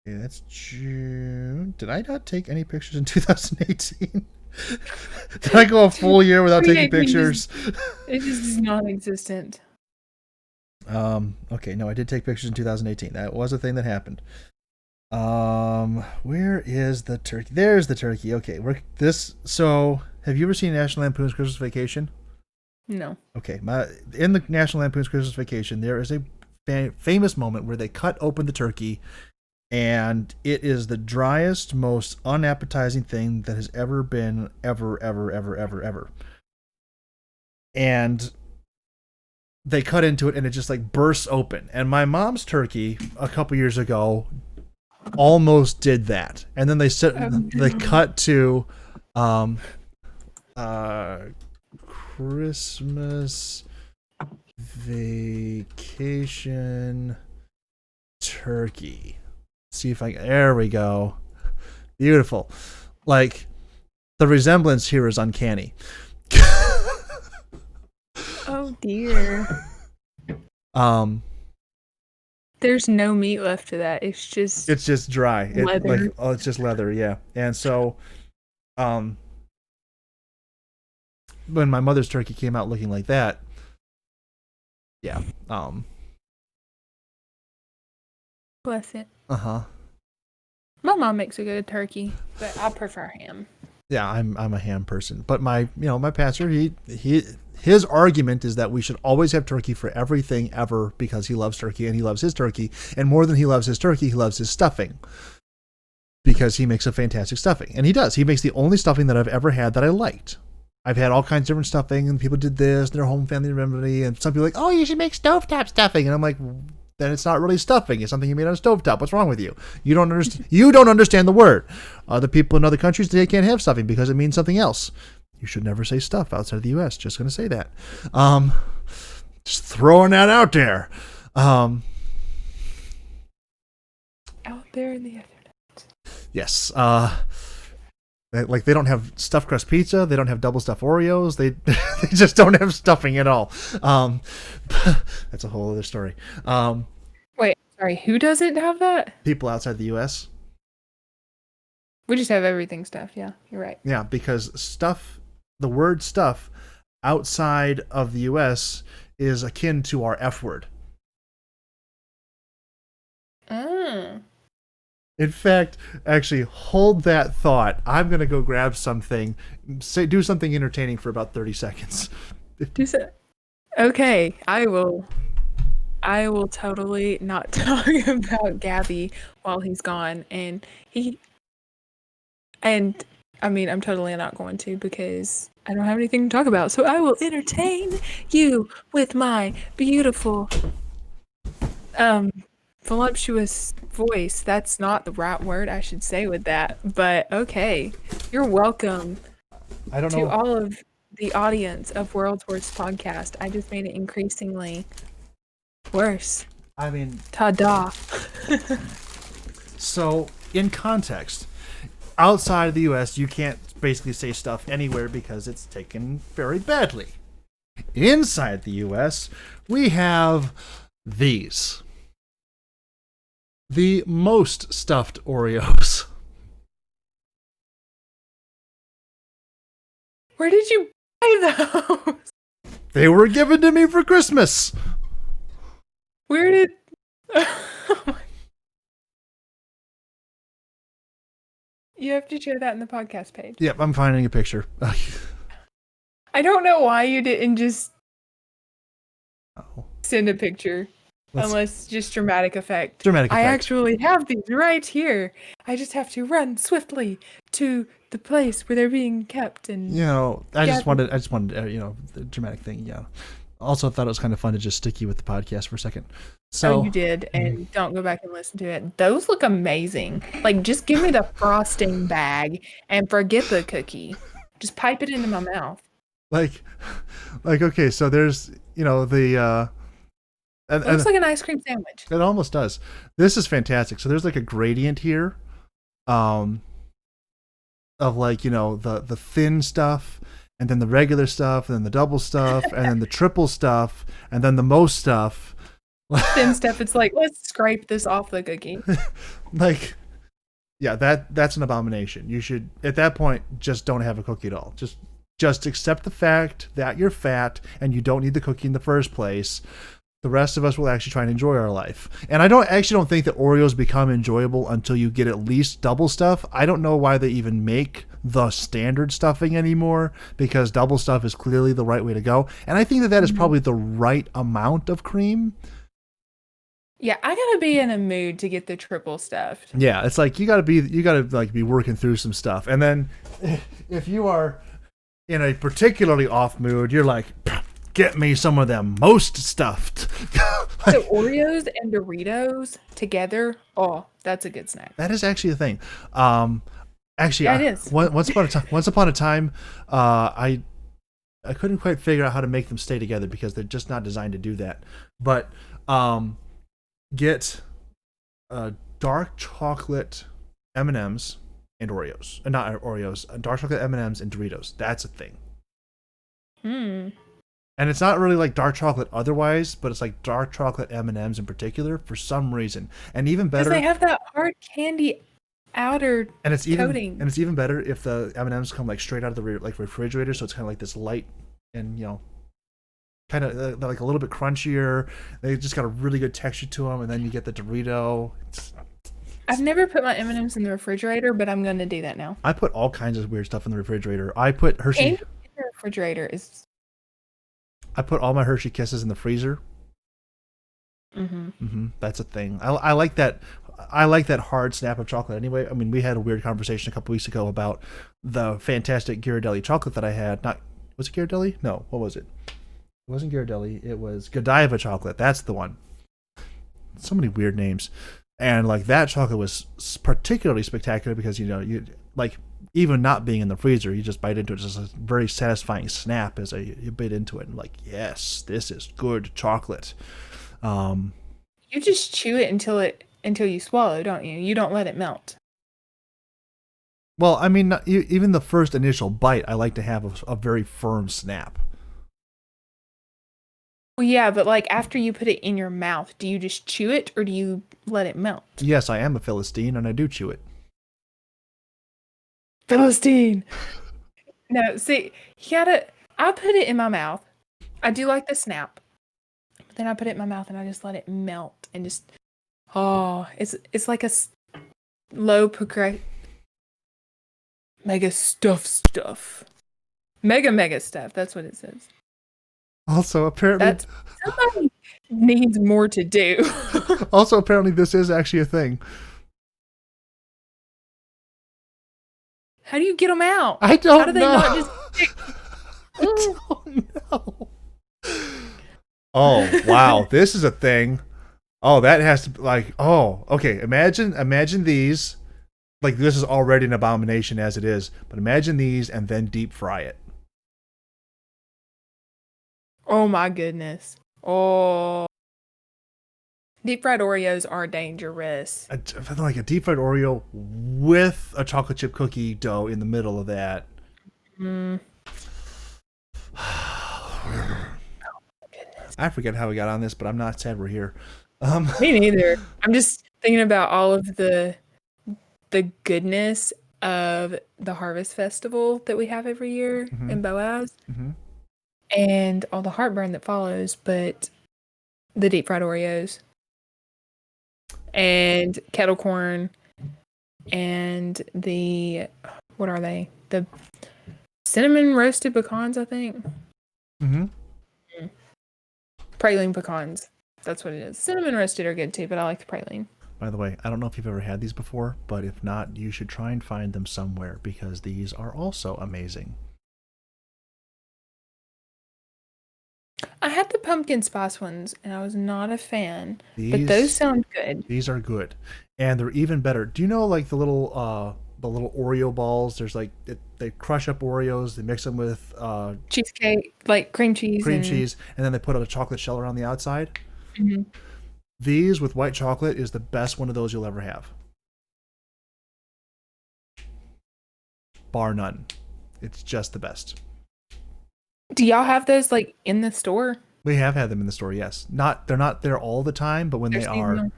Yeah, that's June. Did I not take any pictures in 2018? Did I go a full year without taking pictures? It just is non-existent. Okay, no, I did take pictures in 2018. That was a thing that happened. Where is the turkey? There's the turkey. Okay, so have you ever seen National Lampoon's Christmas Vacation? No. Okay, in the National Lampoon's Christmas Vacation, there is a famous moment where they cut open the turkey, and it is the driest, most unappetizing thing that has ever been, ever. And they cut into it, and it just like bursts open. And my mom's turkey a couple years ago almost did that. And then they cut to Christmas Vacation turkey. See if there we go. Beautiful. Like the resemblance here is uncanny. Oh dear. There's no meat left to that. It's just dry. Leather. It's just leather, yeah. And so when my mother's turkey came out looking like that, yeah. Bless it. Uh-huh. My mom makes a good turkey, but I prefer ham. Yeah, I'm a ham person. But my pastor, his argument is that we should always have turkey for everything ever because he loves turkey and he loves his turkey. And more than he loves his turkey, he loves his stuffing. Because he makes a fantastic stuffing. And he does. He makes the only stuffing that I've ever had that I liked. I've had all kinds of different stuffing, and people did this, and their home family remedy, and some people are like, oh, you should make stovetop stuffing. And I'm like, then it's not really stuffing. It's something you made on a stovetop. What's wrong with you? You don't understand the word. Other people in other countries, they can't have stuffing because it means something else. You should never say stuff outside of the U.S. Just going to say that. Just throwing that out there. Out there in the internet. Yes. Like they don't have stuffed crust pizza. They don't have double stuffed Oreos. They just don't have stuffing at all. That's a whole other story. Wait, sorry, who doesn't have that? People outside the U.S. We just have everything stuffed. Yeah, you're right. Yeah, because the word stuff outside of the U.S. is akin to our F word. In fact, actually, hold that thought. I'm going to go grab something, do something entertaining for about 30 seconds. Okay, I will totally not talk about Gabby while he's gone. And I mean, I'm totally not going to because I don't have anything to talk about. So I will entertain you with my beautiful, voluptuous voice. That's not the right word I should say with that, but okay. You're welcome. I don't know. To all of the audience of World's Worst Podcast. I just made it increasingly worse. I mean, ta-da. So, in context, outside of the U.S., you can't basically say stuff anywhere because it's taken very badly. Inside the U.S., we have these. The most stuffed Oreos. Where did you buy those? They were given to me for Christmas. Where did... You have to share that in the podcast page. Yep, I'm finding a picture. I don't know why you didn't just send a picture. Unless just dramatic effect. I actually have these right here. I just have to run swiftly to the place where they're being kept. And I just wanted the dramatic thing. Yeah. Also thought it was kind of fun to just stick you with the podcast for a second. So you did, and don't go back and listen to it. Those look amazing. Like, just give me the frosting bag and forget the cookie. Just pipe it into my mouth. Like okay, so there's the. It looks like an ice cream sandwich. It almost does. This is fantastic. So there's like a gradient here, of like the thin stuff, and then the regular stuff, and then the double stuff, and then the triple stuff, and then the most stuff. Thin stuff. It's like, let's scrape this off the cookie. Like, yeah, that's an abomination. You should at that point just don't have a cookie at all. Just accept the fact that you're fat and you don't need the cookie in the first place. The rest of us will actually try and enjoy our life. And I don't think that Oreos become enjoyable until you get at least double stuff. I don't know why they even make the standard stuffing anymore, because double stuff is clearly the right way to go. And I think that is probably the right amount of cream. Yeah, I gotta be in a mood to get the triple stuffed. Yeah, it's like you gotta be working through some stuff. And then if you are in a particularly off mood, you're like, get me some of them most stuffed. So Oreos and Doritos together, oh, that's a good snack. That is actually a thing. Actually, yeah, it is. Once upon a time, I couldn't quite figure out how to make them stay together because they're just not designed to do that. But get dark chocolate M&Ms and Oreos, not Oreos, dark chocolate M&Ms and Doritos. That's a thing. And it's not really like dark chocolate otherwise, but it's like dark chocolate M&Ms in particular for some reason. And even better, because they have that hard candy outer coating. And it's even better if the M&Ms come like straight out of the refrigerator, so it's kind of like this light and kind of they're like a little bit crunchier. They just got a really good texture to them, and then you get the Dorito. I've never put my M&Ms in the refrigerator, but I'm going to do that now. I put all kinds of weird stuff in the refrigerator. I put Hershey Candy in the refrigerator is. I put all my Hershey Kisses in the freezer. That's a thing. I like that. I like that hard snap of chocolate anyway. I mean, we had a weird conversation a couple weeks ago about the fantastic Ghirardelli chocolate that I had. Was it Ghirardelli? No, what was it? It wasn't Ghirardelli. It was Godiva chocolate. That's the one. So many weird names. And like that chocolate was particularly spectacular because, you know, you like even not being in the freezer, you just bite into it. It's just a very satisfying snap as you bit into it. And like, yes, this is good chocolate. You just chew it until you swallow, don't you? You don't let it melt. Well, I mean, even the first initial bite, I like to have a very firm snap. Well, yeah, but like after you put it in your mouth, do you just chew it or do you let it melt? Yes, I am a Philistine and I do chew it. Philistine! No, see, I put it in my mouth. I do like the snap. But then I put it in my mouth and I just let it melt and just, it's like a low progress. Mega stuff. Mega stuff. That's what it says. Also, apparently, somebody needs more to do. Also, apparently, this is actually a thing. How do you get them out? I don't know. How do they not just stick? I don't know. Oh, wow. This is a thing. Oh, that has to be like, oh, okay. Imagine these. Like, this is already an abomination as it is. But imagine these and then deep fry it. Oh, my goodness. Oh. Deep fried Oreos are dangerous. Like a deep fried Oreo with a chocolate chip cookie dough in the middle of that. I forget how we got on this, but I'm not sad we're here. Me neither. I'm just thinking about all of the goodness of the Harvest Festival that we have every year in Boaz, and all the heartburn that follows. But the deep fried Oreos and kettle corn and what are they? The cinnamon roasted pecans, I think. Praline pecans. That's what it is. Cinnamon roasted are good too, but I like the praline. By the way, I don't know if you've ever had these before, but if not, you should try and find them somewhere because these are also amazing. I had the pumpkin spice ones, and I was not a fan, but those sound good. These are good, and they're even better. Do you know like the little Oreo balls? There's like they crush up Oreos, they mix them with cheesecake, like cream cheese, and then they put a chocolate shell around the outside. Mm-hmm. These with white chocolate is the best one of those you'll ever have, bar none. It's just the best. Do y'all have those like in the store? We have had them in the store, yes. They're not there all the time, but when they're seasonal.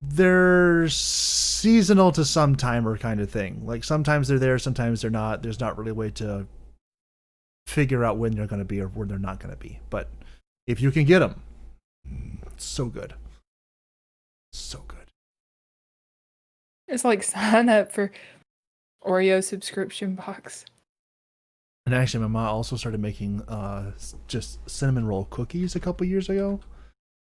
They're seasonal to some timer kind of thing. Like sometimes they're there, sometimes they're not. There's not really a way to figure out when they're going to be or when they're not going to be. But if you can get them, it's so good. So good. It's like sign up for Oreo subscription box. And actually, my mom also started making just cinnamon roll cookies a couple years ago.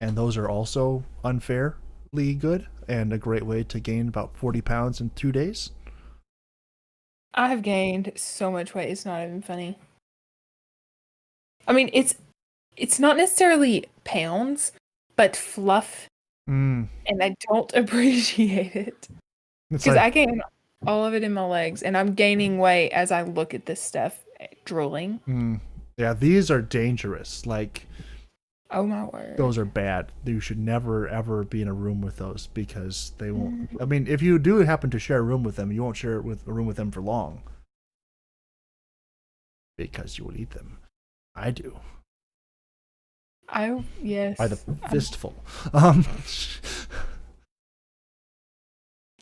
And those are also unfairly good and a great way to gain about 40 pounds in 2 days. I have gained so much weight. It's not even funny. I mean, it's not necessarily pounds, but fluff. And I don't appreciate it. Because I gain all of it in my legs, and I'm gaining weight as I look at this stuff, drooling. Yeah, these are dangerous. Like, oh my word, those are bad. You should never ever be in a room with those because they won't. I mean, if you do happen to share a room with them, you won't share a room with them for long because you will eat them. I do. Yes. By the fistful.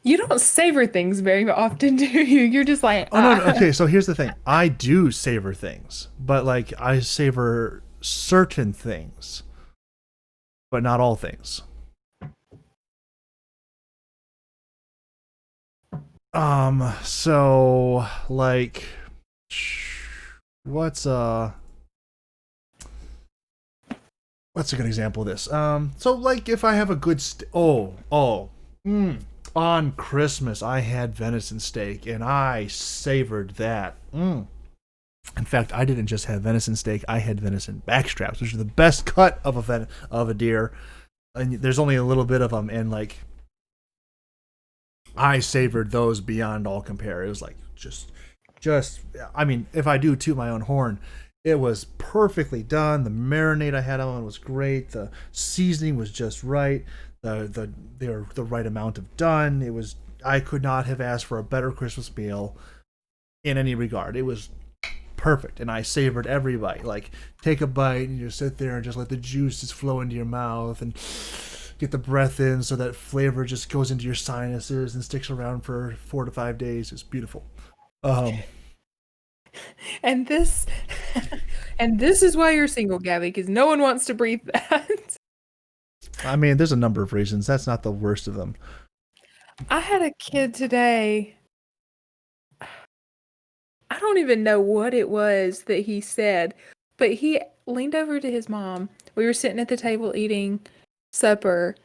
You don't savor things very often, do you? You're just like, Oh, no. Okay, so here's the thing. I do savor things, but like I savor certain things, but not all things. So like, what's a good example of this? So like if I have a good on Christmas I had venison steak and I savored that. In fact, I didn't just have venison steak; I had venison backstraps, which are the best cut of a deer, and there's only a little bit of them, and like I savored those beyond all compare. It was like just I mean, if I do toot my own horn, it was perfectly done. The marinade I had on was great. The seasoning was just right. The right amount of done. It was, I could not have asked for a better Christmas meal in any regard. It was perfect, and I savored every bite. Like, take a bite and you just sit there and just let the juices flow into your mouth and get the breath in so that flavor just goes into your sinuses and sticks around for 4 to 5 days. It's beautiful. And this is why you're single, Gabby, because no one wants to breathe that. I mean, there's a number of reasons. That's not the worst of them. I had a kid today. I don't even know what it was that he said, but he leaned over to his mom. We were sitting at the table eating supper,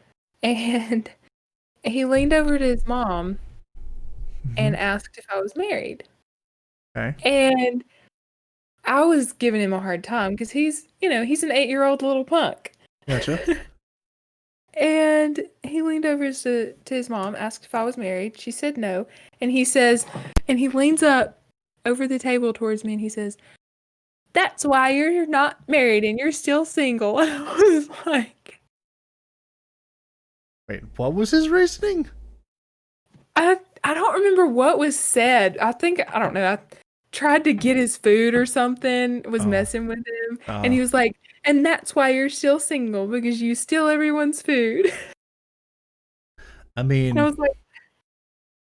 and he leaned over to his mom and asked if I was married. Okay. And I was giving him a hard time because he's an 8-year-old little punk. Gotcha. And he leaned over to his mom, asked if I was married. She said no. And he leans up over the table towards me and he says, "That's why you're not married and you're still single." And I was like, wait, what was his reasoning? I don't remember what was said. I don't know. I tried to get his food or something, was messing with him. And he was like, "And that's why you're still single, because you steal everyone's food." I mean, and I was like,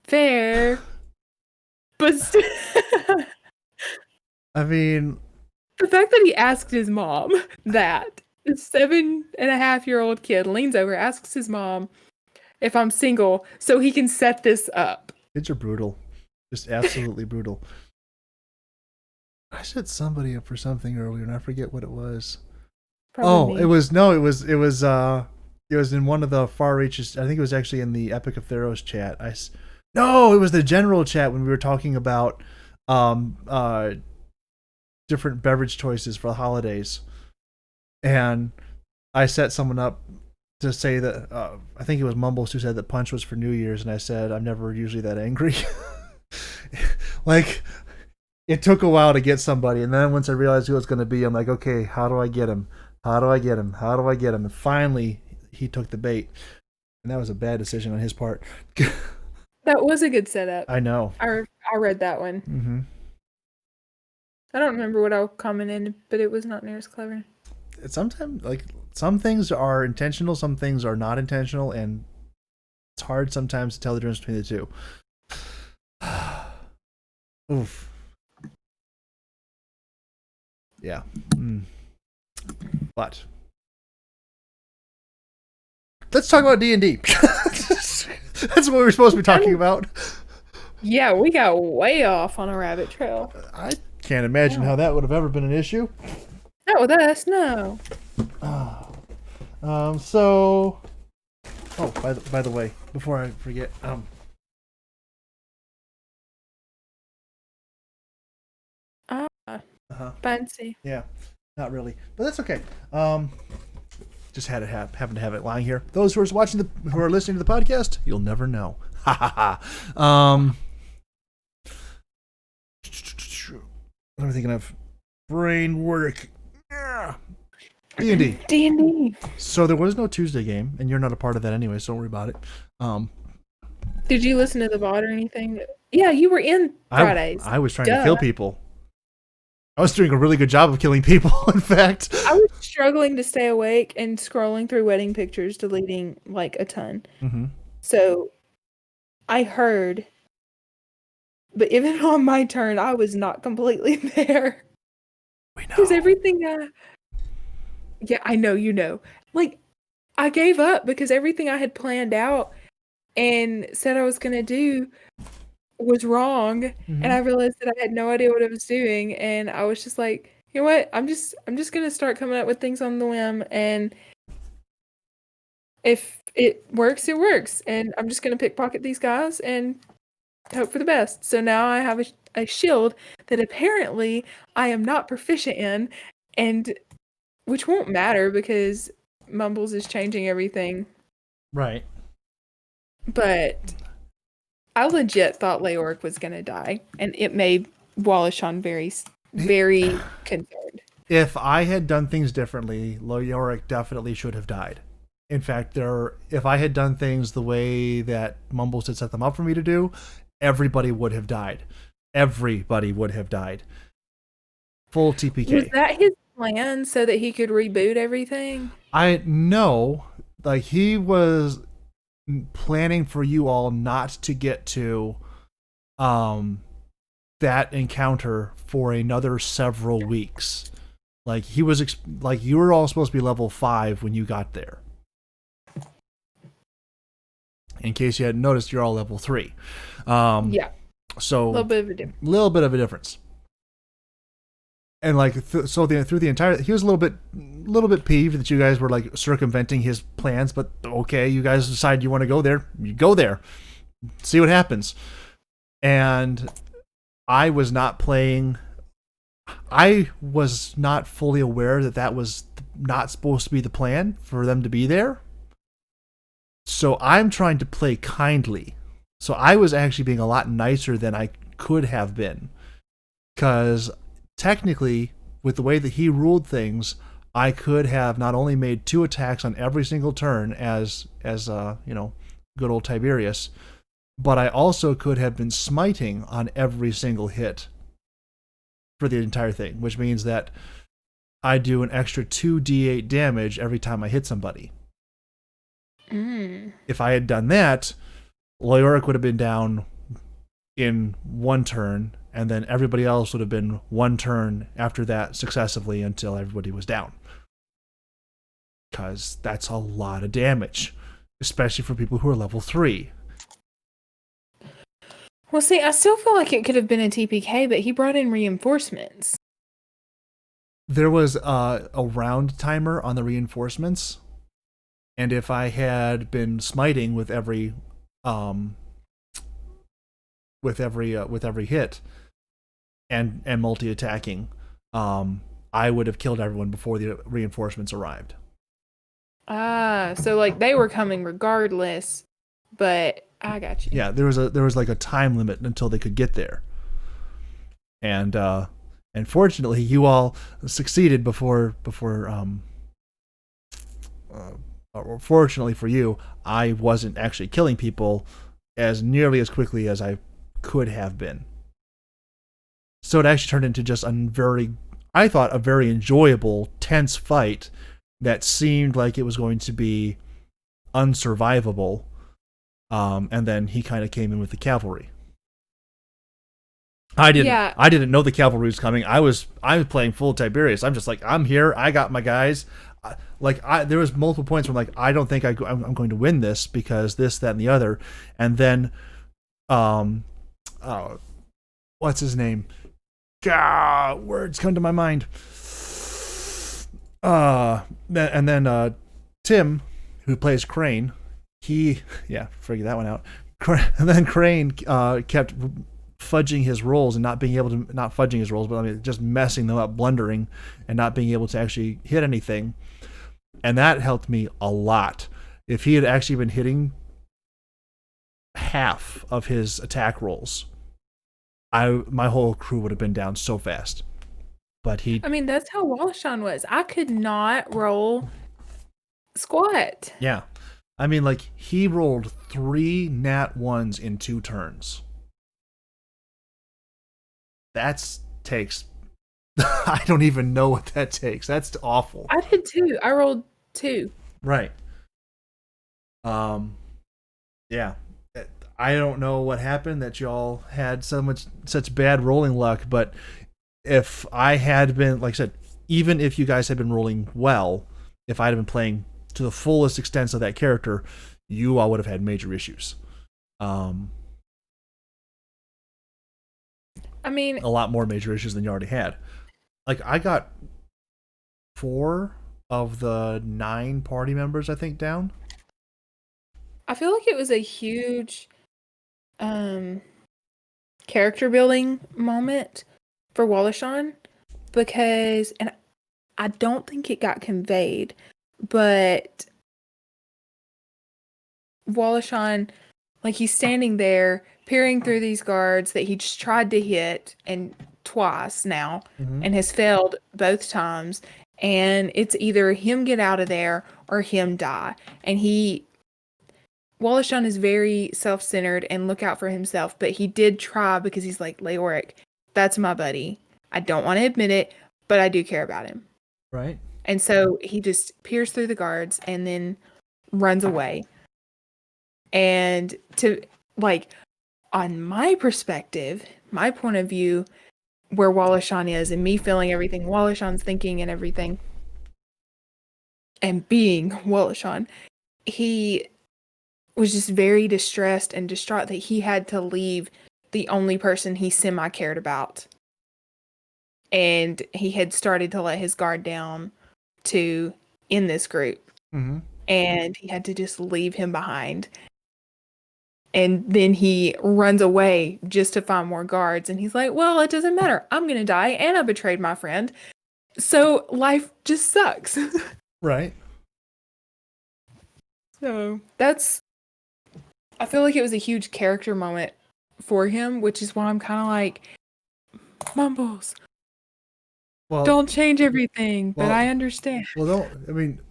fair. But I mean, the fact that he asked his mom that, the 7.5-year-old kid leans over, asks his mom if I'm single so he can set this up. Kids are brutal. Just absolutely brutal. I set somebody up for something earlier and I forget what it was. Probably me. It was in one of the far reaches. I think it was actually in the Epic of Theros chat. No, it was the general chat when we were talking about different beverage choices for the holidays, and I set someone up to say that I think it was Mumbles who said that punch was for New Year's, and I said I'm never usually that angry. Like, it took a while to get somebody, and then once I realized who it was going to be, I'm like, okay, how do I get him? And finally, he took the bait, and that was a bad decision on his part. That was a good setup. I know. I read that one. Mm-hmm. I don't remember what I commented, but it was not near as clever. Sometimes, like, some things are intentional, some things are not intentional, and it's hard sometimes to tell the difference between the two. Oof. Yeah. But let's talk about D&D. That's what we were supposed to be talking about. Yeah, we got way off on a rabbit trail. I can't imagine how that would have ever been an issue. Not with us, no. So, by the way, before I forget, fancy. Yeah, not really, but that's okay. Just had it happen to have it lying here. Those who are who are listening to the podcast, you'll never know. Ha ha ha. What am I thinking of? Brain work. Yeah. D&D. D&D. So there was no Tuesday game, and you're not a part of that anyway, so don't worry about it. Did you listen to the VOD or anything? Yeah, you were in Fridays. I was trying to kill people. I was doing a really good job of killing people, in fact. I was struggling to stay awake and scrolling through wedding pictures, deleting like a ton. Mm-hmm. So I heard, but even on my turn, I was not completely there. We know. Because everything yeah, I know, you know. Like, I gave up because everything I had planned out and said I was going to do was wrong. Mm-hmm. And I realized that I had no idea what I was doing. And I was just like, you know what? I'm just going to start coming up with things on the whim. And if it works, it works. And I'm just going to pickpocket these guys and hope for the best. So now I have a shield that apparently I am not proficient in, and which won't matter because Mumbles is changing everything. Right. But I legit thought Leoric was going to die, and it made Wallachon very, very concerned. If I had done things differently, Leoric definitely should have died. In fact, if I had done things the way that Mumbles had set them up for me to do, everybody would have died. Everybody would have died. Full TPK. Was that his plan so that he could reboot everything? I know, like, he was planning for you all not to get to that encounter for another several weeks. Like, he was like, you were all supposed to be level 5 when you got there. In case you hadn't noticed, you're all level 3. Yeah. So a little bit of a difference. And like through the entire, he was a little bit peeved that you guys were like circumventing his plans. But okay, you guys decide you want to go there. You go there, see what happens. And I was not playing. I was not fully aware that was not supposed to be the plan for them to be there. So I'm trying to play kindly. So I was actually being a lot nicer than I could have been, because technically, with the way that he ruled things, I could have not only made 2 attacks on every single turn as good old Tiberius, but I also could have been smiting on every single hit for the entire thing, which means that I do an extra 2d8 damage every time I hit somebody. If I had done that, Leoric would have been down in 1 turn, and then everybody else would have been 1 turn after that successively until everybody was down. Because that's a lot of damage, especially for people who are level 3. Well, see, I still feel like it could have been a TPK, but he brought in reinforcements. There was a round timer on the reinforcements, and if I had been smiting with every hit and multi-attacking, I would have killed everyone before the reinforcements arrived. So like they were coming regardless, but I got you. Yeah, there was like a time limit until they could get there. And fortunately you all succeeded before fortunately for you, I wasn't actually killing people as nearly as quickly as I could have been. So it actually turned into just a very enjoyable, tense fight that seemed like it was going to be unsurvivable. And then he kind of came in with the cavalry. I didn't know the cavalry was coming. I was playing full Tiberius. I'm just like, I'm here. I got my guys. There was multiple points where I'm like, I don't think I'm going to win this because this, that, and the other. And then, what's his name? Words come to my mind. And then Tim, who plays Crane, figure that one out. And then Crane kept fudging his rolls and not fudging his rolls, but I mean just messing them up, blundering, and not being able to actually hit anything. And that helped me a lot. If he had actually been hitting half of his attack rolls, my whole crew would have been down so fast. But that's how Wallachon was. I could not roll squat. Yeah. I mean, like, he rolled 3 nat 1s in 2 turns. That takes... I don't even know what that takes. That's awful. I did 2. I rolled 2. Right. Yeah. I don't know what happened that y'all had such bad rolling luck, but if I had been, like I said, even if you guys had been rolling well, if I'd have been playing to the fullest extent of that character, you all would have had major issues. I mean, a lot more major issues than you already had. Like, I got 4 of the 9 party members, I think, down. I feel like it was a huge character building moment for Wallachon because, and I don't think it got conveyed, but Wallachon, like, he's standing there peering through these guards that he just tried to hit and twice now and has failed both times, and it's either him get out of there or him die. And Wallachon is very self-centered and look out for himself, but he did try because he's like, Leoric, that's my buddy. I don't want to admit it, but I do care about him. Right. And so he just peers through the guards and then runs away. And to, like, on my perspective, my point of view, where Wallachon is and me feeling everything Wallachon's thinking and everything, and being Wallachon, he was just very distressed and distraught that he had to leave the only person he semi-cared about. And he had started to let his guard down to in this group. And he had to just leave him behind. And then he runs away just to find more guards. And he's like, well, it doesn't matter. I'm going to die and I betrayed my friend. So life just sucks. Right. So I feel like it was a huge character moment for him, which is why I'm kind of like, Mumbles, don't change everything, but I understand. Well,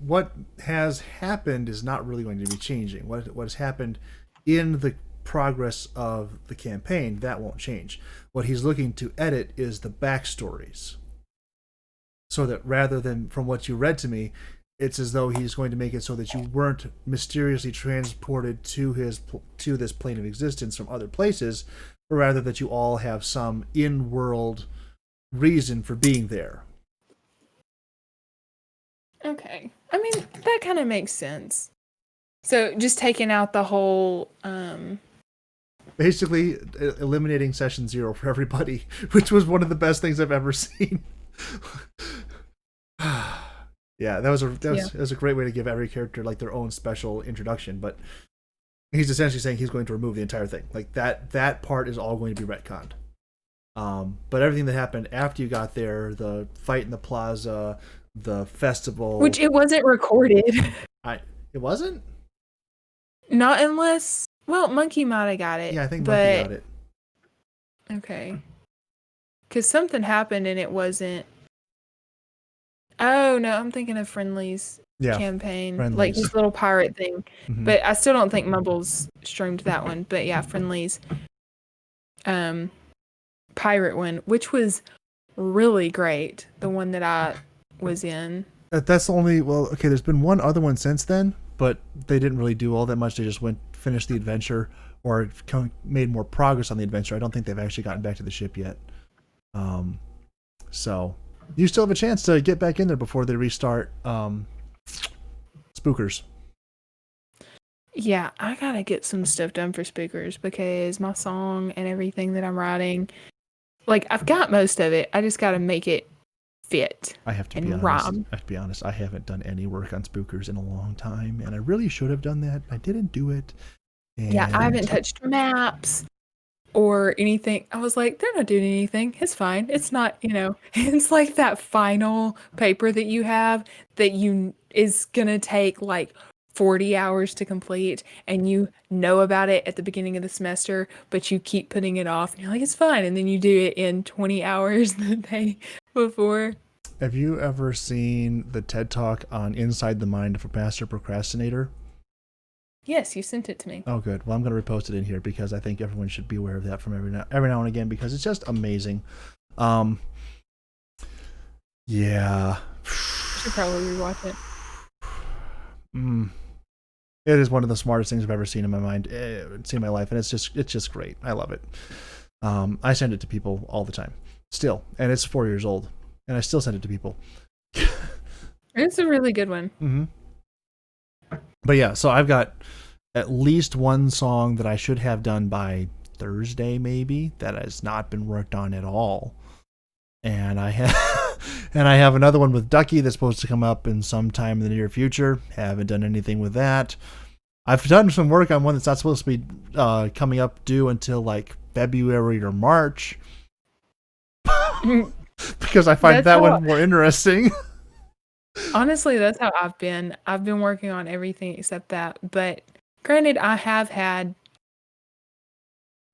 what has happened is not really going to be changing. What has happened in the progress of the campaign, that won't change. What he's looking to edit is the backstories. So that rather than from what you read to me, it's as though he's going to make it so that you weren't mysteriously transported to this plane of existence from other places, but rather that you all have some in-world reason for being there. Okay. I mean, that kind of makes sense. So just taking out the whole basically eliminating session 0 for everybody, which was one of the best things I've ever seen. Yeah, that was a great way to give every character like their own special introduction, but he's essentially saying he's going to remove the entire thing. Like that part is all going to be retconned. But everything that happened after you got there, the fight in the plaza, the festival, which it wasn't recorded. It wasn't? Not unless, well, Monkey might have got it. Yeah, I think Monkey got it. Okay. Because something happened and it wasn't. Oh, no, I'm thinking of Friendly's campaign. Friendly's. Like his little pirate thing. But I still don't think Mumbles streamed that one. But yeah, Friendly's pirate one, which was really great. The one that I was in. That's the only, there's been one other one since then, but they didn't really do all that much. They just finished the adventure or made more progress on the adventure. I don't think they've actually gotten back to the ship yet. So you still have a chance to get back in there before they restart Spookers. Yeah, I gotta get some stuff done for Spookers because my song and everything that I'm writing, like, I've got most of it. I just gotta make it fit. I have to be honest. I haven't done any work on Spookers in a long time, and I really should have done that. I didn't do it. Yeah, I haven't touched maps or anything. I was like, they're not doing anything. It's fine. It's not, it's like that final paper that you have that is gonna take like 40 hours to complete, and you know about it at the beginning of the semester, but you keep putting it off, and you're like, it's fine, and then you do it in 20 hours the day before. Have you ever seen the TED Talk on Inside the Mind of a Master Procrastinator? Yes, you sent it to me. Oh, good. Well, I'm going to repost it in here because I think everyone should be aware of that from every now and again because it's just amazing. Yeah. Should probably rewatch it. It is one of the smartest things I've ever seen in my life, and it's just great. I love it. I send it to people all the time, still, and it's 4 years old, and I still send it to people. It's a really good one. Mm-hmm. But yeah, so I've got at least one song that I should have done by Thursday, maybe, that has not been worked on at all, and I have another one with Ducky that's supposed to come up in some time in the near future. Haven't done anything with that. I've done some work on one that's not supposed to be coming up due until like February or March because I find that one more interesting. Honestly, that's how I've been. I've been working on everything except that. But granted, I've had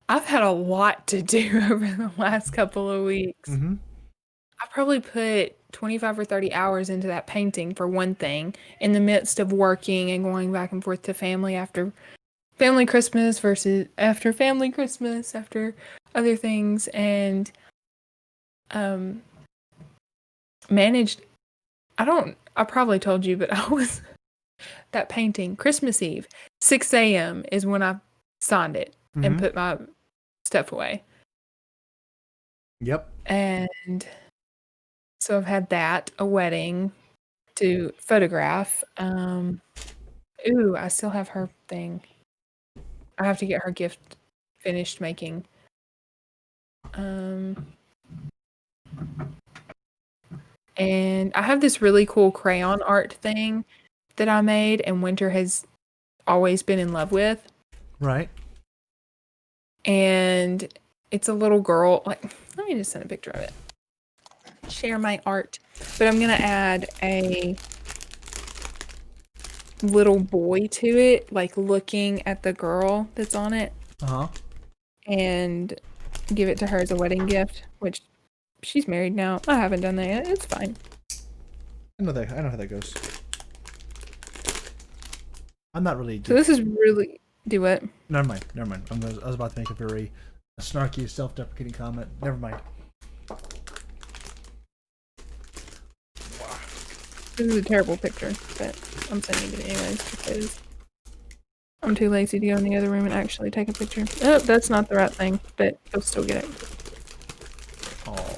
a lot to do over the last couple of weeks. Mm-hmm. I probably put 25 or 30 hours into that painting for one thing, in the midst of working and going back and forth to family after family Christmas versus after family Christmas, after other things, and managed. I probably told you, but I was that painting Christmas Eve, 6 a.m. is when I signed it and put my stuff away. Yep. And so I've had that, a wedding to photograph. I still have her thing. I have to get her gift finished making. And I have this really cool crayon art thing that I made and Winter has always been in love with. Right. And it's a little girl. Like, let me just send a picture of it. Share my art. But I'm going to add a little boy to it, like looking at the girl that's on it. Uh-huh. And give it to her as a wedding gift, which she's married now. I haven't done that yet. It's fine. I know how that goes. I'm not really. So this is really. Do what? Never mind. I was about to make a very snarky, self-deprecating comment. Never mind. This is a terrible picture, but I'm sending it anyways because I'm too lazy to go in the other room and actually take a picture. Oh, that's not the right thing, but you'll still get it.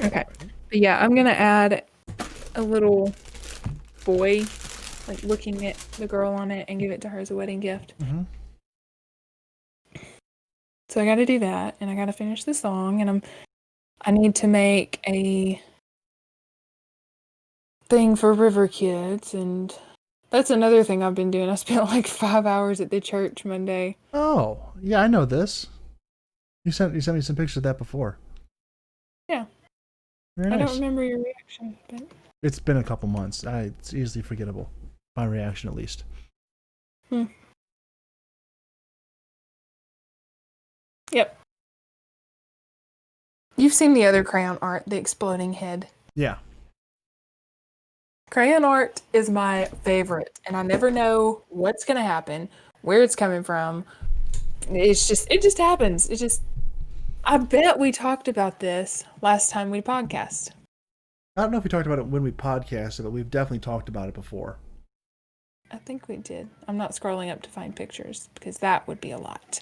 Okay. But yeah, I'm gonna add a little boy, like looking at the girl on it, and give it to her as a wedding gift. Mm-hmm. So I got to do that, and I got to finish the song, and I need to make a thing for River Kids, and that's another thing I've been doing. I spent like 5 hours at the church Monday. Oh, yeah, I know this. You sent me some pictures of that before. Yeah. Very nice. I don't remember your reaction, but it's been a couple months. It's easily forgettable. My reaction, at least. Yep. You've seen the other crayon art, the exploding head. Yeah. Crayon art is my favorite, and I never know what's going to happen, where it's coming from. It just happens. I bet we talked about this last time we podcast. I don't know if we talked about it when we podcasted, but we've definitely talked about it before. I think we did. I'm not scrolling up to find pictures because that would be a lot.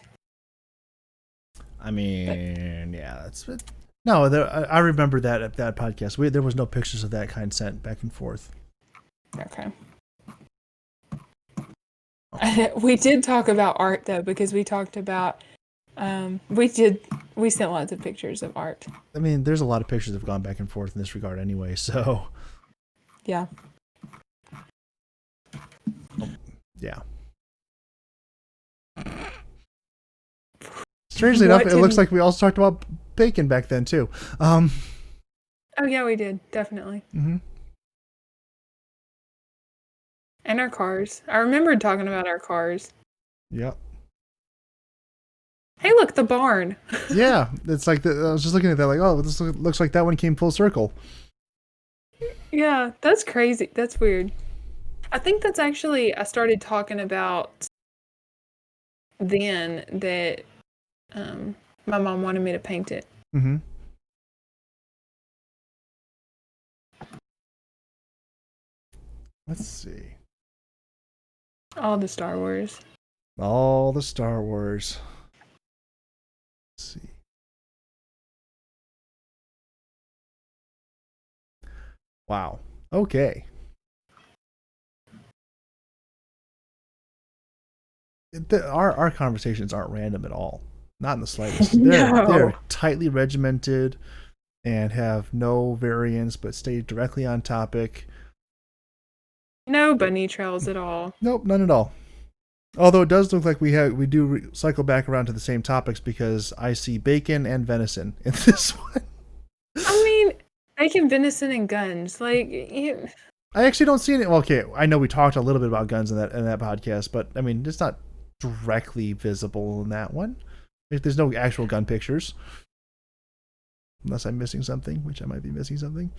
I mean, yeah, that's it. No, I remember that podcast. There was no pictures of that kind sent back and forth. Okay. We did talk about art though, because we talked about we sent lots of pictures of art. I mean, there's a lot of pictures that have gone back and forth in this regard anyway, so yeah. Yeah. Strangely enough, it looks like we also talked about bacon back then too. Oh yeah, we did, definitely. Mm-hmm. And our cars. I remembered talking about our cars. Yep. Hey, look, the barn. Yeah, it's like I was just looking at that, like, oh, this looks like that one came full circle. Yeah, that's crazy. That's weird. I think that's actually I started talking about then that my mom wanted me to paint it. Mm-hmm. Let's see. All the Star Wars. All the Star Wars. Let's see. Wow. Okay. Our conversations aren't random at all. Not in the slightest. They're No. tightly regimented and have no variance, but stay directly on topic. No bunny trails at all. Nope, none at all. Although it does look like we do cycle back around to the same topics because I see bacon and venison in this one. I mean, bacon, venison, and guns. Like, I actually don't see any. Well, okay, I know we talked a little bit about guns in that podcast, but I mean, it's not directly visible in that one. There's no actual gun pictures, unless I'm missing something, which I might be missing something.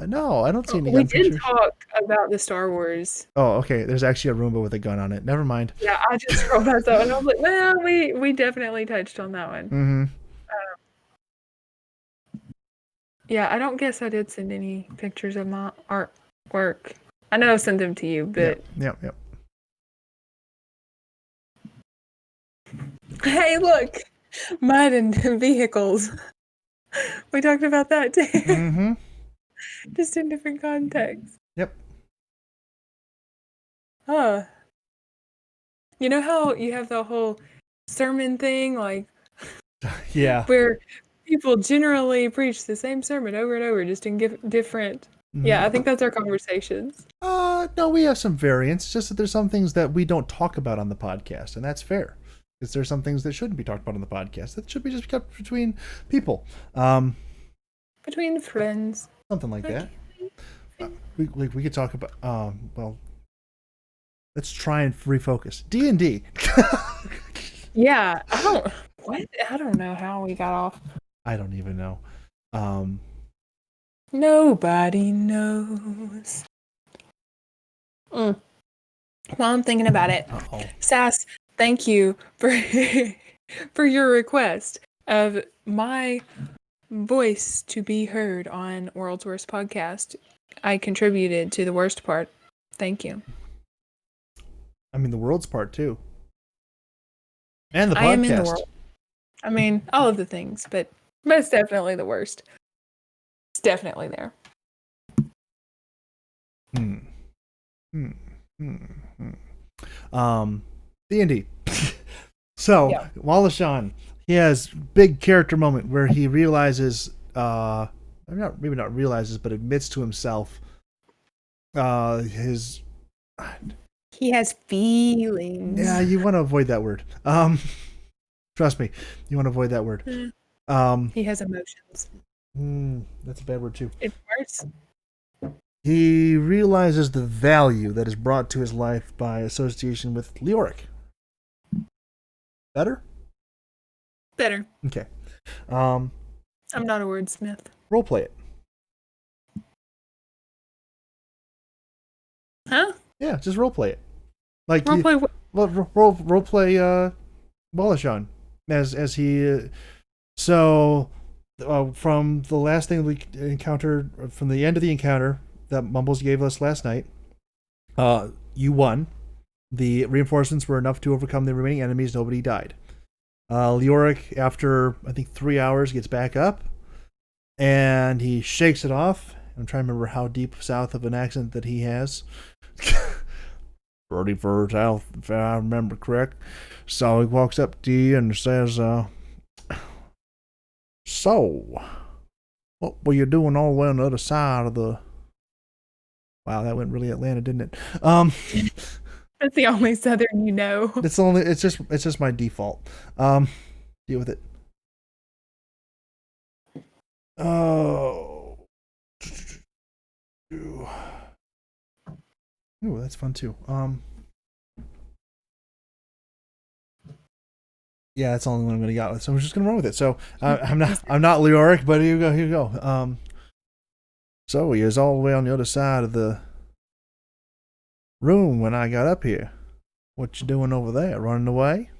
No, I don't see any we gun did pictures. talk about the Star Wars. Oh, okay. There's actually a Roomba with a gun on it. Never mind. Yeah, I just scrolled past that one. And I was like, well, we definitely touched on that one. Mm-hmm. Yeah, I don't guess I did send any pictures of my artwork. I know I sent them to you, but Yep. hey, look, mud and vehicles. We talked about that too. Mm-hmm. Just in different contexts. Yep. Huh. You know how you have the whole sermon thing, like Yeah. where people generally preach the same sermon over and over, just in different. Mm-hmm. Yeah, I think that's our conversations. No, we have some variants. It's just that there's some things that we don't talk about on the podcast, and that's fair. Because there's some things that shouldn't be talked about on the podcast. That should be just kept between people. Between friends. Something like that. We could talk about. Well, let's try and refocus. D&D. Yeah, I don't know how we got off. I don't even know. Nobody knows. While I'm thinking about it, Uh-oh. Sass, thank you for for your request of my voice to be heard on World's Worst Podcast. I contributed to the worst part. Thank you. I mean, the world's part too. And the podcast. I am in the world. I mean, all of the things, but most definitely the worst. It's definitely there. D&D. So, yeah. Wallaceon, he has big character moment where he realizes, maybe not realizes, but admits to himself, his. He has feelings. Yeah, you want to avoid that word. Trust me, you want to avoid that word. He has emotions. That's a bad word too. It hurts. He realizes the value that is brought to his life by association with Leoric. Better? Better. Okay. I'm not a wordsmith. Roleplay it. Huh? Yeah, just roleplay it. Like roleplay what? Roleplay Wallaceon as he from the last thing we encountered, from the end of the encounter that Mumbles gave us last night, you won. The reinforcements were enough to overcome the remaining enemies. Nobody died. Leoric, after I think 3 hours, gets back up and he shakes it off. I'm trying to remember how deep south of an accent that he has. Pretty far south, if I remember correct. So he walks up to you and says, so, what were you doing all the way on the other side of the... Wow, that went really Atlanta, didn't it? That's the only Southern you know. It's just my default. Deal with it. Oh. Ooh, that's fun too. Yeah, that's the only one I'm gonna got with. So I'm just gonna run with it. So I'm not Leoric, but here you go. So he was all the way on the other side of the room when I got up here. What you doing over there? Running away?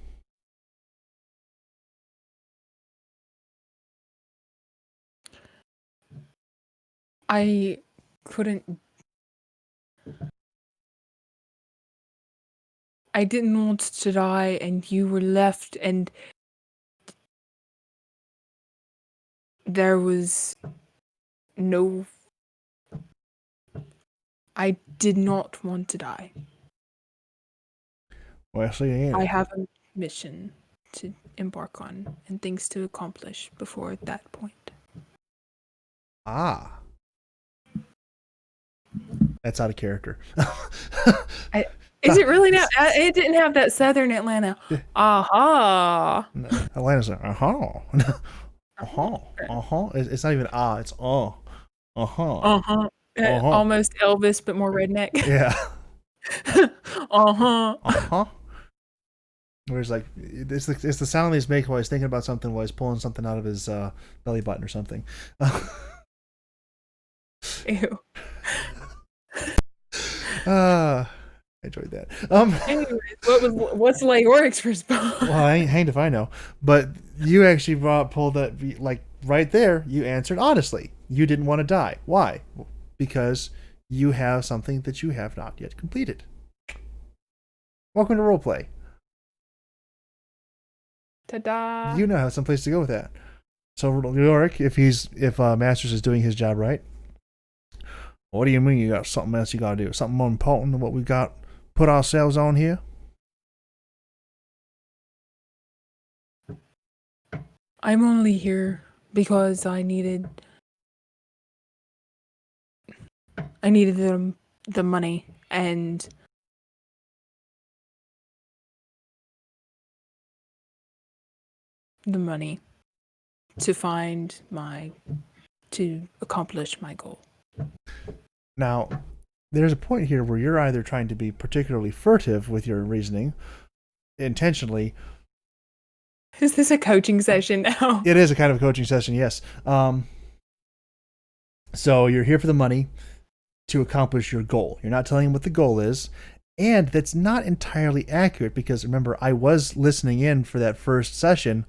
I couldn't. I didn't want to die, and you were left, and there was no... I did not want to die. Well, actually, ain't I it? have a mission to embark on and things to accomplish before that point. Ah. That's out of character. Is it really not? It didn't have that Southern Atlanta. Aha. No, Atlanta's like, uh-huh. Uh-huh. It's not even it's uh. Uh-huh. Uh-huh. Uh-huh. Almost Elvis, but more redneck. Yeah. Uh-huh. Uh-huh. Where it's like, it's the sound he's making while he's thinking about something, while he's pulling something out of his belly button or something. Ew. I enjoyed that. Anyways, what's Leoric's response? Well, I ain't hanged if I know. But you actually pulled that, like, right there, you answered honestly. You didn't want to die. Why? Because you have something that you have not yet completed. Welcome to roleplay. Ta-da. You now have some place to go with that. So, Leoric, if Masters is doing his job right, what do you mean you got something else you got to do? Something more important than what we got put ourselves on here? I'm only here because I needed the money and the money to accomplish my goal. Now, there's a point here where you're either trying to be particularly furtive with your reasoning, intentionally. Is this a coaching session now? It is a kind of coaching session, yes. So you're here for the money to accomplish your goal. You're not telling him what the goal is. And that's not entirely accurate because, remember, I was listening in for that first session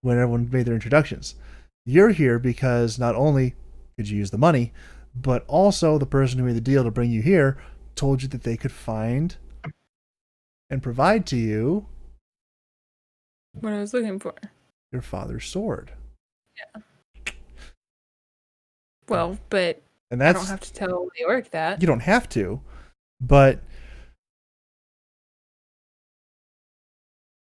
when everyone made their introductions. You're here because not only could you use the money, but also the person who made the deal to bring you here told you that they could find and provide to you What I was looking for. your father's sword. Yeah. Well, but And I don't have to tell Leoric that. You don't have to, but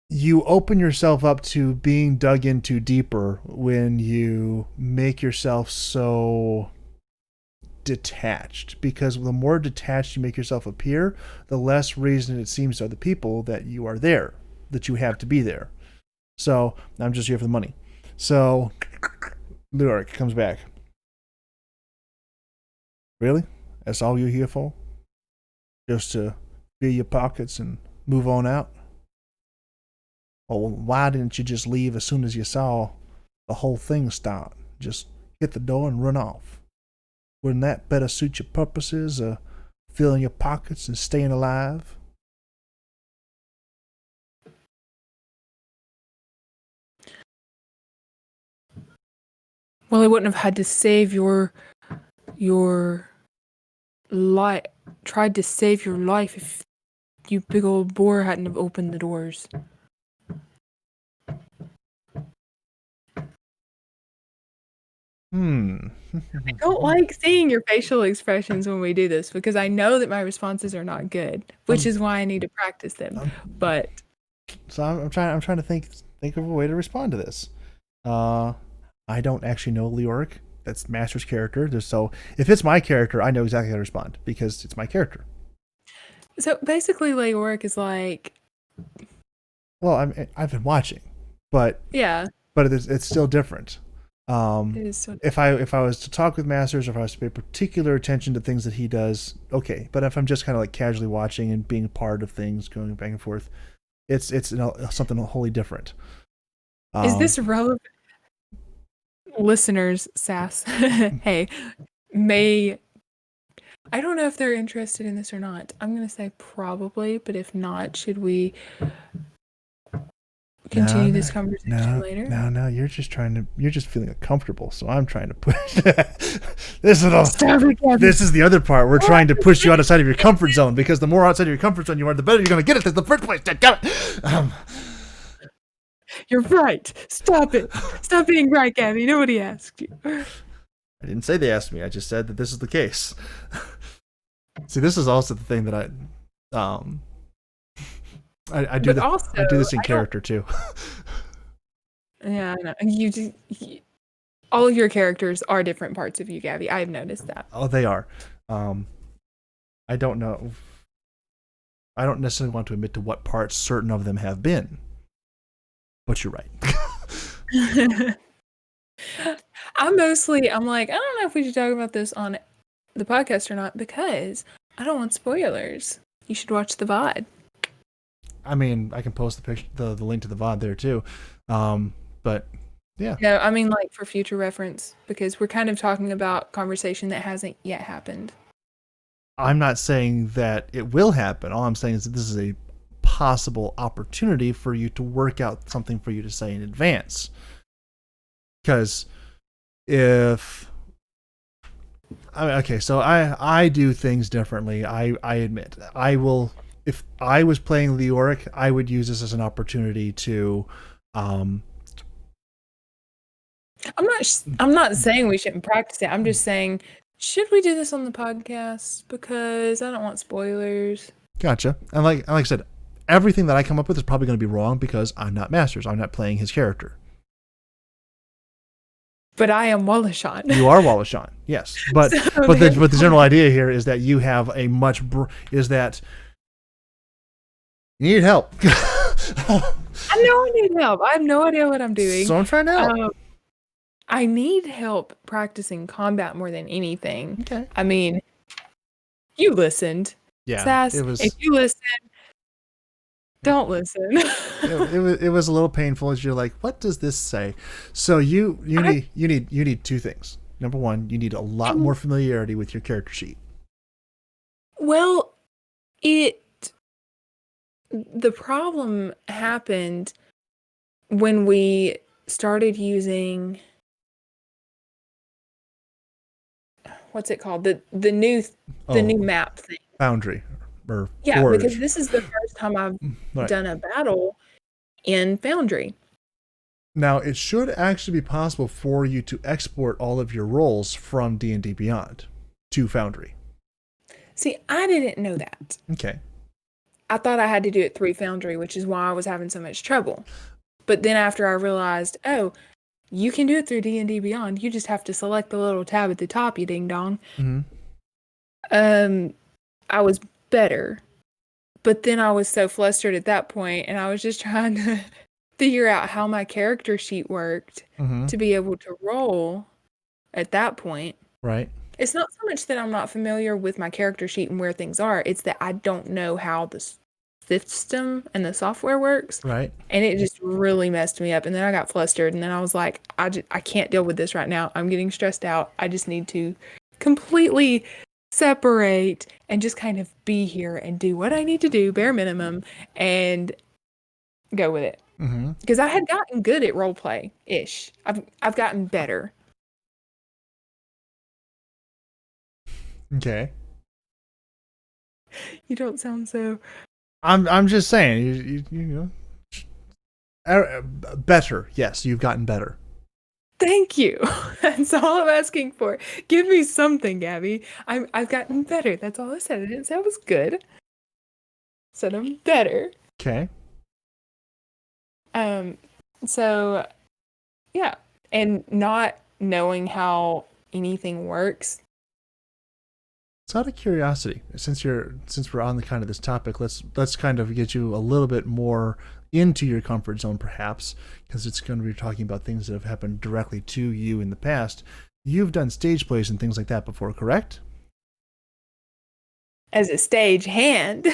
you open yourself up to being dug into deeper when you make yourself so detached, because the more detached you make yourself appear, the less reason it seems to other people that you are there, that you have to be there. So I'm just here for the money. So Leoric comes back. Really? That's all you're here for? Just to fill your pockets and move on out? Or why didn't you just leave as soon as you saw the whole thing start? Just hit the door and run off. Wouldn't that better suit your purposes of filling your pockets and staying alive? Well, I wouldn't have had to save your life. Tried to save your life if you big old boar hadn't have opened the doors. I don't like seeing your facial expressions when we do this because I know that my responses are not good, which is why I need to practice them. But so I'm trying to think of a way to respond to this. I don't actually know Leoric. That's Master's character. So if it's my character, I know exactly how to respond because it's my character. So basically, Leoric is like, well, I've been watching, but yeah, but it's still different. it is so if I was to talk with Masters, or if I was to pay particular attention to things that he does, okay. But if I'm just kind of like casually watching and being a part of things, going back and forth, it's something wholly different. Is this relevant? Listeners, sass. Hey, I don't know if they're interested in this or not. I'm going to say probably, but if not, can continue this conversation later? No, you're just feeling uncomfortable, so I'm trying to push. This is the other part. We're trying to push you outside of your comfort zone, because the more outside of your comfort zone you are, the better you're going to get it in the first place. Got it. You're right. Stop it. Stop being right, Gabby. Nobody asked you. I didn't say they asked me. I just said that this is the case. See, this is also the thing that I do this in character too. Yeah, I know. All of your characters are different parts of you, Gabby. I've noticed that. Oh, they are. I don't know. I don't necessarily want to admit to what parts certain of them have been, but you're right. I'm like, I don't know if we should talk about this on the podcast or not, because I don't want spoilers. You should watch the VOD. I mean, I can post the picture, the link to the VOD there too. But yeah. No, I mean, like, for future reference, because we're kind of talking about conversation that hasn't yet happened. I'm not saying that it will happen. All I'm saying is that this is a possible opportunity for you to work out something for you to say in advance. Because so I do things differently. I admit. If I was playing Leoric, I would use this as an opportunity to I'm not saying we shouldn't practice it. I'm just saying, should we do this on the podcast? Because I don't want spoilers. Gotcha. And like I said, everything that I come up with is probably going to be wrong, because I'm not Masters. I'm not playing his character. But I am Wallishan. You are Wallishan, yes. But the general idea here is that you have a is that you need help. I know I need help. I have no idea what I'm doing. So I'm trying to help. I need help practicing combat more than anything. Okay. I mean, you listened. Yeah. Sass, if you listen, don't listen. it was a little painful as you're like, what does this say? So you need two things. Number one, you need a lot more familiarity with your character sheet. Well, the problem happened when we started using, what's it called? The new map thing. Foundry. Or yeah, Forge. Because this is the first time I've done a battle in Foundry. Now, it should actually be possible for you to export all of your roles from D&D Beyond to Foundry. See, I didn't know that. Okay. I thought I had to do it through Foundry, which is why I was having so much trouble. But then after I realized, you can do it through D&D Beyond. You just have to select the little tab at the top, you ding dong. Mm-hmm. I was better. But then I was so flustered at that point, and I was just trying to figure out how my character sheet worked to be able to roll at that point. Right. It's not so much that I'm not familiar with my character sheet and where things are. It's that I don't know how the system and the software works. Right. And it just really messed me up. And then I got flustered. And then I was like, I can't deal with this right now. I'm getting stressed out. I just need to completely separate and just kind of be here and do what I need to do, bare minimum, and go with it. Because I had gotten good at roleplay-ish. I've gotten better. Okay. You don't sound so. I'm just saying, you know, better. Yes, you've gotten better. Thank you. That's all I'm asking for. Give me something, Gabby. I've gotten better. That's all I said. I didn't say I was good. I said I'm better. Okay. So, yeah, and not knowing how anything works. So out of curiosity, since we're on the kind of this topic, let's kind of get you a little bit more into your comfort zone, perhaps, because it's going to be talking about things that have happened directly to you in the past. You've done stage plays and things like that before, correct? As a stage hand.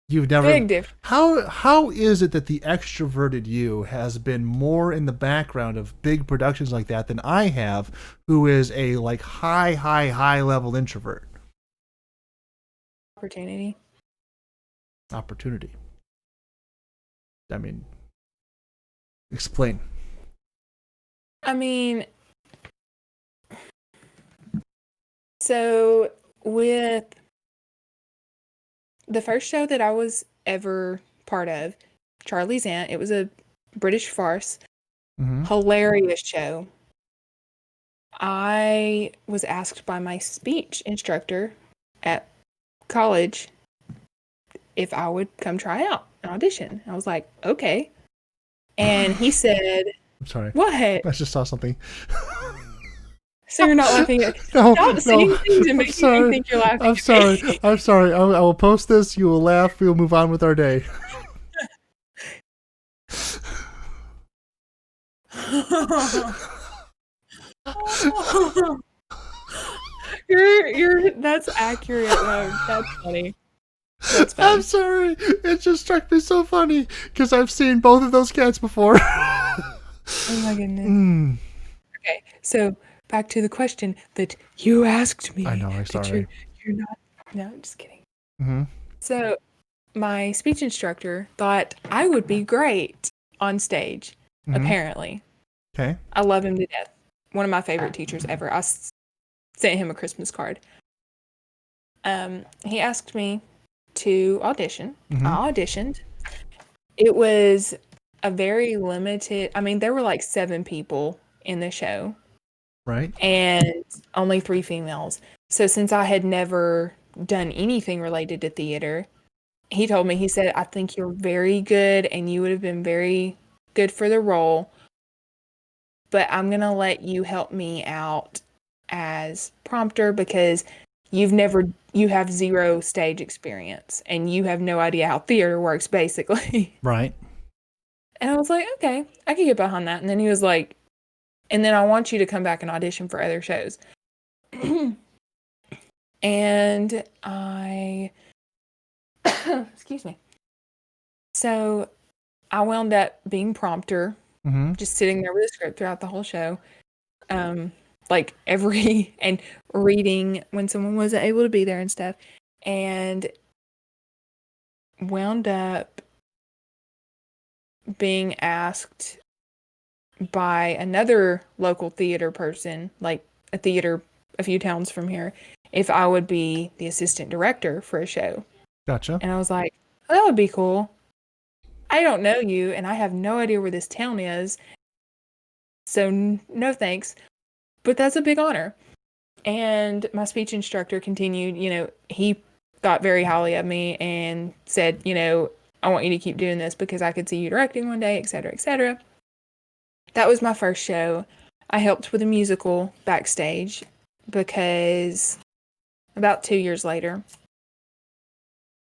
You've never. Big difference. How is it that the extroverted you has been more in the background of big productions like that than I have, who is a like high level introvert? Opportunity. I mean, Explain. I mean, so with the first show that I was ever part of, Charlie's Aunt, it was a British farce. Hilarious show. I was asked by my speech instructor at college if I would come try out an audition. I was like, okay. And he said, I'm sorry. what? I just saw something. So you're not laughing at No, Stop saying things and making me think you're laughing I'm sorry. at me. I'm sorry. I will post this. You will laugh. We will move on with our day. You're that's accurate though. That's funny. That's funny. I'm sorry. It just struck me so funny because I've seen both of those cats before. Oh my goodness. Okay, so back to the question that you asked me. I know. I'm sorry. You're not. No, I'm just kidding. Mm-hmm. So my speech instructor thought I would be great on stage. Apparently. Okay. I love him to death. One of my favorite teachers ever. I sent him a Christmas card. He asked me to audition. I auditioned. It was a very limited, I mean, there were like 7 people in the show. Right. And only 3 females. So since I had never done anything related to theater, he told me, he said, I think you're very good and you would have been very good for the role, but I'm going to let you help me out as prompter because you have 0 stage experience and you have no idea how theater works, basically. Right. And I was like, okay, I can get behind that. And then he was like, and then I want you to come back and audition for other shows. And I, excuse me. So I wound up being prompter, just sitting there with a script throughout the whole show. Like and reading when someone wasn't able to be there and stuff. And wound up being asked by another local theater person, like a theater a few towns from here, if I would be the assistant director for a show. Gotcha. And I was like, oh, that would be cool. I don't know you, and I have no idea where this town is, so no thanks. But that's a big honor. And my speech instructor continued, he thought very highly of me and said, I want you to keep doing this because I could see you directing one day, etc., etc. That was my first show. I helped with a musical backstage because about 2 years later,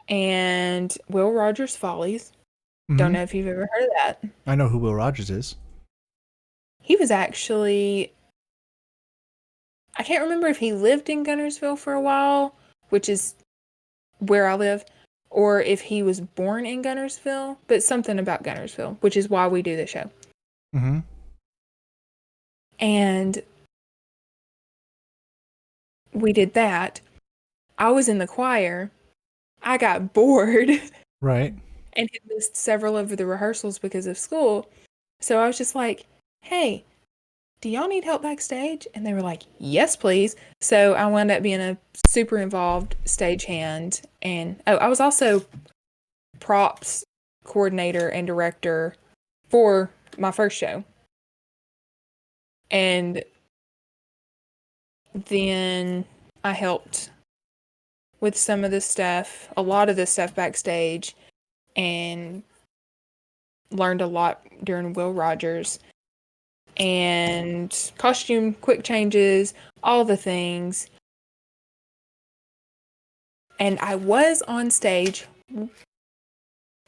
and Will Rogers Follies. Don't know if you've ever heard of that. I know who Will Rogers is. He was actually, I can't remember if he lived in Gunnersville for a while, which is where I live, or if he was born in Gunnersville, but something about Gunnersville, which is why we do the show. And we did that. I was in the choir. I got bored. Right. And had missed several of the rehearsals because of school. So I was just like, hey, do y'all need help backstage? And they were like, yes, please. So I wound up being a super involved stagehand. And I was also props coordinator and director for my first show. And then I helped with some of the stuff, a lot of the stuff backstage, and learned a lot during Will Rogers. And costume, quick changes, all the things. And I was on stage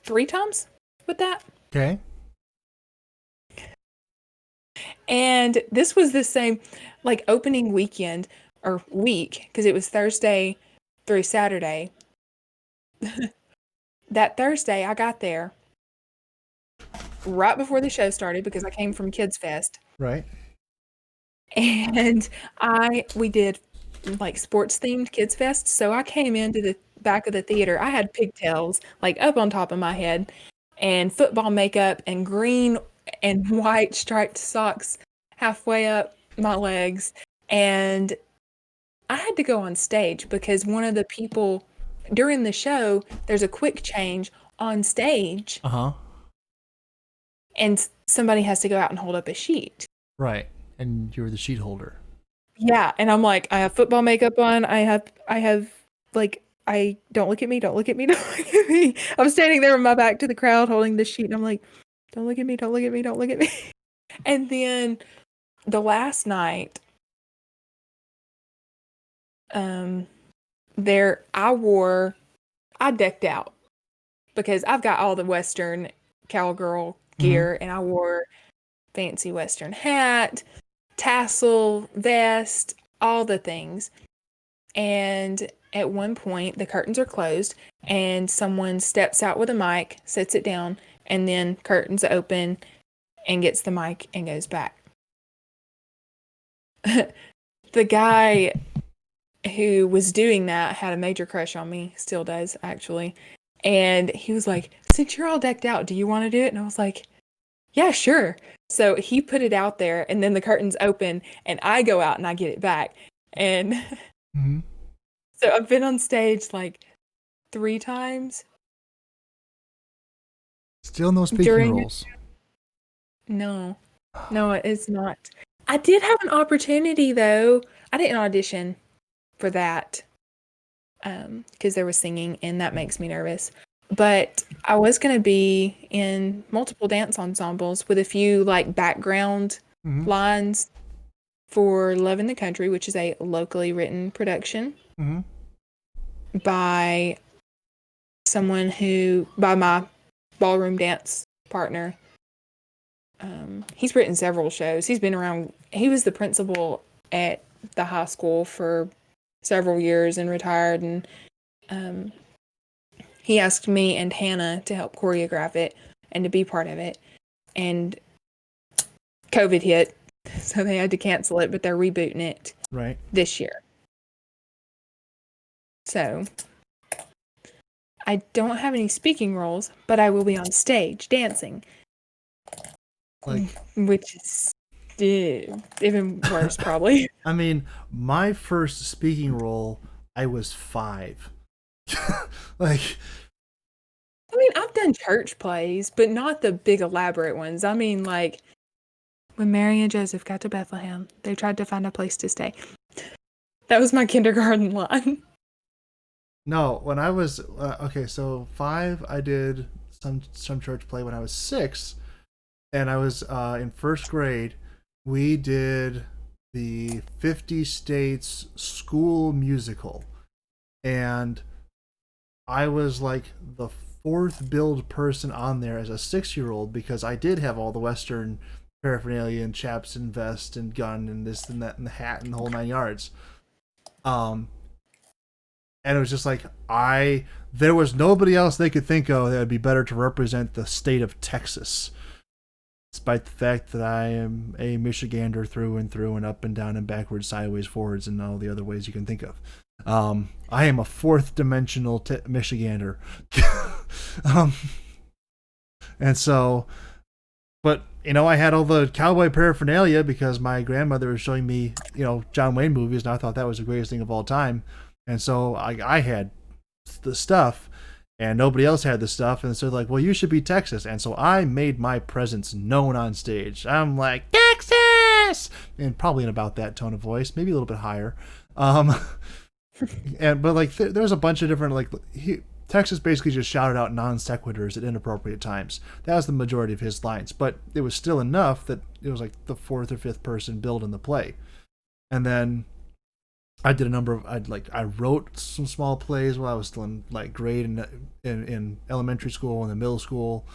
3 times with that. Okay. And this was the same, like, opening weekend, or week, because it was Thursday through Saturday. That Thursday, I got there right before the show started because I came from Kids Fest. Right. And we did like sports themed Kids Fest. So I came into the back of the theater. I had pigtails like up on top of my head and football makeup and green and white striped socks halfway up my legs. And I had to go on stage because one of the people during the show, there's a quick change on stage. And somebody has to go out and hold up a sheet. Right. And you're the sheet holder. Yeah. And I'm like, I have football makeup on. I have like, don't look at me. Don't look at me. Don't look at me. I'm standing there with my back to the crowd holding the sheet. And I'm like, don't look at me. Don't look at me. Don't look at me. And then the last night, I decked out because I've got all the Western cowgirl gear, and I wore fancy Western hat, tassel, vest, all the things. And at one point, the curtains are closed, and someone steps out with a mic, sets it down, and then curtains open and gets the mic and goes back. The guy who was doing that had a major crush on me, still does, actually. And he was like, since you're all decked out, do you want to do it? And I was like, yeah, sure. So he put it out there, and then the curtains open, and I go out and I get it back. And so I've been on stage like 3 times. Still no speaking roles. No, it's not. I did have an opportunity, though. I didn't audition for that because there was singing, and that makes me nervous. But I was going to be in multiple dance ensembles with a few like background lines for Love in the Country, which is a locally written production by my ballroom dance partner. He's written several shows. He's been around. He was the principal at the high school for several years and retired. And he asked me and Hannah to help choreograph it and to be part of it. And COVID hit, so they had to cancel it, but they're rebooting it this year. So I don't have any speaking roles, but I will be on stage dancing. Which is even worse, probably. I mean, my first speaking role, I was 5. I mean, I've done church plays, but not the big elaborate ones. I mean, like, when Mary and Joseph got to Bethlehem, they tried to find a place to stay. That was my kindergarten line. No, when I was, so 5, I did some church play. When I was 6, and I was in first grade, we did the 50 States school musical. And I was like the 4th billed person on there as a 6-year-old because I did have all the Western paraphernalia and chaps and vest and gun and this and that and the hat and the whole 9 yards. And it was just like there was nobody else they could think of that would be better to represent the state of Texas. Despite the fact that I am a Michigander through and up and down and backwards, sideways, forwards, and all the other ways you can think of. I am a 4th dimensional Michigander. And so, but, I had all the cowboy paraphernalia because my grandmother was showing me, John Wayne movies, and I thought that was the greatest thing of all time. And so I had the stuff, and nobody else had the stuff, and so they're like, well, you should be Texas. And so I made my presence known on stage. I'm like, Texas! And probably in about that tone of voice, maybe a little bit higher. There's a bunch of different, Texas basically just shouted out non sequiturs at inappropriate times. That was the majority of his lines, but it was still enough that it was like the 4th or 5th person billed in the play. And then I did a number of, I wrote some small plays while I was still in grade in elementary school and then middle school.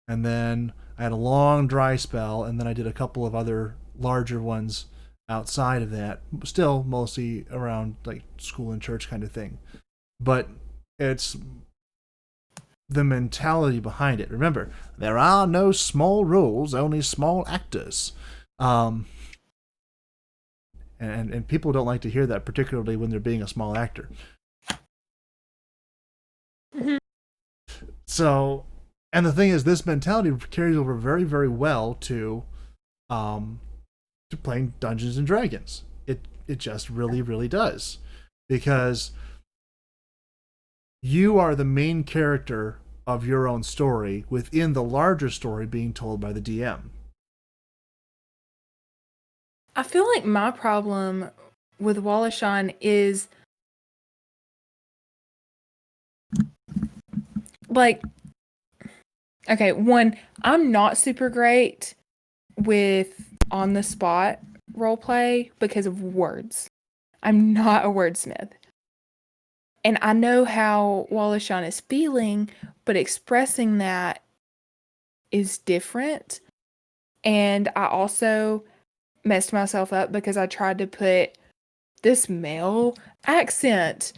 And then I had a long dry spell, and then I did a couple of other larger ones outside of that, still mostly around school and church kind of thing. But it's the mentality behind it. Remember, there are no small roles, only small actors. And people don't like to hear that, particularly when they're being a small actor. So, And the thing is, this mentality carries over very, very well to playing Dungeons and Dragons. It just really, really does. Because you are the main character of your own story within the larger story being told by the DM. I feel like my problem with Wallishan is like, okay, one, I'm not super great with on the spot roleplay because of words. I'm not a wordsmith. And I know how Wallishan is feeling, but expressing that is different. And I also messed myself up because I tried to put this male accent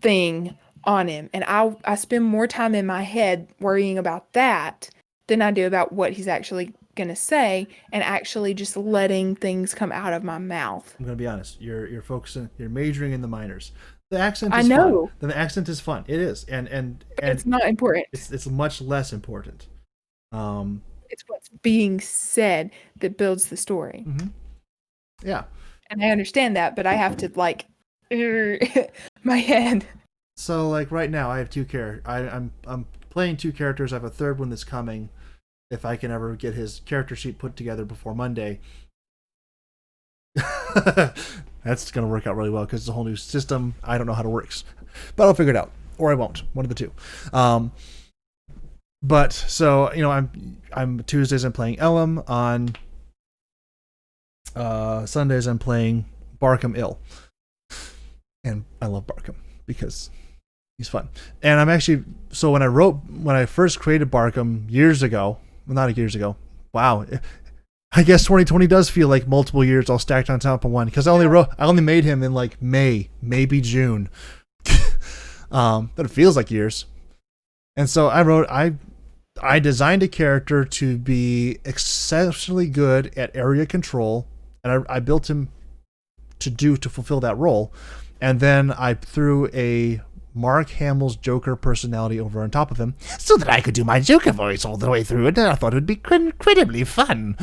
thing on him. And I spend more time in my head worrying about that than I do about what he's actually going to say and actually just letting things come out of my mouth. I'm going to be honest. You're focusing, you're majoring in the minors. The accent is I know. fun. The accent is fun. It is. And it's not important. It's much less important. It's what's being said that builds the story. Mm-hmm. Yeah. And I understand that, but I have to like my head. So like right now I have two characters. I'm playing two characters. I have a third one that's coming if I can ever get his character sheet put together before Monday. That's going to work out really well because it's a whole new system. I don't know how it works, but I'll figure it out, or I won't. One of the two. But so I'm Tuesdays I'm playing Elam. On Sundays I'm playing Barkham Ill, and I love Barkham because he's fun. And I'm actually when I first created Barkham years ago. Well, not years ago. Wow. I guess 2020 does feel like multiple years all stacked on top of one because I only made him in like May, maybe June. But it feels like years. And so I designed a character to be exceptionally good at area control, and I built him to fulfill that role. And then I threw a Mark Hamill's Joker personality over on top of him so that I could do my Joker voice all the way through it, and I thought it would be incredibly fun.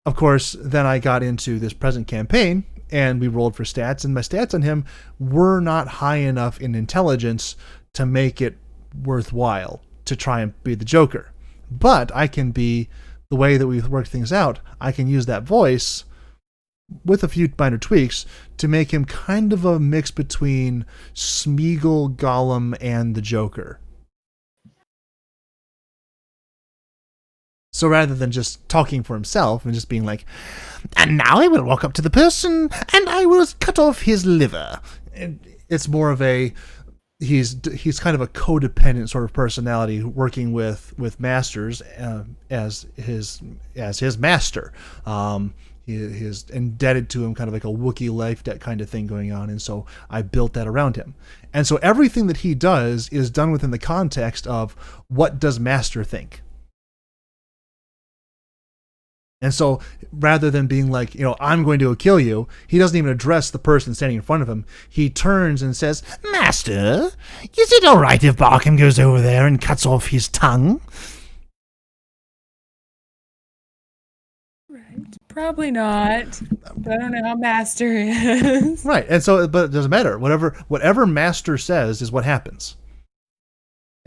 Of course, then I got into this present campaign, and we rolled for stats, and my stats on him were not high enough in intelligence to make it worthwhile to try and be the Joker. But I can be, the way that we've worked things out, I can use that voice with a few minor tweaks to make him kind of a mix between Smeagol, Gollum, and the Joker. So rather than just talking for himself and just being like, and now I will walk up to the person and I will cut off his liver. It's more of he's kind of a codependent sort of personality working with masters as his master. He is indebted to him, kind of like a Wookiee life debt kind of thing going on, and so I built that around him. And so everything that he does is done within the context of what does Master think. And so rather than being like, I'm going to kill you, he doesn't even address the person standing in front of him. He turns and says, Master, is it all right if Barkham goes over there and cuts off his tongue? Right. Probably not. But I don't know how Master is. Right. And so, but it doesn't matter. Whatever Master says is what happens.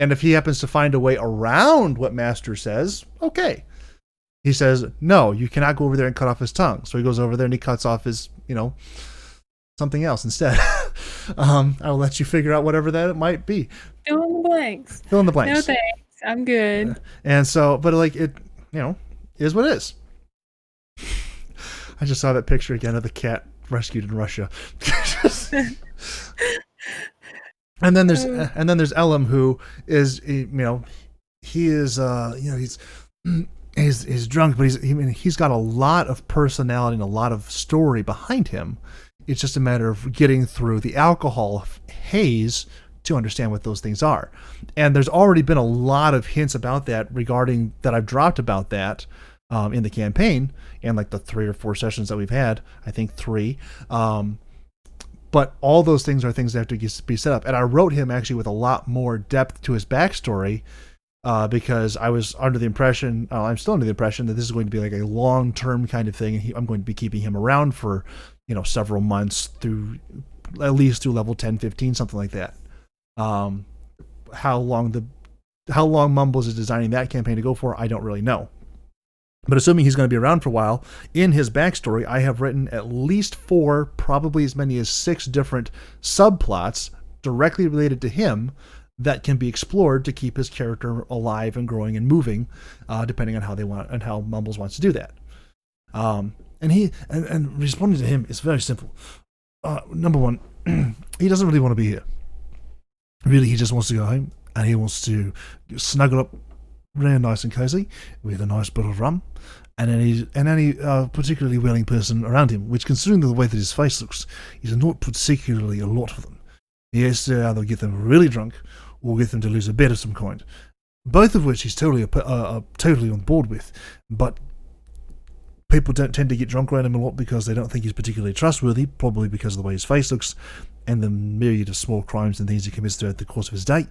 And if he happens to find a way around what Master says, okay. He says, no, you cannot go over there and cut off his tongue. So he goes over there and he cuts off his, something else instead. I'll let you figure out whatever that might be. Fill in the blanks. Fill in the blanks. No thanks. I'm good. And so, but like it, is what it is. I just saw that picture again of the cat rescued in Russia. And then there's Elam, who is, he is, he's drunk, but he's got a lot of personality and a lot of story behind him. It's just a matter of getting through the alcohol haze to understand what those things are. And there's already been a lot of hints about that that I've dropped about that in the campaign and like the 3 or 4 sessions that we've had. I think 3. But all those things are things that have to be set up. And I wrote him actually with a lot more depth to his backstory because I was under the impression, I'm still under the impression that this is going to be like a long-term kind of thing. And I'm going to be keeping him around for, several months through, at least through level 10, 15, something like that. How long Mumbles is designing that campaign to go for, I don't really know. But assuming he's going to be around for a while, in his backstory, I have written at least 4, probably as many as 6 different subplots directly related to him that can be explored to keep his character alive and growing and moving, depending on how they want and how Mumbles wants to do that. And responding to him is very simple. Number one, he doesn't really want to be here. Really, he just wants to go home and he wants to snuggle up real nice and cozy with a nice bottle of rum and any particularly willing person around him, which, considering the way that his face looks, is not particularly a lot for them. He has to either get them really drunk or get them to lose a bet of some kind, both of which he's totally on board with. But people don't tend to get drunk around him a lot because they don't think he's particularly trustworthy, probably because of the way his face looks and the myriad of small crimes and things he commits throughout the course of his day.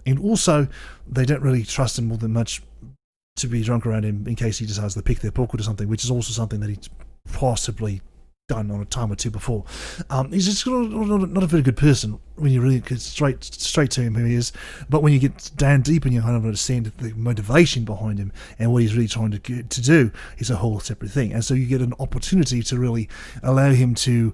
And also, they don't really trust him all that much to be drunk around him in case he decides to pick their pocket or something, which is also something that he's possibly done on a time or two before. He's just not a very good person when you really get straight to him who he is. But when you get down deep and you kind of understand the motivation behind him and what he's really trying to do, is a whole separate thing. And so you get an opportunity to really allow him to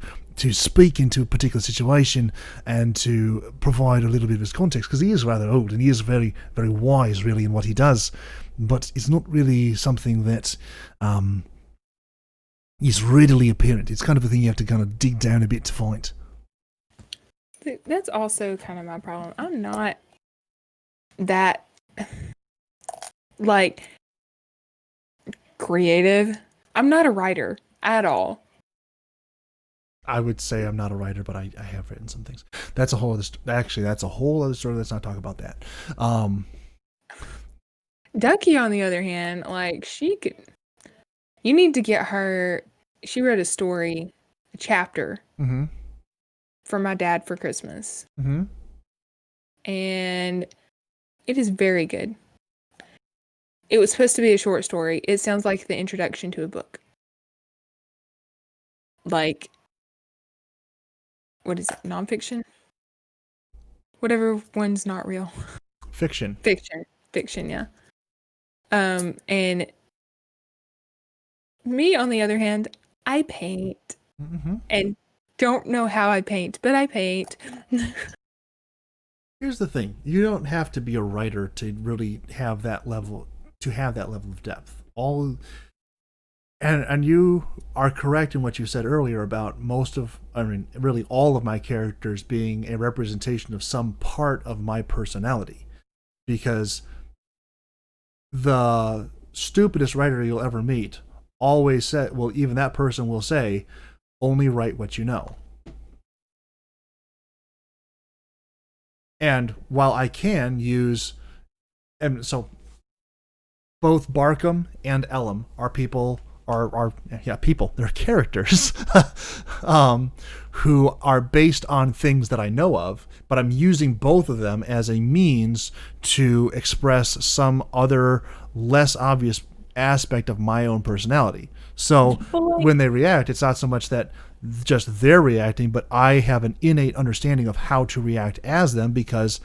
speak into a particular situation and to provide a little bit of his context, because he is rather old and he is very, very wise really in what he does, but it's not really something that is readily apparent. It's kind of a thing you have to kind of dig down a bit to find. That's also kind of my problem. I'm not that creative. I'm not a writer at all. I would say I'm not a writer, but I have written some things. That's a whole other that's a whole other story. Let's not talk about that. Ducky, on the other hand, she could. You need to get her. She wrote a chapter, for my dad for Christmas, and it is very good. It was supposed to be a short story. It sounds like the introduction to a book. What is it? Nonfiction? Whatever one's not real. Fiction, yeah. And me, on the other hand, I paint. And don't know how I paint, but I paint. Here's the thing. You don't have to be a writer to really have that level, of depth. And you are correct in what you said earlier about really all of my characters being a representation of some part of my personality. Because the stupidest writer you'll ever meet always said, well, even that person will say, only write what you know. And while I can use, and so both Barkham and Ellum are people, they're characters who are based on things that I know of, but I'm using both of them as a means to express some other less obvious aspect of my own personality. So when they react, it's not so much that just they're reacting, but I have an innate understanding of how to react as them, because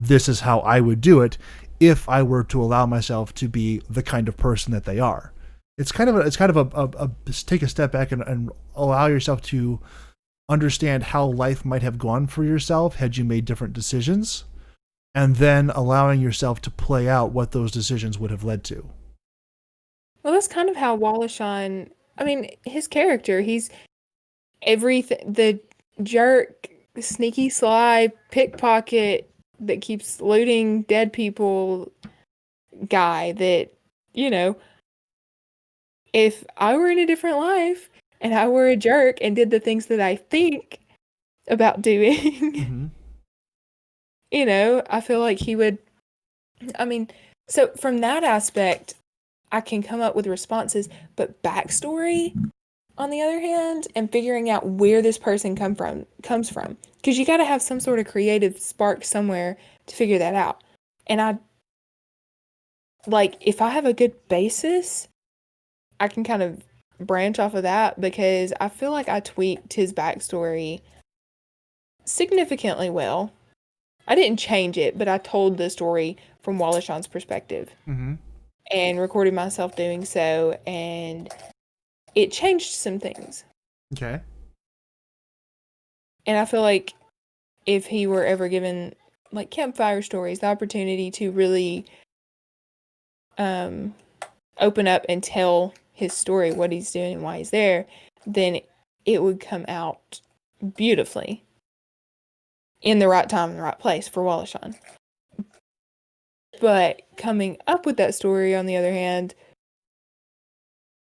this is how I would do it if I were to allow myself to be the kind of person that they are. It's kind of a take a step back and allow yourself to understand how life might have gone for yourself had you made different decisions, and then allowing yourself to play out what those decisions would have led to. Well, that's kind of how Wallachon, his character, he's everything, the jerk, sneaky, sly, pickpocket that keeps looting dead people guy that, if I were in a different life and I were a jerk and did the things that I think about doing, I feel like he would, so from that aspect, I can come up with responses, but backstory, on the other hand, and figuring out where this person comes from. Because you got to have some sort of creative spark somewhere to figure that out. And I like if I have a good basis, I can kind of branch off of that because I feel like I tweaked his backstory significantly well. I didn't change it, but I told the story from Wallishan's perspective and recorded myself doing so, and it changed some things. Okay. And I feel like if he were ever given like campfire stories, the opportunity to really open up and tell his story, what he's doing and why he's there, then it would come out beautifully in the right time and the right place for Wallishan. But coming up with that story, on the other hand,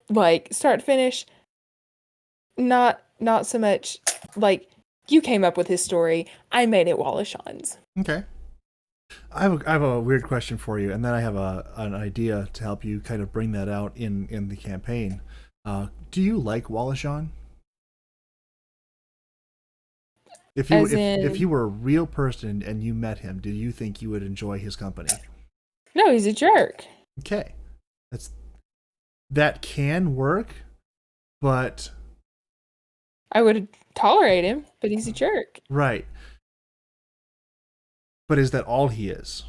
like start to finish, not so much like you came up with his story. I made it Wallishan's. Okay. I have a weird question for you, and then I have an idea to help you kind of bring that out in the campaign. Do you like Wallishan? If you were a real person and you met him, do you think you would enjoy his company? No, he's a jerk. Okay, that can work, but I would tolerate him, but he's a jerk. Right. But is that all he is?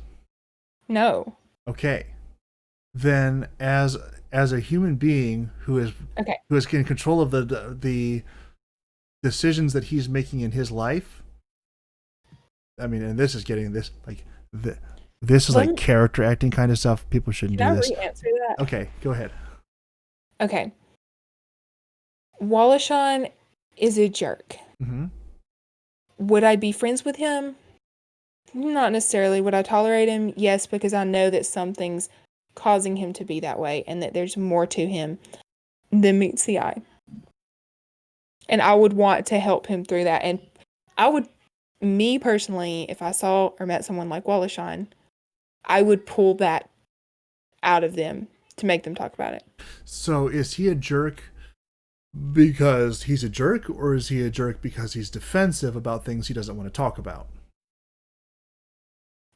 No. Okay. Then as a human being who is in control of the decisions that he's making in his life, I mean, and this is getting this like this is like character acting kind of stuff. People shouldn't do this. Re-answer that? Okay, go ahead. Okay. Wallishan is a jerk. Would I be friends with him? Not necessarily. Would I tolerate him? Yes, because I know that something's causing him to be that way and that there's more to him than meets the eye. And I would want to help him through that. And me personally, if I saw or met someone like Wallishan, I would pull that out of them to make them talk about it. So is he a jerk because he's a jerk, or is he a jerk because he's defensive about things he doesn't want to talk about?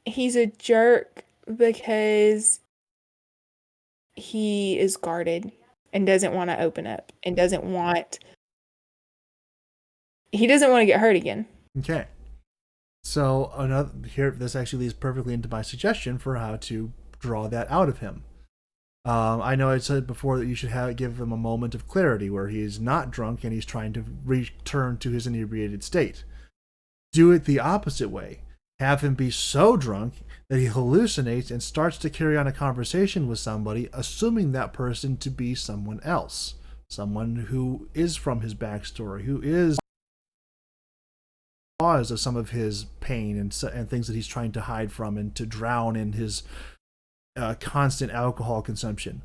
He's a jerk because he is guarded and doesn't want to open up and he doesn't want to get hurt again. Okay. So this actually leads perfectly into my suggestion for how to draw that out of him. I know I said before that you should give him a moment of clarity where he is not drunk and he's trying to return to his inebriated state. Do it the opposite way. Have him be so drunk that he hallucinates and starts to carry on a conversation with somebody, assuming that person to be someone else. Someone who is from his backstory, who is the cause of some of his pain and things that he's trying to hide from and to drown in his constant alcohol consumption.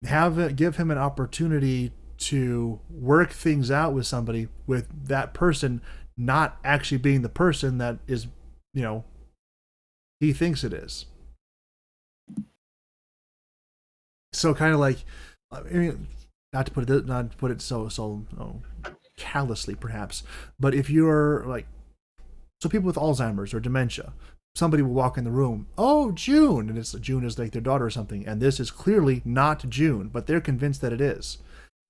Give him an opportunity to work things out with somebody, with that person not actually being the person that is, he thinks it is. So kind of like, I mean, not to put it so callously perhaps, but if you're like, so people with Alzheimer's or dementia, somebody will walk in the room, oh, June, and June is like their daughter or something, and this is clearly not June, but they're convinced that it is.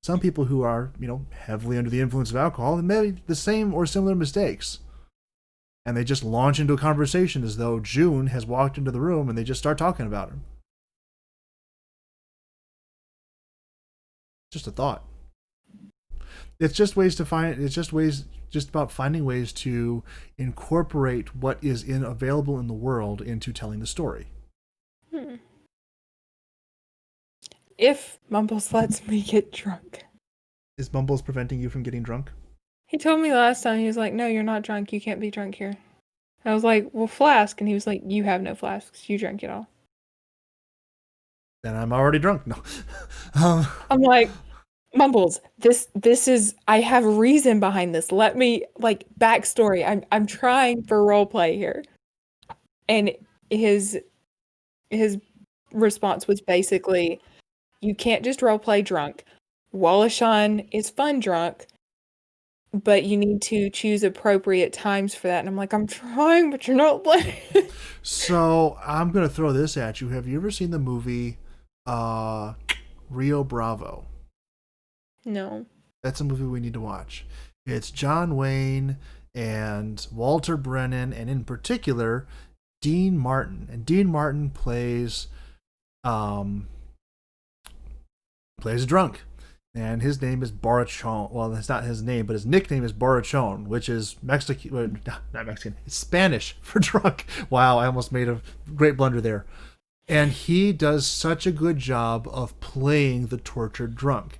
Some people who are, heavily under the influence of alcohol and maybe the same or similar mistakes, and they just launch into a conversation as though June has walked into the room and they just start talking about her. Just a thought. It's just about finding ways to incorporate what is available in the world into telling the story. If Mumbles lets me get drunk. Is Mumbles preventing you from getting drunk? He told me last time, he was like, no, you're not drunk. You can't be drunk here. I was like, well, flask. And he was like, you have no flasks. You drank it all. Then I'm already drunk. No. I'm like, Mumbles, this is, I have reason behind this. Let me, backstory. I'm trying for role play here. And his response was basically, you can't just role play drunk. Wallachon is fun drunk, but you need to choose appropriate times for that. And I'm like, I'm trying, but you're not letting. So I'm gonna throw this at you. Have you ever seen the movie Rio Bravo? No. That's a movie we need to watch. It's John Wayne and Walter Brennan, and in particular, Dean Martin. And Dean Martin plays a drunk. And his name is Borrachon. Well, that's not his name, but his nickname is Borrachon, which is Mexican, not Mexican, it's Spanish for drunk. Wow, I almost made a great blunder there. And he does such a good job of playing the tortured drunk.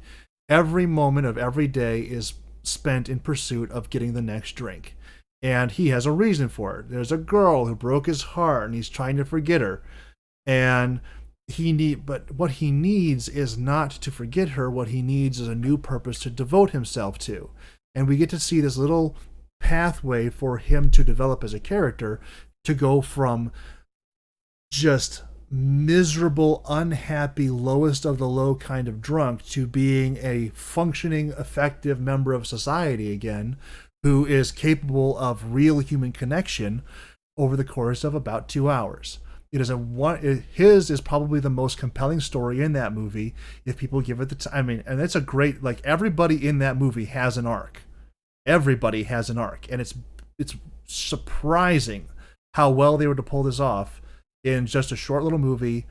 Every moment of every day is spent in pursuit of getting the next drink. And he has a reason for it. There's a girl who broke his heart and he's trying to forget her. And but what he needs is not to forget her. What he needs is a new purpose to devote himself to. And we get to see this little pathway for him to develop as a character, to go from just miserable, unhappy, lowest of the low kind of drunk to being a functioning, effective member of society again, who is capable of real human connection over the course of about 2 hours. His is probably the most compelling story in that movie, if people give it the time. I mean, and it's a great, like, everybody in that movie has an arc. Everybody has an arc, and it's surprising how well they were to pull this off in just a short little movie.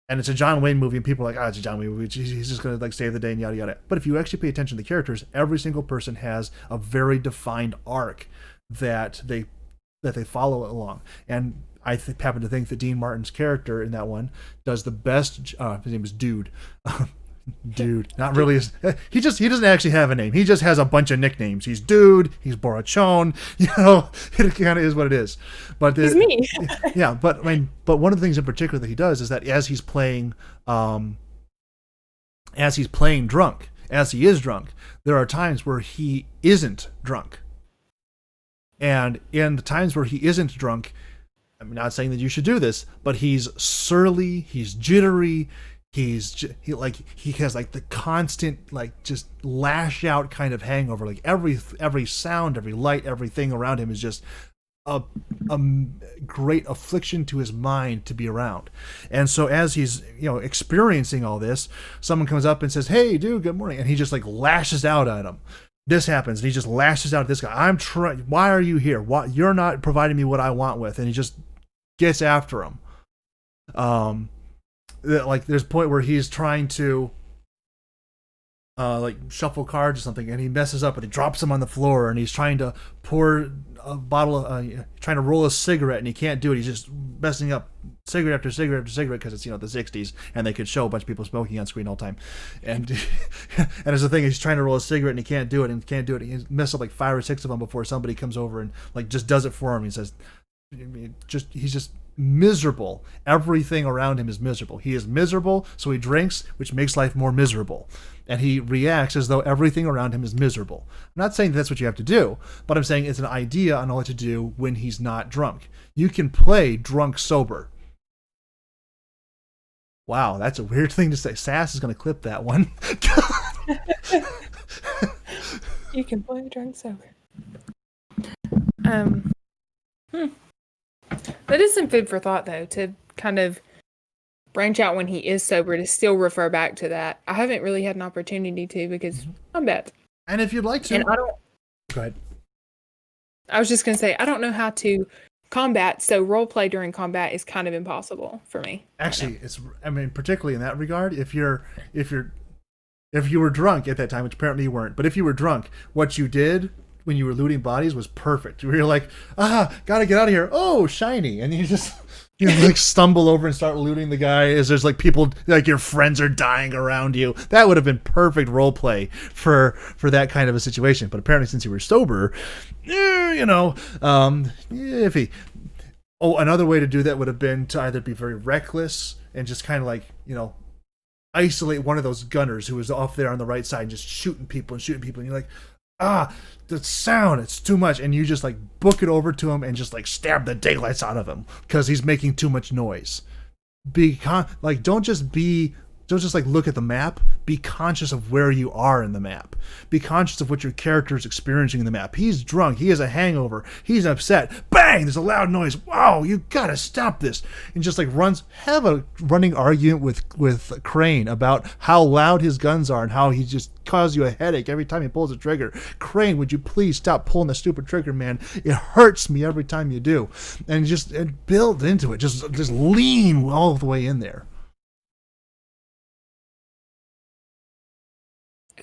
And it's a John Wayne movie, and people are like, it's a John Wayne movie, he's just gonna like save the day and yada yada. But if you actually pay attention to the characters, every single person has a very defined arc that they follow along. And I happen to think that Dean Martin's character in that one does the best. His name is Dude. Dude, not really. He doesn't actually have a name. He just has a bunch of nicknames. He's Dude. He's Borrachon. It kind of is what it is. But it's me. Yeah, but I mean, but one of the things in particular that he does is that as he's playing drunk, as he is drunk, there are times where he isn't drunk. And in the times where he isn't drunk, I'm not saying that you should do this, but he's surly, he's jittery, he has like the constant, like, just lash out kind of hangover. Like every sound, every light, everything around him is just a great affliction to his mind to be around. And so as he's experiencing all this, someone comes up and says, "Hey, dude, good morning," and he just like lashes out at him. This happens, and he just lashes out at this guy. Why are you here? Why, you're not providing me what I want with, and he just gets after him. Like there's a point where he's trying to like shuffle cards or something, and he messes up and he drops him on the floor, and he's trying to pour a bottle of trying to roll a cigarette, and he can't do it. He's just messing up cigarette after cigarette after cigarette, because it's the 60s and they could show a bunch of people smoking on screen all the time. And as the thing, he's trying to roll a cigarette and he can't do it, he messes up like 5 or 6 of them before somebody comes over and like just does it for him. He says he's just miserable. Everything around him is miserable. He is miserable, so he drinks, which makes life more miserable. And he reacts as though everything around him is miserable. I'm not saying that's what you have to do, but I'm saying it's an idea on what to do when he's not drunk. You can play drunk sober. Wow, that's a weird thing to say. Sass is going to clip that one. You can play drunk sober. That is some food for thought, though, to kind of branch out when he is sober, to still refer back to that. I haven't really had an opportunity to, because I'm bad. And if you'd like to, and I don't. Go ahead. I was just going to say, I don't know how to combat, so role play during combat is kind of impossible for me. Actually, particularly in that regard, if you were drunk at that time, which apparently you weren't, but if you were drunk, what you did when you were looting bodies was perfect. You were like, gotta get out of here. Oh, shiny. And you like stumble over and start looting the guy as there's like people, like your friends are dying around you. That would have been perfect role play for that kind of a situation. But apparently, since you were sober, iffy. Oh, another way to do that would have been to either be very reckless and just kind of like, isolate one of those gunners who was off there on the right side and just shooting people. And you're like, the sound, it's too much. And you just like book it over to him and just like stab the daylights out of him because he's making too much noise. Don't just be Don't just like look at the map. Be conscious of where you are in the map. Be conscious of what your character is experiencing in the map. He's drunk. He has a hangover. He's upset. Bang! There's a loud noise. Wow! You gotta stop this. And just like have a running argument with Crane about how loud his guns are and how he just causes you a headache every time he pulls a trigger. Crane, would you please stop pulling the stupid trigger, man? It hurts me every time you do. And just build into it. Just lean all the way in there.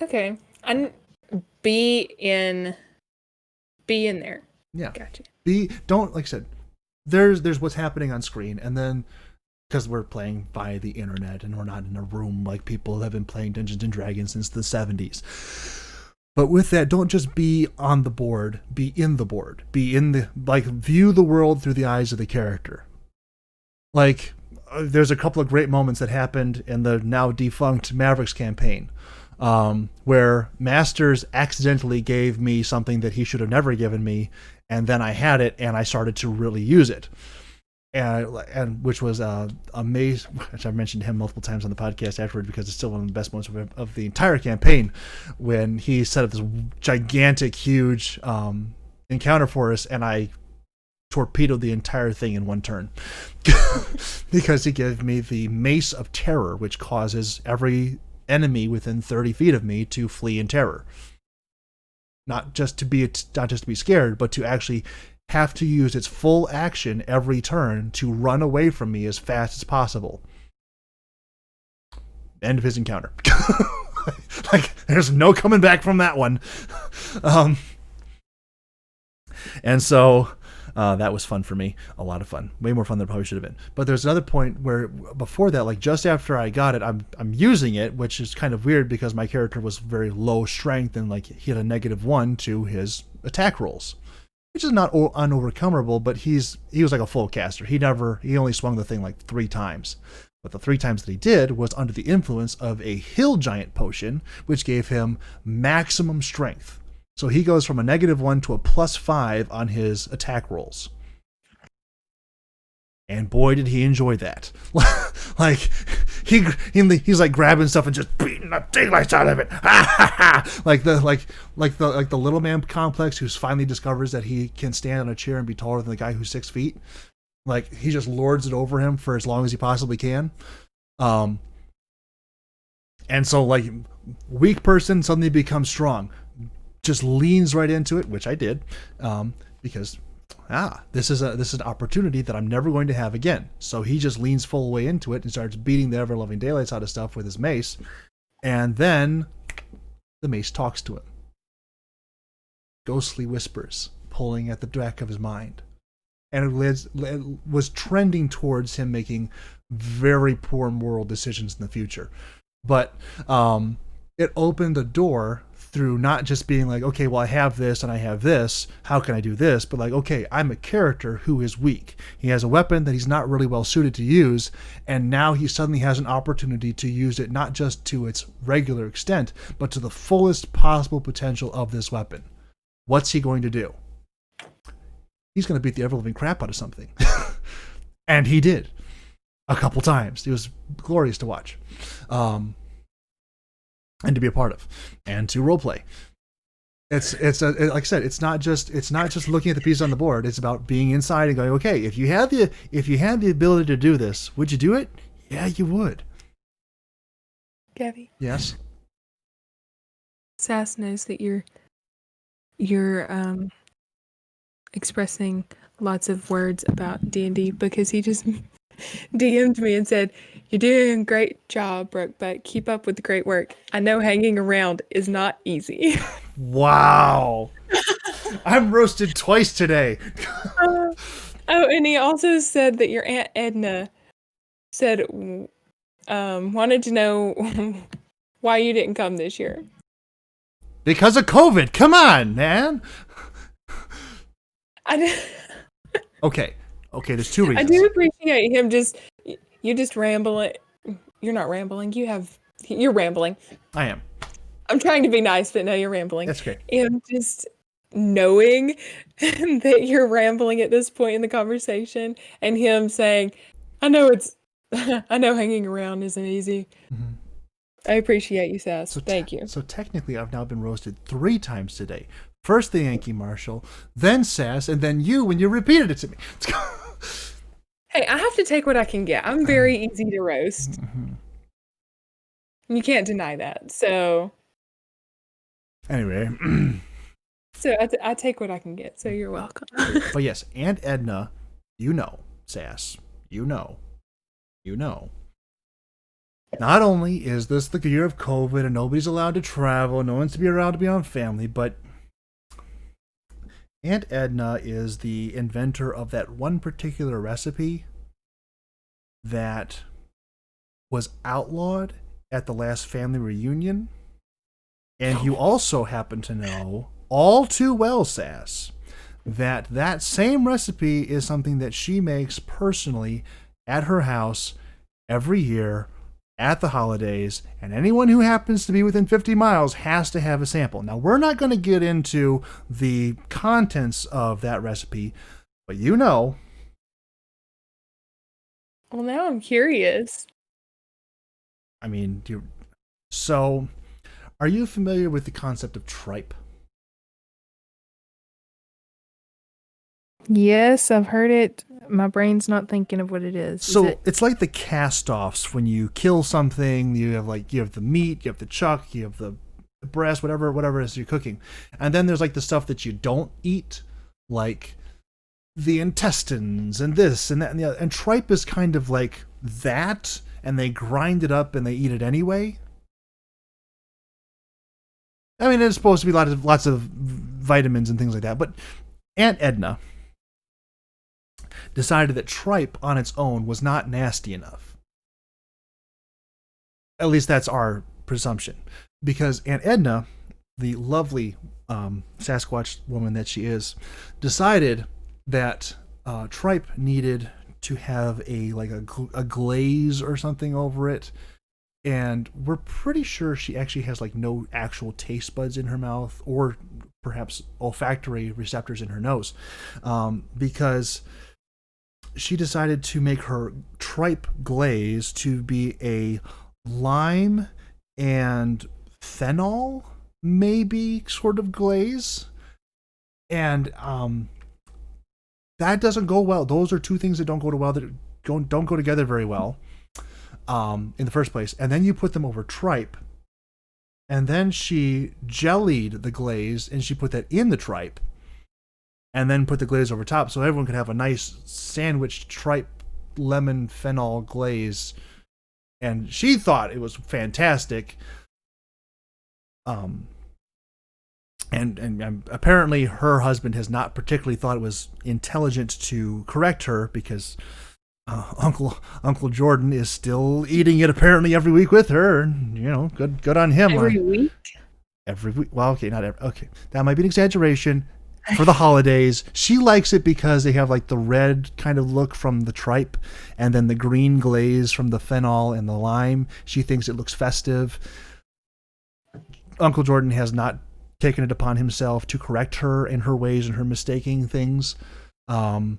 Okay. And be in there. Yeah. Gotcha. Don't, like I said, there's what's happening on screen, and then because we're playing via the internet and we're not in a room like people have been playing Dungeons and Dragons since the 70s. But with that, don't just be on the board, be in the board. Be in the, like, view the world through the eyes of the character. Like, there's a couple of great moments that happened in the now defunct Mavericks campaign. Where Masters accidentally gave me something that he should have never given me, and then I had it, and I started to really use it, and which was a maze, which I've mentioned to him multiple times on the podcast afterward because it's still one of the best moments of the entire campaign, when he set up this gigantic, huge encounter for us, and I torpedoed the entire thing in one turn because he gave me the Mace of Terror, which causes every enemy within 30 feet of me to flee in terror. Not just to be scared, but to actually have to use its full action every turn to run away from me as fast as possible. End of his encounter. Like, there's no coming back from that one. And so that was fun for me. A lot of fun. Way more fun than it probably should have been. But there's another point where before that, like just after I got it, I'm using it, which is kind of weird because my character was very low strength and like he had a -1 to his attack rolls, which is not unovercomable, but he was like a full caster. He only swung the thing like 3 times. But the 3 times that he did was under the influence of a hill giant potion, which gave him maximum strength. So he goes from a -1 to a +5 on his attack rolls. And boy, did he enjoy that. Like, he's like grabbing stuff and just beating the daylights out of it. like the little man complex who finally discovers that he can stand on a chair and be taller than the guy who's 6 feet. Like, he just lords it over him for as long as he possibly can. And so, like, weak person suddenly becomes strong. Just leans right into it, which I did, because this is an opportunity that I'm never going to have again. So he just leans full way into it and starts beating the ever-loving daylights out of stuff with his mace, and then the mace talks to him. Ghostly whispers pulling at the back of his mind, and it was trending towards him making very poor moral decisions in the future. But it opened a door through not just being like, okay, well, I have this and I have this, how can I do this? But like, okay, I'm a character who is weak. He has a weapon that he's not really well suited to use, and now he suddenly has an opportunity to use it not just to its regular extent, but to the fullest possible potential of this weapon. What's he going to do? He's going to beat the ever-living crap out of something. And he did. A couple times. It was glorious to watch. And to be a part of, and to roleplay. It's like I said, it's not just looking at the pieces on the board. It's about being inside and going, okay, if you had the ability to do this, would you do it? Yeah, you would. Gabby. Yes. Sass knows that you're expressing lots of words about D&D because he just DM'd me and said, "You're doing a great job, Brooke, but keep up with the great work. I know hanging around is not easy." Wow. I'm roasted twice today. And he also said that your Aunt Edna said wanted to know why you didn't come this year. Because of COVID. Come on, man. Okay, there's 2 reasons. I do appreciate him you just rambling. You're not rambling. You're rambling. I am. I'm trying to be nice, but no, you're rambling. That's great. And just knowing that you're rambling at this point in the conversation, and him saying, I know it's I know hanging around isn't easy. Mm-hmm. I appreciate you, Sass. Thank you. So technically, I've now been roasted 3 times today. First the Yankee Marshal, then Sass, and then you when you repeated it to me. Hey, I have to take what I can get. I'm very easy to roast. Mm-hmm. You can't deny that. So anyway. So I take what I can get. So you're welcome. But yes, Aunt Edna, Sass, not only is this the year of COVID and nobody's allowed to travel, no one's allowed to be on family, but Aunt Edna is the inventor of that one particular recipe that was outlawed at the last family reunion. And you also happen to know all too well, Sass, that same recipe is something that she makes personally at her house every year at the holidays, and anyone who happens to be within 50 miles has to have a sample. Now, we're not going to get into the contents of that recipe, but you know. Well, now I'm curious. I mean, so are you familiar with the concept of tripe? Yes, I've heard it. My brain's not thinking of what it is. So it's like the cast-offs when you kill something. You have the meat, you have the chuck, you have the breast, whatever it is you're cooking, and then there's like the stuff that you don't eat, like the intestines and this and that and the other. And tripe is kind of like that, and they grind it up and they eat it anyway. I mean, it's supposed to be lots of vitamins and things like that, but Aunt Edna decided that tripe on its own was not nasty enough. At least that's our presumption. Because Aunt Edna, the lovely Sasquatch woman that she is, decided that tripe needed to have a glaze or something over it. And we're pretty sure she actually has like no actual taste buds in her mouth or perhaps olfactory receptors in her nose, because she decided to make her tripe glaze to be a lime and phenol maybe sort of glaze. And that doesn't go well. Those are 2 things that don't go well, that don't go together very well in the first place. And then you put them over tripe, and then she jellied the glaze and she put that in the tripe, and then put the glaze over top so everyone could have a nice sandwich tripe lemon phenol glaze. And she thought it was fantastic. And apparently her husband has not particularly thought it was intelligent to correct her, because Uncle Jordan is still eating it apparently every week with her. And, good on him. Every week? Every week. Well, okay, not every. Okay, that might be an exaggeration. For the holidays, she likes it because they have like the red kind of look from the tripe, and then the green glaze from the phenol and the lime. She thinks it looks festive. Uncle Jordan has not taken it upon himself to correct her in her ways and her mistaking things. But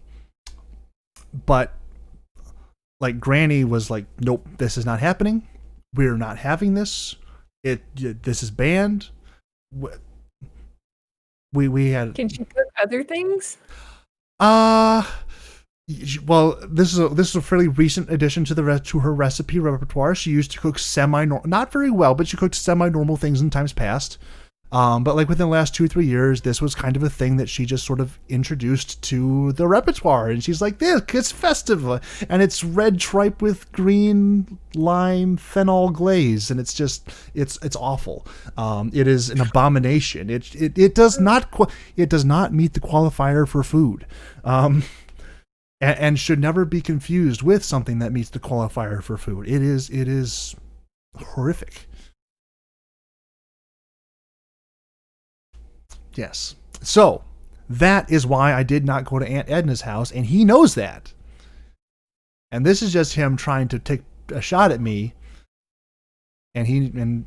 like Granny was like, nope, this is not happening. We're not having this. This is banned. We had. Can she cook other things? Well, this is a fairly recent addition to her recipe repertoire. She used to cook not very well, but she cooked semi-normal things in times past. But like within the last 2 or 3 years, this was kind of a thing that she just sort of introduced to the repertoire. And she's like, this, it's festive. And it's red tripe with green lime phenol glaze. And it's awful. It is an abomination. It does not meet the qualifier for food. And should never be confused with something that meets the qualifier for food. It is horrific. Yes. So that is why I did not go to Aunt Edna's house, and he knows that. And this is just him trying to take a shot at me, and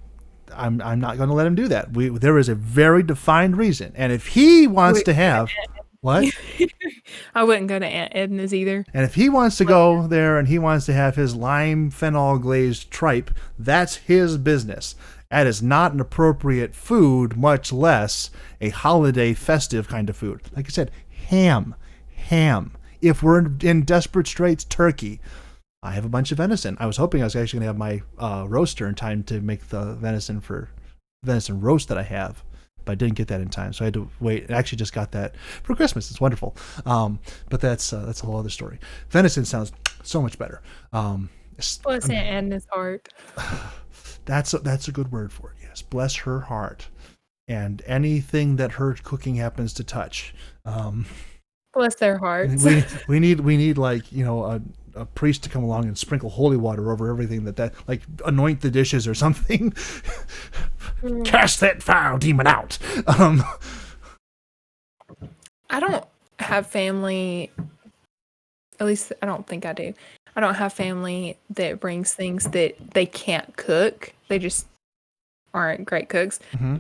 I'm not going to let him do that. There is a very defined reason, and if he wants to have What? I wouldn't go to Aunt Edna's either. And if he wants to go there and he wants to have his lime phenol glazed tripe, that's his business. That is not an appropriate food, much less a holiday festive kind of food. Like I said, ham. If we're in desperate straits, turkey. I have a bunch of venison. I was hoping I was actually going to have my roaster in time to make the venison roast that I have. But I didn't get that in time, so I had to wait. I actually just got that for Christmas. It's wonderful, but that's a whole other story. Venison sounds so much better. Bless Aunt Edna's heart. That's a good word for it. Yes, bless her heart, and anything that her cooking happens to touch. Bless their hearts. We need like a priest to come along and sprinkle holy water over everything that like anoint the dishes or something. Cast that foul demon out. I don't have family, at least I don't think I do. I don't have family that brings things that they can't cook. They just aren't great cooks. Mm-hmm.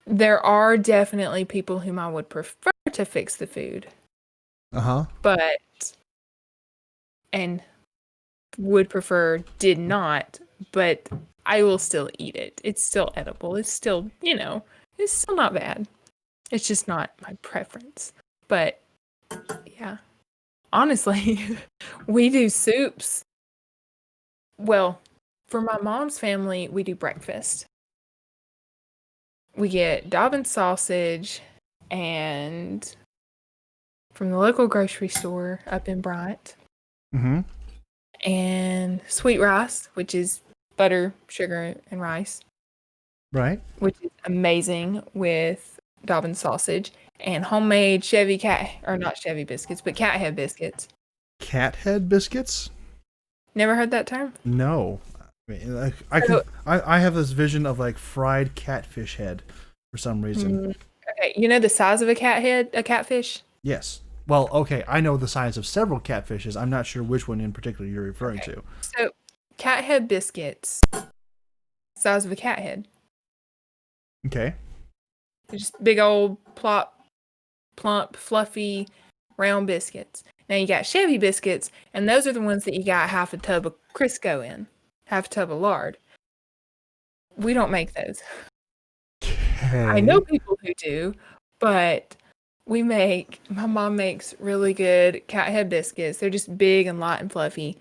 There are definitely people whom I would prefer to fix the food. Uh-huh. And would prefer did not, but I will still eat it. It's still edible. It's still, it's still not bad. It's just not my preference. But yeah, honestly, we do soups. Well, for my mom's family, we do breakfast. We get Dobbin sausage and from the local grocery store up in Bryant. Mm-hmm. And sweet rice, which is butter, sugar, and rice. Right. Which is amazing with Dobbin sausage. And homemade not Chevy biscuits, but cat head biscuits. Cat head biscuits? Never heard that term? No. I have this vision of like fried catfish head for some reason. Okay, you know the size of a catfish? Yes. Well, okay, I know the size of several catfishes. I'm not sure which one in particular you're referring to. So, cat head biscuits, size of a cat head. Okay. They're just big old plump, fluffy, round biscuits. Now you got Chevy biscuits, and those are the ones that you got half a tub of Crisco in, half a tub of lard. We don't make those. Okay. I know people who do, but my mom makes really good cat head biscuits. They're just big and light and fluffy.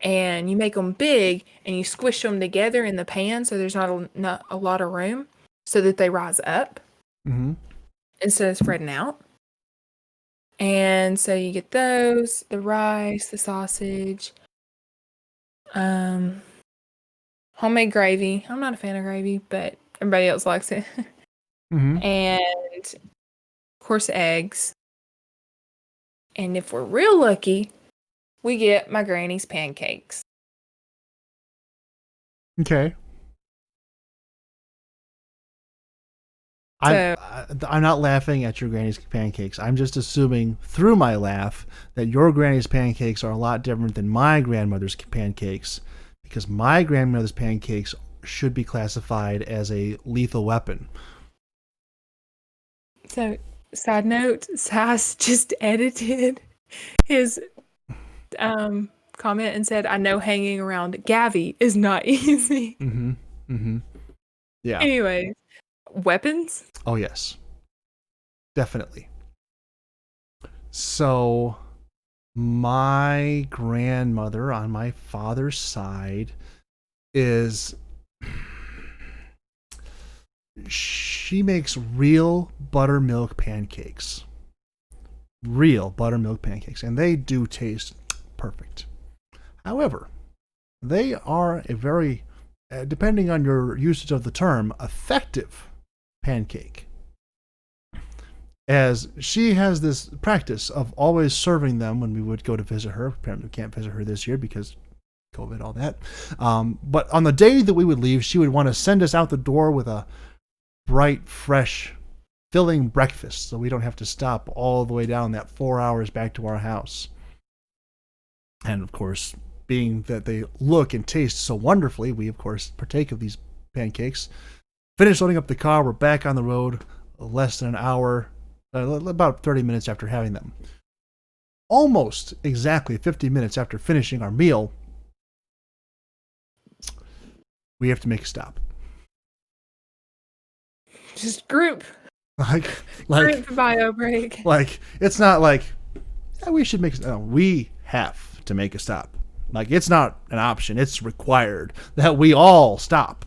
And you make them big and you squish them together in the pan so there's not a lot of room so that they rise up instead of spreading out. And so you get those, the rice, the sausage, homemade gravy. I'm not a fan of gravy, but everybody else likes it. And of course, eggs. And if we're real lucky, we get my granny's pancakes. Okay. I'm not laughing at your granny's pancakes. I'm just assuming through my laugh that your granny's pancakes are a lot different than my grandmother's pancakes, because my grandmother's pancakes should be classified as a lethal weapon. So, side note, Sass just edited his comment and said, I know hanging around Gavi is not easy. Yeah. Anyways, weapons? Oh, yes. Definitely. So, my grandmother on my father's side she makes real buttermilk pancakes. And they do taste perfect. However, they are a very, depending on your usage of the term, effective pancake. As she has this practice of always serving them when we would go to visit her. Apparently we can't visit her this year because COVID, all that. But on the day that we would leave, she would want to send us out the door with a bright, fresh, filling breakfast so we don't have to stop all the way down that 4 hours back to our house. And of course, being that they look and taste so wonderfully, we of course partake of these pancakes. Finish loading up the car, we're back on the road, less than an hour about 30 minutes after having them. Almost exactly 50 minutes after finishing our meal, we have to make a stop. Just group bio break. Like, it's not like, oh, we should make, no, we have to make a stop. Like, it's not an option, it's required that we all stop.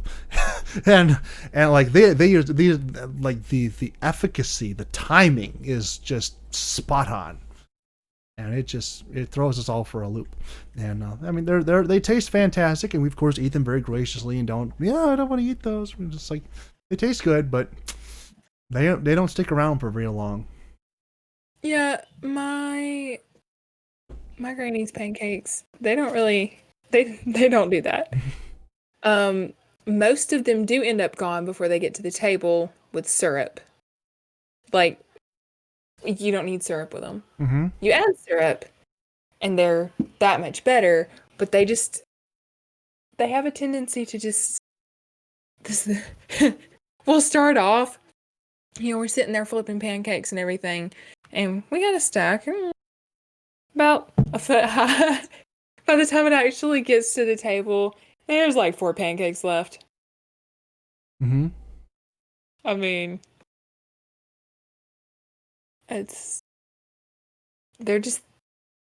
and like they use these, like the efficacy, the timing is just spot on. And it throws us all for a loop. And I mean, they taste fantastic, and we of course eat them very graciously and I don't want to eat those. We're just like, they taste good, but they don't stick around for very long. Yeah, my granny's pancakes, they don't really they don't do that. Most of them do end up gone before they get to the table with syrup. Like, you don't need syrup with them. Mm-hmm. You add syrup, and they're that much better. But they have a tendency to just we'll start off, we're sitting there flipping pancakes and everything, and we got a stack about a foot high. By the time it actually gets to the table, there's like 4 pancakes left. Mm-hmm. I mean, they're just,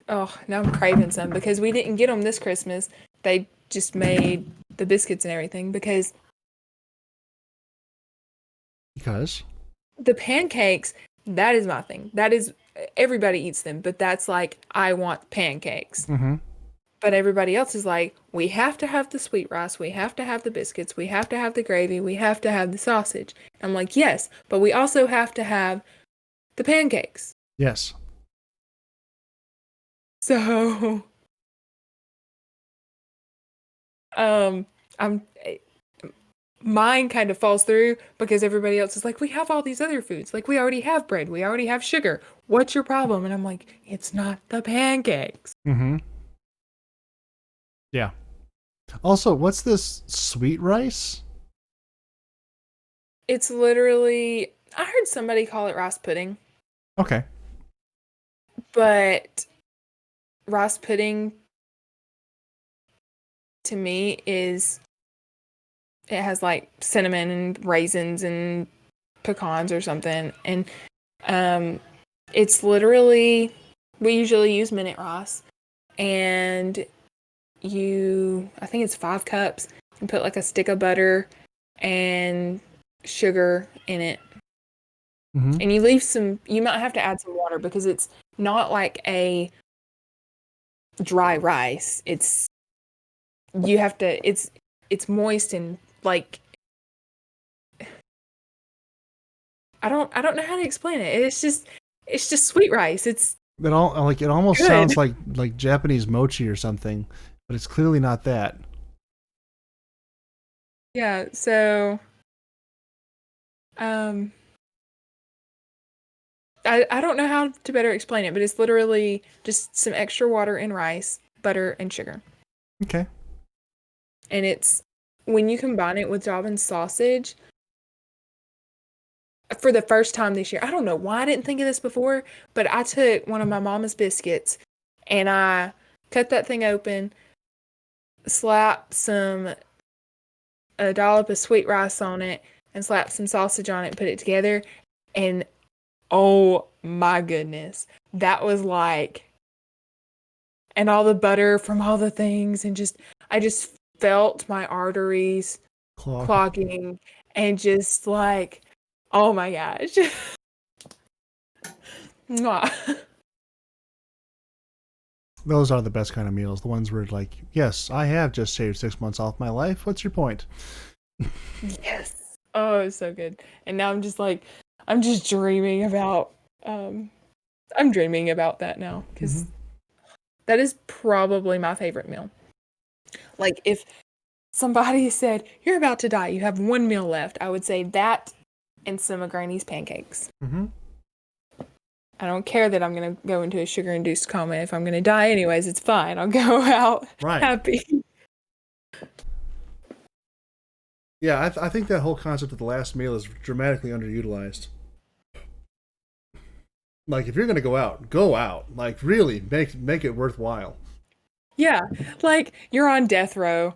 oh, now I'm craving some because we didn't get them this Christmas. They just made the biscuits and everything because the pancakes, that is my thing. That is, everybody eats them, but that's like, I want pancakes. Mm-hmm. But everybody else is like, we have to have the sweet rice, we have to have the biscuits, we have to have the gravy, we have to have the sausage. I'm like, yes, but we also have to have the pancakes. Yes. So, mine kind of falls through because everybody else is like, we have all these other foods. Like, we already have bread, we already have sugar. What's your problem? And I'm like, it's not the pancakes. Mm-hmm. Yeah. Also, what's this sweet rice? It's literally, I heard somebody call it rice pudding. Okay. But rice pudding, to me, it has like cinnamon and raisins and pecans or something. And it's literally, we usually use minute rice. And I think it's 5 cups, and put like a stick of butter and sugar in it. Mm-hmm. And you might have to add some water because it's not like a dry rice. It's moist and like, I don't know how to explain it. It's just sweet rice. It almost good. Sounds like Japanese mochi or something, but it's clearly not that. Yeah, so I don't know how to better explain it, but it's literally just some extra water and rice, butter, and sugar. Okay. And it's, when you combine it with Dobbin's sausage, for the first time this year, I don't know why I didn't think of this before, but I took one of my mama's biscuits and I cut that thing open, slapped a dollop of sweet rice on it, and slapped some sausage on it and put it together. And oh my goodness, that was like, and all the butter from all the things, and I just felt my arteries clogging, and just like, oh my gosh. Those are the best kind of meals. The ones where like, yes, I have just saved 6 months off my life. What's your point? Yes. Oh, it's so good. And now I'm just dreaming about, I'm dreaming about that now, because that is probably my favorite meal. Like, if somebody said, you're about to die, you have 1 meal left, I would say that and some of Granny's pancakes. Mm-hmm. I don't care that I'm going to go into a sugar-induced coma. If I'm going to die anyways, it's fine. I'll go out happy. Yeah, I think that whole concept of the last meal is dramatically underutilized. Like, if you're gonna go out, go out. Like, really make it worthwhile. Yeah, like you're on death row.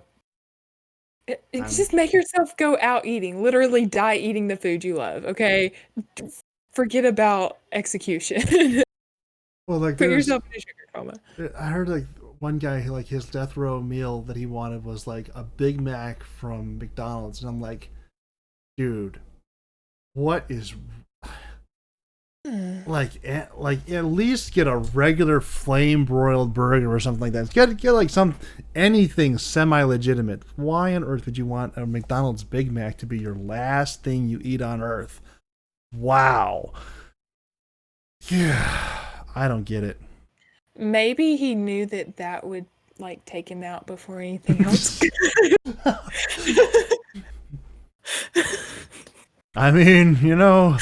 Just make yourself go out eating. Literally die eating the food you love. Okay, forget about execution. Well, like Put yourself in a sugar coma. I heard like one guy like his death row meal that he wanted was like a Big Mac from McDonald's, and I'm like, dude, what is like at least get a regular flame broiled burger or something like that. Get like anything semi legitimate. Why on earth would you want a McDonald's Big Mac to be your last thing you eat on earth? Wow. Yeah, I don't get it. Maybe he knew that would like take him out before anything else. I mean, you know,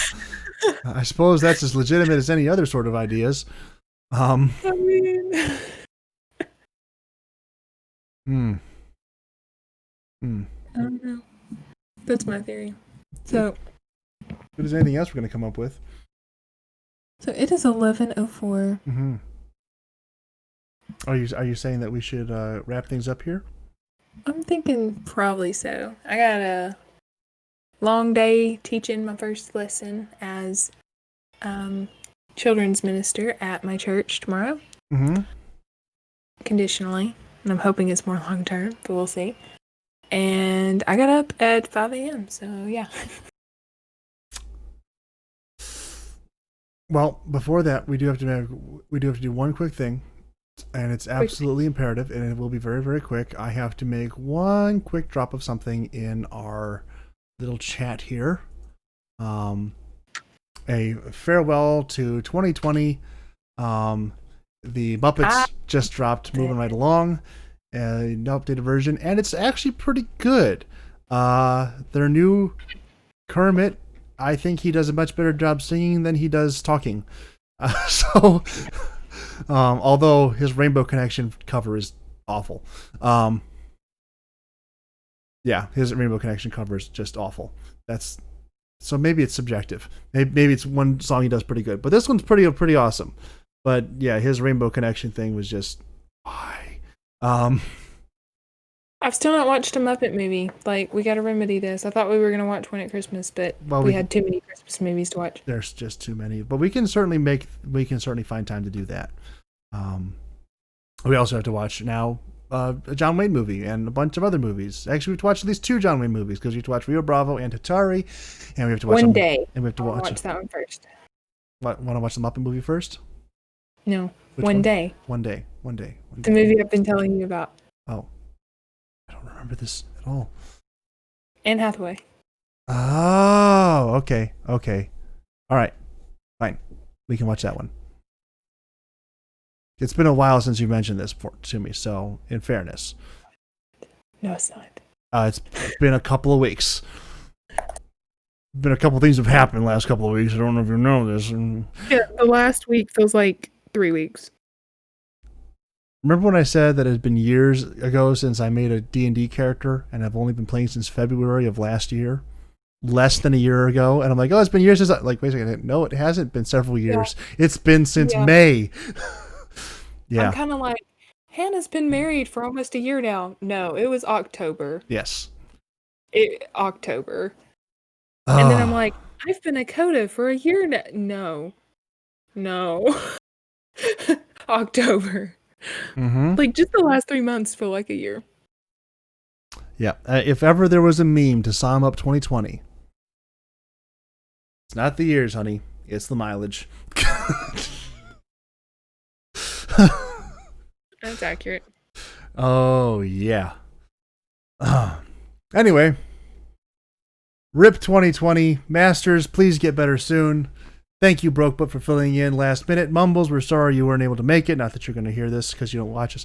I suppose that's as legitimate as any other sort of ideas. I mean, I don't know. That's my theory. So, if there's anything else we're going to come up with. So it is 11:04. Mm-hmm. Are you saying that we should wrap things up here? I'm thinking probably so. I got a long day teaching my first lesson as children's minister at my church tomorrow. Mm-hmm. Conditionally. And I'm hoping it's more long term, but we'll see. And I got up at 5 a.m., so yeah. Well, before that, we do have to do one quick thing, and it's absolutely imperative, and it will be very, very quick. I have to make one quick drop of something in our little chat here. A farewell to 2020. The Muppets just dropped Moving Right Along, an updated version, and it's actually pretty good. Their new Kermit, I think he does a much better job singing than he does talking. Although his Rainbow Connection cover is awful. Yeah, his Rainbow Connection cover is just awful. So maybe it's subjective. Maybe it's one song he does pretty good, but this one's pretty awesome. But yeah, his Rainbow Connection thing was just why. I've still not watched a Muppet movie. Like, we got to remedy this. I thought we were going to watch one at Christmas, but we had too many Christmas movies to watch. There's just too many. But we can certainly find time to do that. We also have to watch now a John Wayne movie and a bunch of other movies. Actually, we have to watch at least 2 John Wayne movies because we have to watch Rio Bravo and Tatari, and we have to watch one day. And we have to watch that one first. Want to watch the Muppet movie first? No, Which one? Day. One day. The movie I've been telling you about. Oh, I don't remember this at all. Anne Hathaway. Oh, okay. All right, fine. We can watch that one. It's been a while since you mentioned this to me, so in fairness. No, it's not. It's been a couple of weeks. Been a couple of things have happened the last couple of weeks. I don't know if you know this. Yeah, the last week feels like 3 weeks. Remember when I said that it had been years ago since I made a D&D character, and I've only been playing since February of last year? Less than a year ago. And I'm like, oh, it's been years since wait a second. No, it hasn't been several years. Yeah. It's been since May. Yeah. I'm kind of like, Hannah's been married for almost a year now. No, it was October. Yes. October. And then I'm like, I've been a coda for a year now. No. October. Mm-hmm. Like, just the last 3 months feel like a year. Yeah. If ever there was a meme to sum up 2020, it's not the years, honey. It's the mileage. That's accurate. Oh, yeah. Anyway. RIP 2020. Masters, please get better soon. Thank you, Brokebook, for filling in last minute. Mumbles, we're sorry you weren't able to make it. Not that you're going to hear this because you don't watch us.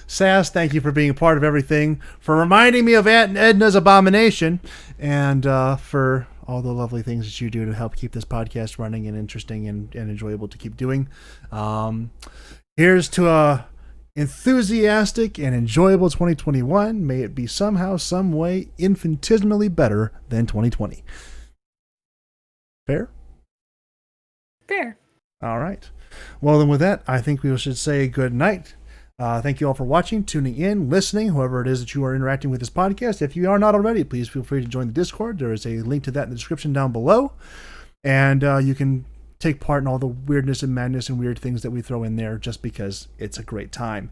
Sass, thank you for being a part of everything, for reminding me of Aunt Edna's abomination, and for all the lovely things that you do to help keep this podcast running and interesting and enjoyable to keep doing. Here's to a enthusiastic and enjoyable 2021. May it be somehow, some way, infinitesimally better than 2020. Fair? Fair. All right. Well, then with that, I think we should say good night. Thank you all for watching, tuning in, listening, whoever it is that you are interacting with this podcast. If you are not already, please feel free to join the Discord. There is a link to that in the description down below. And you can take part in all the weirdness and madness and weird things that we throw in there just because it's a great time.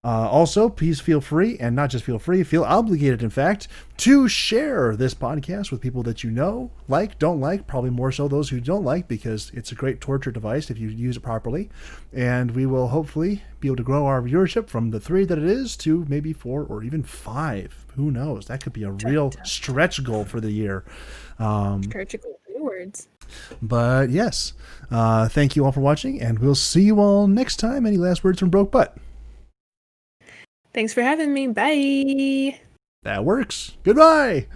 Also, please feel free, and not just feel free, feel obligated, in fact, to share this podcast with people that you know, like, don't like, probably more so those who don't like, because it's a great torture device if you use it properly. And we will hopefully be able to grow our viewership from the 3 that it is to maybe 4 or even 5. Who knows? That could be a real stretch goal for the year. Stretch goal, 3 words. But yes, thank you all for watching, and we'll see you all next time. Any last words from Broke Butt? Thanks for having me. Bye. That works. Goodbye.